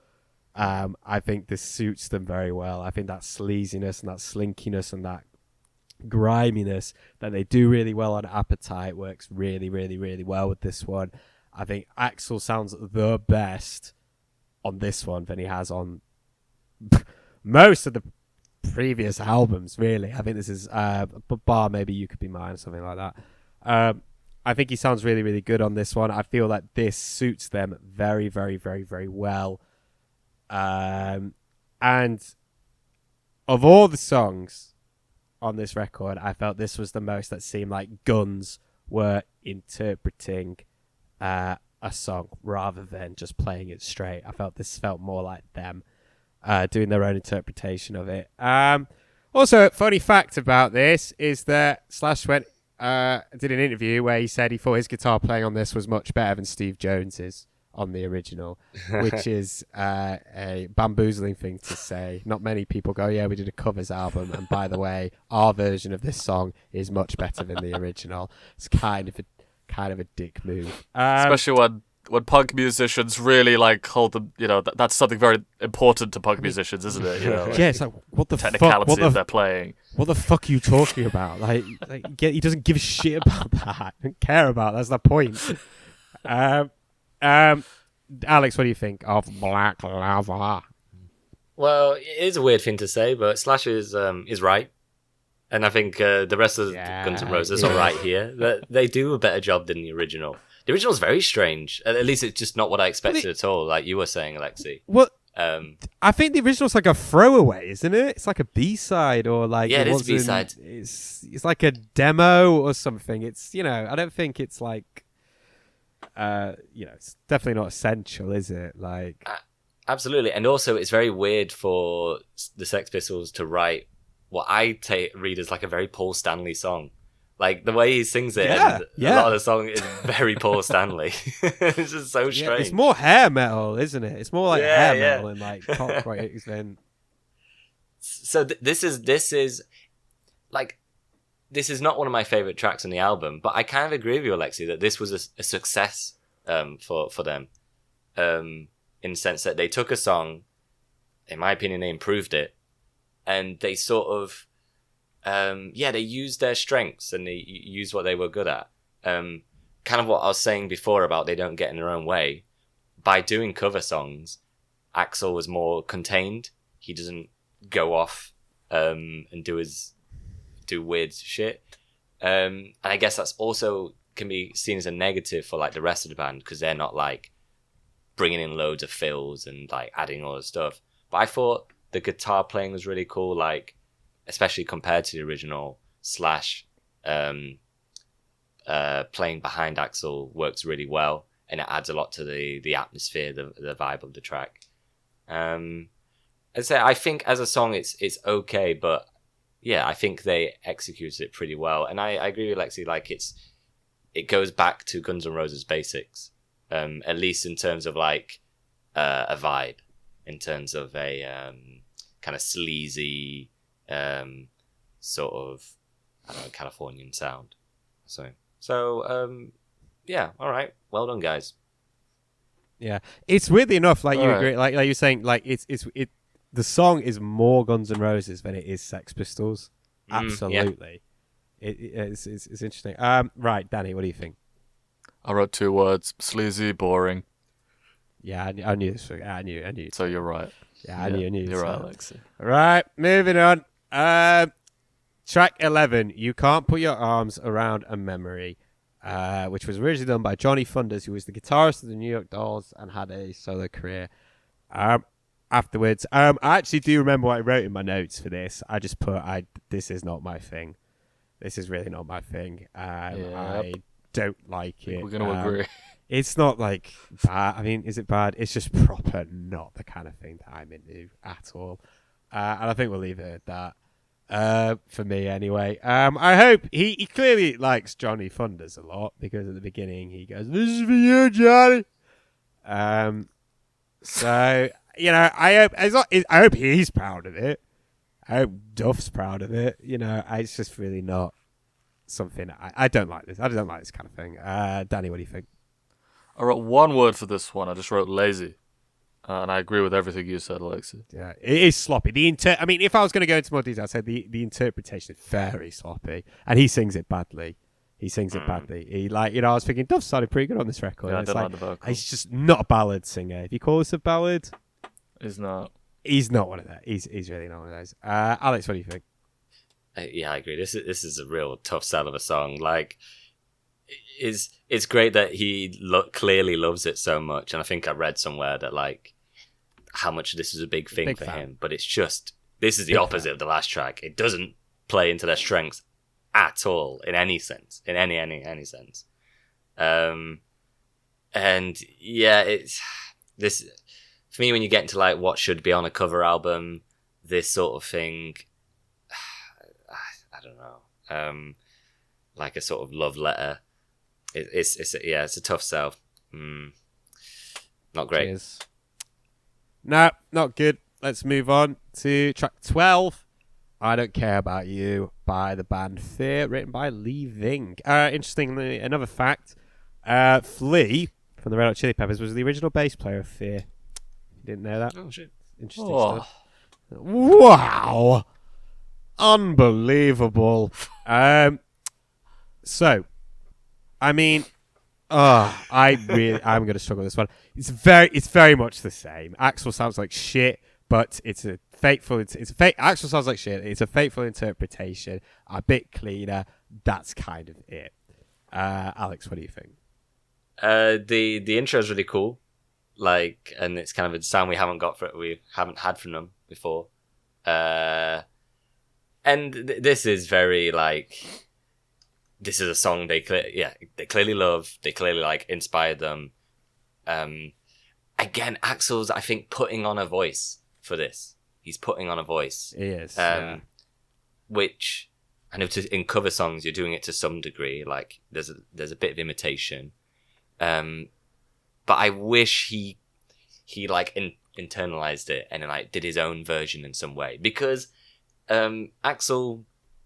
I think this suits them very well. I think that sleaziness and that slinkiness and that griminess that they do really well on Appetite works really, really, really well with this one. I think Axl sounds the best on this one than he has on most of the previous albums, really. I think this is bar maybe You Could Be Mine or something like that. I think he sounds really, really good on this one. I feel like this suits them very, very, very, very well. And of all the songs on this record, I felt this was the most that seemed like Guns were interpreting a song rather than just playing it straight. I felt this felt more like them doing their own interpretation of it. Also, a funny fact about this is that Slash did an interview where he said he thought his guitar playing on this was much better than Steve Jones's on the original, which is a bamboozling thing to say. Not many people go, yeah, we did a covers album, and by the way, our version of this song is much better than the original. It's kind of a dick move, especially when punk musicians really like hold them. You know, that's something very important to punk musicians, isn't it? You know, like, yeah, it's like what the technicality fuck, of their playing. What the fuck are you talking about? Like he doesn't give a shit about that. He don't care about that. That's the point. Alex, what do you think of Black Lava? Well, it is a weird thing to say, but Slash is right, and I think the rest of Guns N' Roses are right here. They do a better job than the original. The original is very strange. At least it's just not what I expected at all. Like you were saying, Alexei. Well, I think the original's like a throwaway, isn't it? It's like a B-side or like it is B-side. It's like a demo or something. It's I don't think it's like. It's definitely not essential, is it? Like, absolutely, and also it's very weird for the Sex Pistols to write what I read as like a very Paul Stanley song. Like the way he sings it, a lot of the song is very Paul Stanley. It's just so strange. Yeah, it's more hair metal, isn't it? It's more like hair metal and like pop rock than. So this is like. This is not one of my favorite tracks on the album, but I kind of agree with you, Alexei, that this was a success for them, in the sense that they took a song, in my opinion, they improved it, and they sort of, they used their strengths and they used what they were good at. Kind of what I was saying before about they don't get in their own way. By doing cover songs, Axl was more contained. He doesn't go off and do weird shit, and I guess that's also can be seen as a negative for like the rest of the band because they're not like bringing in loads of fills and like adding all the stuff. But I thought the guitar playing was really cool, like especially compared to the original. Slash playing behind Axl works really well, and it adds a lot to the atmosphere, the vibe of the track. I'd say I think as a song it's okay, but yeah, I think they executed it pretty well, and I agree with Alexei. Like it goes back to Guns N' Roses basics, at least in terms of like a vibe, in terms of a kind of sleazy sort of Californian sound. So yeah, all right, well done, guys. Yeah, it's weirdly enough, like you All agree, like you're saying, like it. The song is more Guns N' Roses than it is Sex Pistols. Absolutely. Yeah. It's interesting. Right, Danny, what do you think? I wrote 2 words: sleazy, boring. Yeah, I knew this. I knew. So you're right. Yeah, I knew. You're right, Alexei. Right, moving on. Track 11, You Can't Put Your Arms Around a Memory, which was originally done by Johnny Thunders, who was the guitarist of the New York Dolls and had a solo career. Afterwards, I actually do remember what I wrote in my notes for this. I just put, this is not my thing. This is really not my thing. I don't like it. We're going to agree. It's not like bad. I mean, is it bad? It's just proper not the kind of thing that I'm into at all. And I think we'll leave it at that. For me, anyway. I hope he clearly likes Johnny Thunders a lot because at the beginning he goes, "This is for you, Johnny." So. I hope he's proud of it. I hope Duff's proud of it. It's just really not something. I don't like this. I don't like this kind of thing. Danny, what do you think? I wrote one word for this one. I just wrote lazy. And I agree with everything you said, Alexei. Yeah, it is sloppy. I mean, if I was going to go into more detail, I'd say the interpretation is very sloppy, and he sings it badly. He I was thinking Duff sounded pretty good on this record. Yeah, I It's don't like, like the vocals. he's just not a ballad singer. If you call this a ballad, He's not. he's not one of that. He's really not one of those. Alex, what do you think? Yeah, I agree. This is a real tough sell of a song. Like, it's great that he clearly loves it so much, and I think I read somewhere that like how much this is a big thing for him. But it's just this is the opposite of the last track. It doesn't play into their strengths at all in any sense, in any sense. And yeah, it's this for me when you get into like what should be on a cover album, this sort of thing. I don't know, like a sort of love letter. It's a tough sell. Not great. Cheers. No, not good. Let's move on to track 12. I Don't Care About You by the band Fear, written by Lee Ving. Interestingly, another fact: Flea from the Red Hot Chili Peppers was the original bass player of Fear. You didn't know that? Oh shit! Interesting stuff. Wow. Unbelievable. So, I mean, I'm going to struggle with this one. It's very much the same. Axl sounds like shit, but Axl sounds like shit. It's a faithful interpretation, a bit cleaner. That's kind of it. Alex, what do you think? The intro is really cool, like, and it's kind of a sound we haven't had from them before. And this is very like, this is a song they clearly love. They clearly like inspired them. Again, Axl's I think putting on a voice for this. He's putting on a voice. He is. Which I know in cover songs you're doing it to some degree. Like there's a bit of imitation. But I wish he like internalized it and like did his own version in some way, because Axl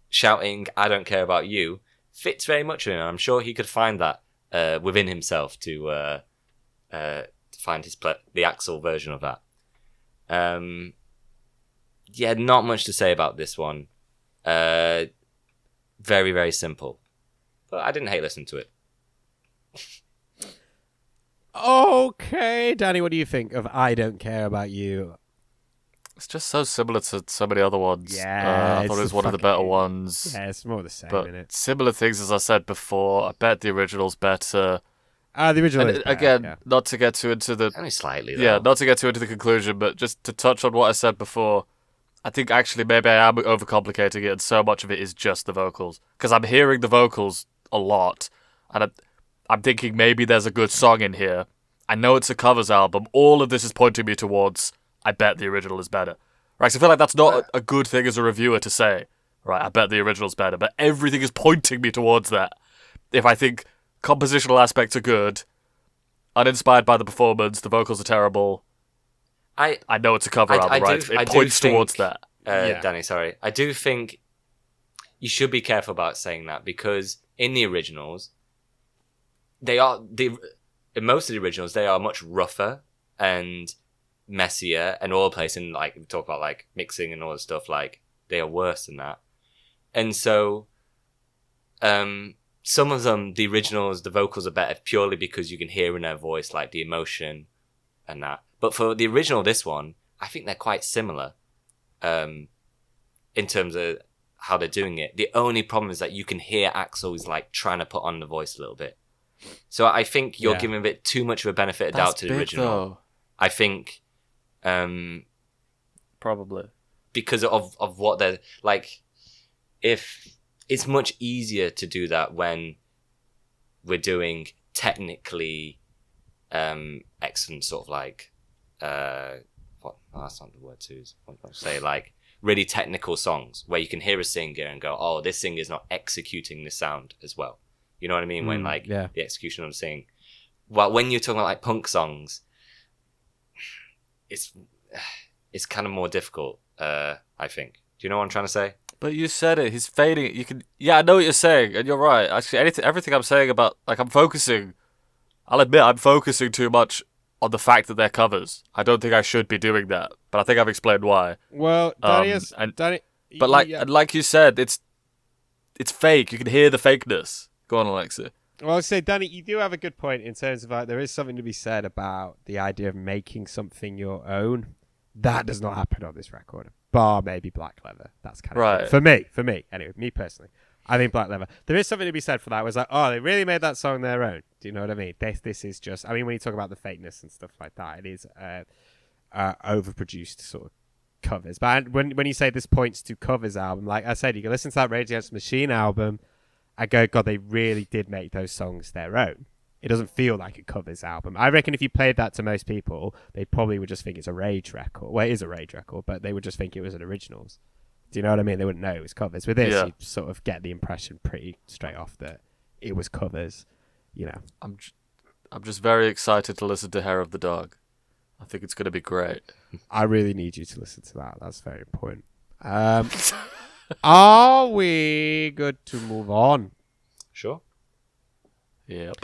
shouting "I don't care about you" fits very much in him. I'm sure he could find that within himself to find the Axl version of that. Yeah, not much to say about this one. Very, very simple, but I didn't hate listening to it. Okay, Danny, what do you think of "I Don't Care About You"? It's just so similar to so many other ones. Yeah, I thought it was one of the better ones. Yeah, it's more the same, But isn't it? similar things, as I said before. I bet the original's better. The original And is better, again, yeah. not to get too into the Only slightly, though. yeah, not to get too into the conclusion, but just to touch on what I said before. I think actually maybe I am overcomplicating it, and so much of it is just the vocals, because I'm hearing the vocals a lot, and I'm thinking maybe there's a good song in here. I know it's a covers album. All of this is pointing me towards I bet the original is better. Right? So I feel like that's not a good thing as a reviewer to say. Right? I bet the original's better, but everything is pointing me towards that. If I think compositional aspects are good, uninspired by the performance, the vocals are terrible. I know it's a cover album, right? It points towards that. Danny, sorry. I do think you should be careful about saying that, because in the originals, in most of the originals, they are much rougher and messier and all place, and like we talk about like mixing and all this stuff, like they are worse than that. And so some of them, the originals, the vocals are better purely because you can hear in their voice like the emotion and that. But for the original, this one, I think they're quite similar in terms of how they're doing it. The only problem is that you can hear Axl is like trying to put on the voice a little bit. So I think you're giving a bit too much of a benefit of doubt to the original. Though. I think Probably. because of what they're like, if it's much easier to do that when we're doing technically excellent sort of like that's not the word to use. What do I say? Like really technical songs where you can hear a singer and go, oh, this singer's not executing the sound as well. You know what I mean? When like the execution of the singing. Well, when you're talking about like punk songs, it's kind of more difficult. I think. Do you know what I'm trying to say? But you said it. He's fading it. You can. Yeah, I know what you're saying, and you're right. Actually, everything I'm saying about I'm focusing. I'll admit I'm focusing too much on the fact that they're covers. I don't think I should be doing that, but I think I've explained why. Well, But like you said, it's fake. You can hear the fakeness. Go on, Alexei. Well, I'll say, Danny, you do have a good point in terms of there is something to be said about the idea of making something your own. That does not happen on this record, bar maybe Black Leather. That's kind of right. For me. Anyway, me personally, I think Black Leather. There is something to be said for that. It was like, oh, they really made that song their own. Do you know what I mean? This is just. I mean, when you talk about the fakeness and stuff like that, it is overproduced sort of covers. But when you say this points to covers album, like I said, you can listen to that Rage Against the Machine album. I go, God, they really did make those songs their own. It doesn't feel like a covers album. I reckon if you played that to most people, they probably would just think it's a Rage record. Well, it is a Rage record, but they would just think it was an originals. Do you know what I mean? They wouldn't know it was covers. With this, you sort of get the impression pretty straight off that it was covers. You know, I'm just very excited to listen to Hair of the Dog. I think it's going to be great. I really need you to listen to that. That's very important. Are we good to move on? Sure. Yep.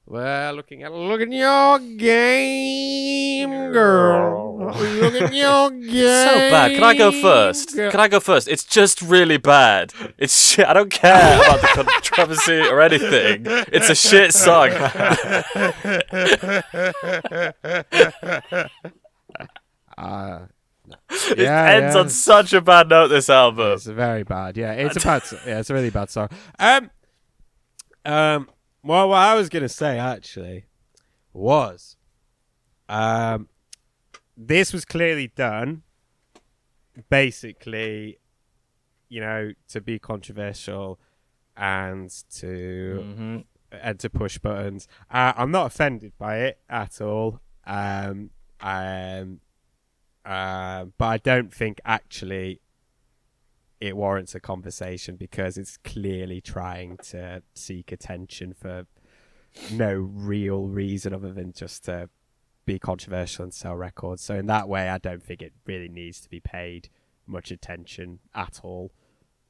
Well, look at your game, girl. Look at your game. So bad. Can I go first? It's just really bad. It's shit. I don't care about the controversy or anything. It's a shit song. It ends on such a bad note, this album. It's very bad. Yeah, it's a really bad song. Well, what I was gonna say actually was, this was clearly done, basically, to be controversial and to push buttons. I'm not offended by it at all. But I don't think actually it warrants a conversation because it's clearly trying to seek attention for no real reason other than just to be controversial and sell records. So in that way, I don't think it really needs to be paid much attention at all,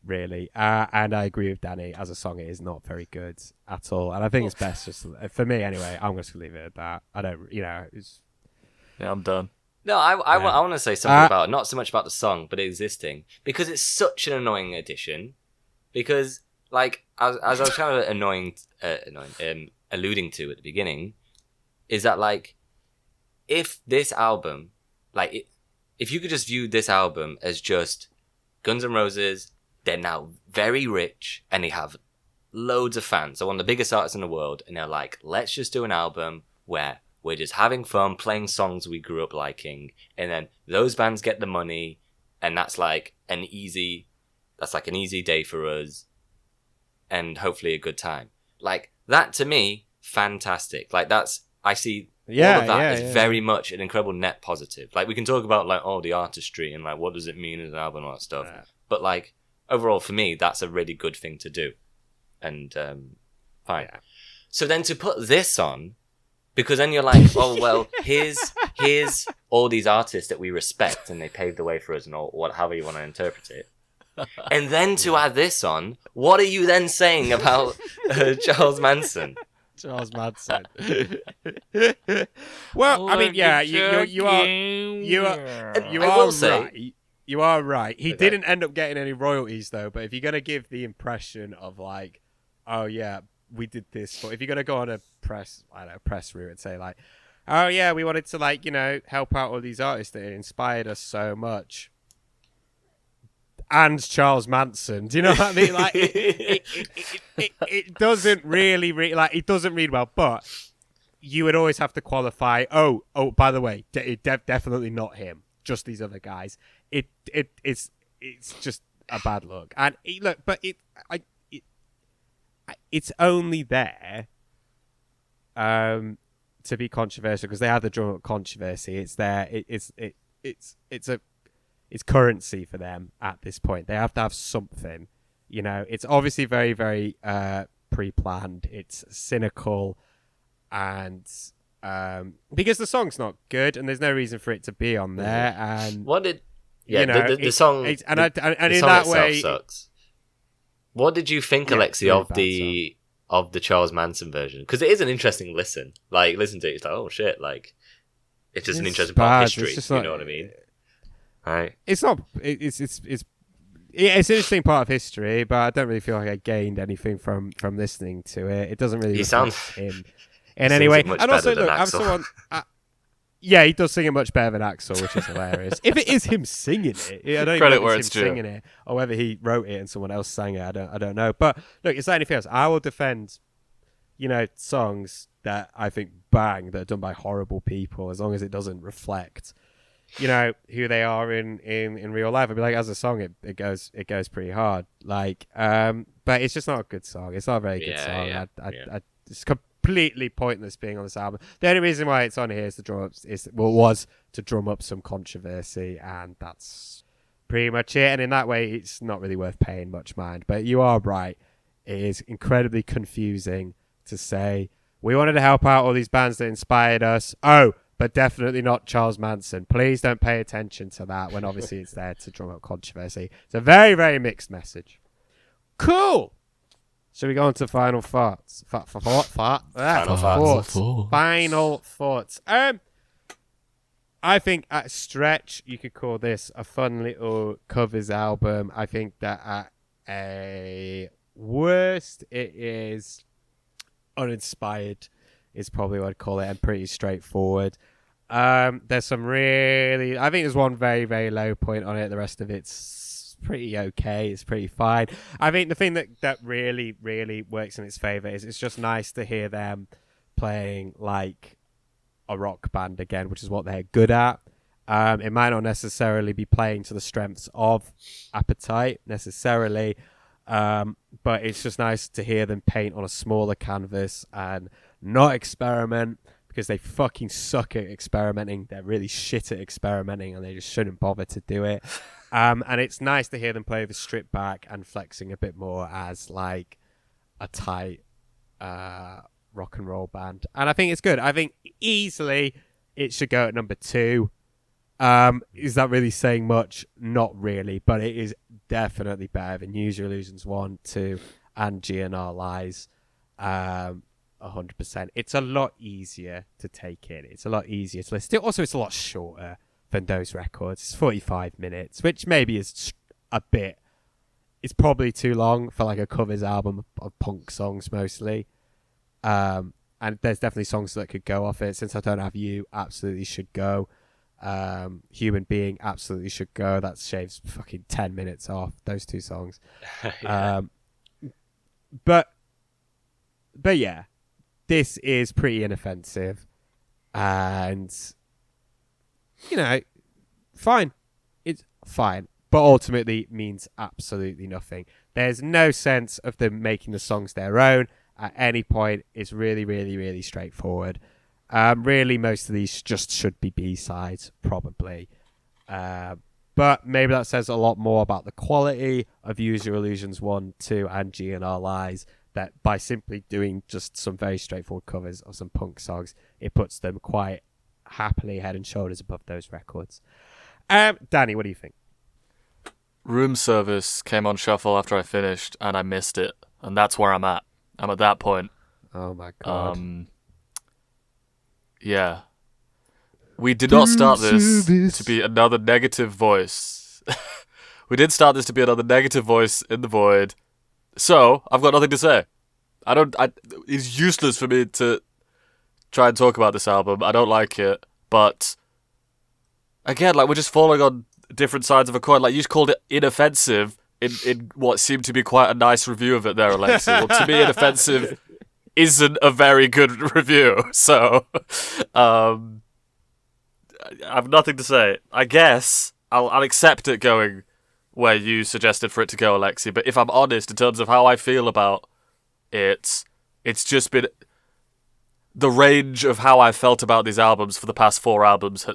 really. And I agree with Danny. As a song, it is not very good at all. And I think it's best just, for me anyway, I'm just going to leave it at that. I don't, Yeah, I'm done. No, I want to say something about not so much about the song, but existing, because it's such an annoying addition. Because, like, as I was kind of alluding to at the beginning, is that, like, if this album, like, if you could just view this album as just Guns N' Roses, they're now very rich and they have loads of fans. They're one of the biggest artists in the world, and they're like, let's just do an album where we're just having fun, playing songs we grew up liking, and then those bands get the money, and that's like an easy day for us, and hopefully a good time. Like, that to me, fantastic. Like, I see all of that as very much an incredible net positive. Like, we can talk about, like, the artistry and, like, what does it mean as an album and all that stuff. Yeah. But, like, overall, for me, that's a really good thing to do. And, fine. Yeah. So then to put this on, because then you're like, oh, well, here's all these artists that we respect and they paved the way for us and all, however you want to interpret it. And then to add this on, what are you then saying about Charles Manson? Charles Manson. Well, I mean, yeah, you are right. He didn't end up getting any royalties though. But if you're gonna give the impression of like, oh yeah, we did this, but if you're gonna go on a press route and say like, oh yeah, we wanted to like help out all these artists that inspired us so much. And Charles Manson, do you know what I mean? Like, it doesn't really like it doesn't read well. But you would always have to qualify. Oh, by the way, definitely not him. Just these other guys. It's just a bad look. And it's only there to be controversial because they had the drum up controversy. It's there. It's currency for them at this point. They have to have something. It's obviously very, very pre-planned. It's cynical, and because the song's not good, and there's no reason for it to be on there. And what did Yeah, you know, the song, and the in song that itself way, sucks. What did you think, Yeah, Alexei, really of bad the Charles Manson version? Because it is an interesting listen. Like, listen to it, it's like, oh shit, like it's just an it's interesting part of bad. history. It's just You not, know what I mean? Right? It's not. It's an interesting part of history, but I don't really feel like I gained anything from listening to it. It doesn't really He reflect sounds him he in any sings way. it much And also, better than look, I'm Axl. someone. Yeah, he does sing it much better than Axl, which is hilarious. If it is him singing it, I don't Credit even know where if it's it's him due. singing it or whether he wrote it and someone else sang it. I don't know. But look, it's like anything else. I will defend, songs that I think bang that are done by horrible people as long as it doesn't reflect, who they are in real life. I'd be like, as a song, it goes pretty hard. Like, but it's just not a good song. It's not a very good song. Yeah. It's completely pointless being on this album. The only reason why it's on here is was to drum up some controversy, and that's pretty much it. And in that way, it's not really worth paying much mind. But you are right. It is incredibly confusing to say we wanted to help out all these bands that inspired us. Oh, but definitely not Charles Manson. Please don't pay attention to that when obviously it's there to drum up controversy. It's a very, very mixed message. Cool. Should we go on to final thoughts? Final thoughts. I think at stretch you could call this a fun little covers album. I think that at a worst it is uninspired is probably what I'd call it, and pretty straightforward. There's some really... I think there's one very, very low point on it. The rest of it's pretty okay. It's pretty fine. I think the thing that really, really works in its favour is it's just nice to hear them playing like a rock band again, which is what they're good at. It might not necessarily be playing to the strengths of Appetite necessarily, but it's just nice to hear them paint on a smaller canvas and not experiment, because they fucking suck at experimenting. They're really shit at experimenting, and they just shouldn't bother to do it. And it's nice to hear them play with a strip back and flexing a bit more as like a tight rock and roll band. And I think it's good. I think easily it should go at number 2. Is that really saying much? Not really, but it is definitely better than Use Your Illusions 1, 2, and GNR Lies. 100%. It's a lot easier to take in. It's a lot easier to listen to. Also, it's a lot shorter than those records. It's 45 minutes, which maybe is a bit... It's probably too long for like a covers album of punk songs mostly. And there's definitely songs that could go off it. Since I Don't Have You, absolutely should go. Human Being absolutely should go. That shaves fucking 10 minutes off those 2 songs. Yeah. But yeah, this is pretty inoffensive, and fine. It's fine, but ultimately means absolutely nothing. There's no sense of them making the songs their own at any point. It's really, really, really straightforward. Really, most of these just should be B-sides, probably. But maybe that says a lot more about the quality of Use Your Illusions 1, 2, and GNR Lies, that by simply doing just some very straightforward covers of some punk songs, it puts them quite happily head and shoulders above those records. Danny, what do you think? Room Service came on shuffle after I finished, and I missed it. And that's where I'm at. I'm at that point. Oh, my God. Yeah. We did not start this to be another negative voice. We did start this to be another negative voice in the void. So, I've got nothing to say. It's useless for me to try and talk about this album. I don't like it. But, again, like, we're just falling on different sides of a coin. Like, you just called it inoffensive in what seemed to be quite a nice review of it there, Alexei. Well, to me, inoffensive isn't a very good review. So, I have nothing to say. I guess I'll accept it going where you suggested for it to go, Alexei. But if I'm honest, in terms of how I feel about it, it's just been... The range of how I've felt about these albums for the past 4 albums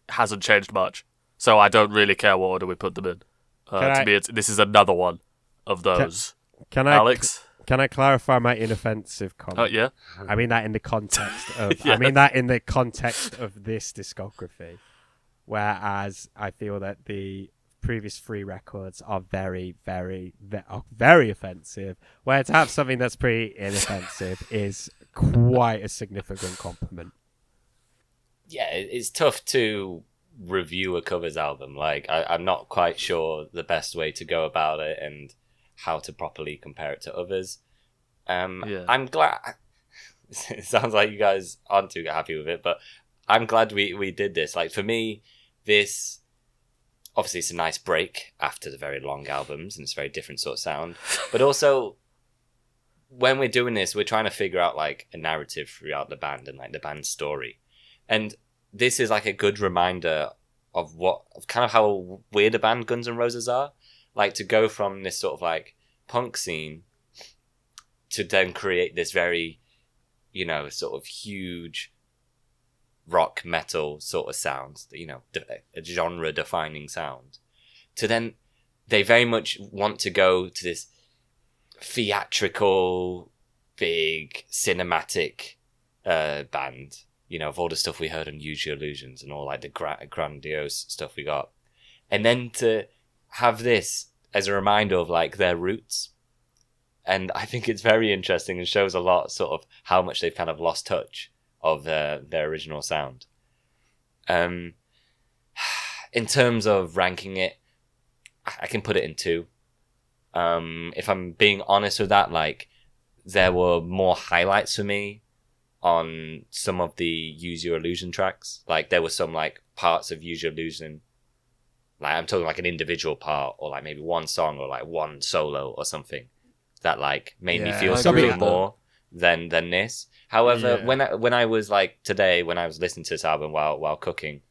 hasn't changed much. So I don't really care what order we put them in. To me, this is another one of those. Alex? Can I clarify my inoffensive comment? Yeah. I mean that in the context of... Yeah. I mean that in the context of this discography. Whereas I feel that the previous 3 records are very, very, very offensive. Where to have something that's pretty inoffensive is quite a significant compliment. Yeah, it's tough to review a covers album. Like, I'm not quite sure the best way to go about it and how to properly compare it to others. I'm glad. It sounds like you guys aren't too happy with it, but I'm glad we did this. Like, for me, this obviously it's a nice break after the very long albums, and it's a very different sort of sound. But also, when we're doing this, we're trying to figure out like a narrative throughout the band and like the band's story. And this is like a good reminder of kind of how weird a band Guns N' Roses are. Like, to go from this sort of like punk scene to then create this very, sort of huge rock metal sort of sound, a genre defining sound, to then they very much want to go to this theatrical, big, cinematic band, of all the stuff we heard on Use Your Illusions and all like the grandiose stuff we got. And then to have this as a reminder of like their roots. And I think it's very interesting and shows a lot sort of how much they've kind of lost touch of their original sound. In terms of ranking it, I can put it in 2. If I'm being honest with that, like, there were more highlights for me on some of the Use Your Illusion tracks. Like, there were some like parts of Use Your Illusion, like I'm talking like an individual part, or like maybe one song or like one solo or something, that like made me feel something more than this. However, when I was like today, when I was listening to this album while cooking,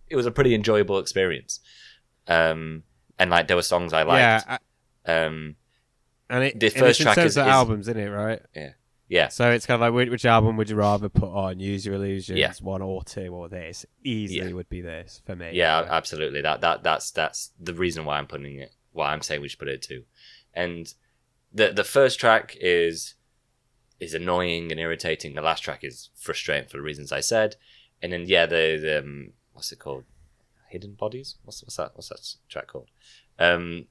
it was a pretty enjoyable experience. And like there were songs I liked. And the first track is albums, isn't it? Right? Yeah. So it's kind of like, which album would you rather put on? Use Your Illusions, 1 or 2, or this? Easily would be this for me. Yeah, absolutely. That's the reason why I'm putting it. Why I'm saying we should put it at 2. And the first track is annoying and irritating. The last track is frustrating for the reasons I said. And then the what's it called? Hidden Bodies? What's that track called? The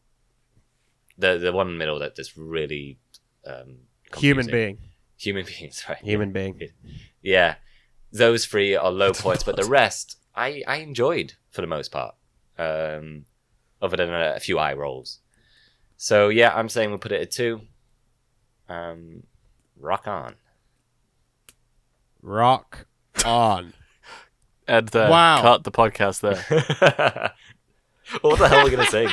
one in the middle that's really confusing. Human beings, right? Human being. Yeah. Those 3 are low points, but the rest I enjoyed for the most part. Other than a few eye rolls. So yeah, I'm saying we'll put it at 2. Rock on. Rock on. And there. Wow. Cut the podcast there. What the hell are we going to sing?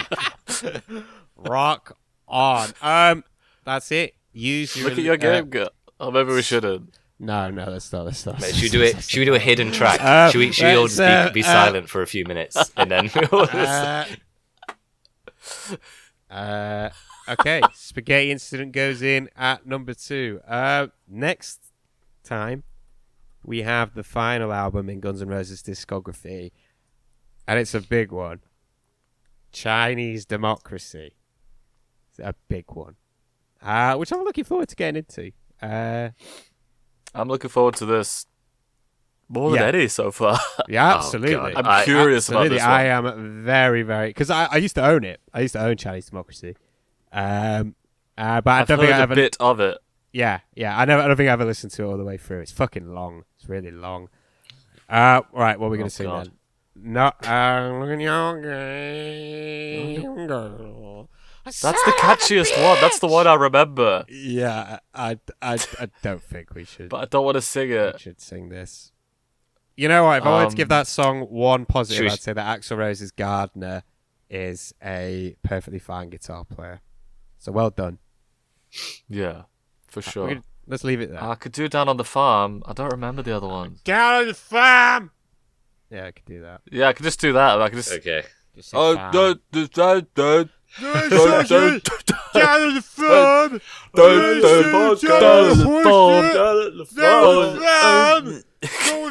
Rock on. That's it. Use your... Look at your game, girl. Oh, maybe we shouldn't. No, let's not. Mate, should we do a hidden track? Should we all just be silent for a few minutes and then okay, Spaghetti Incident goes in at number 2. Next time, we have the final album in Guns N' Roses' discography, and it's a big one. Chinese Democracy. It's a big one, which I'm looking forward to getting into. I'm looking forward to this more than any so far. Yeah, absolutely. I'm curious about this one. I am very, very... Because I used to own it. I used to own Chinese Democracy. But I don't think I ever... a bit of it. Yeah. I don't think I ever listened to it all the way through. It's fucking long. It's really long. Right, what are we going to sing then? No, look at your game, girl. That's the catchiest one. That's the one I remember. Yeah, I don't think we should. But I don't want to sing it. We should sing this. You know what? If I wanted to give that song one positive, I'd say that Axl Rose's Gardener is a perfectly fine guitar player. So well done. Yeah, for sure. Let's leave it there. I could do Down on the Farm. I don't remember the other ones. Down on the farm! Yeah, I could do that. Yeah, I could just do that. I could just... Okay. Oh, don't. Down on the farm! Down on the farm!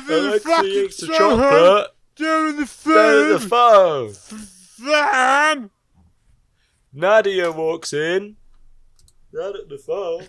Alexei eats the chocolate. Down the farm. Nadia walks in. Down at the farm.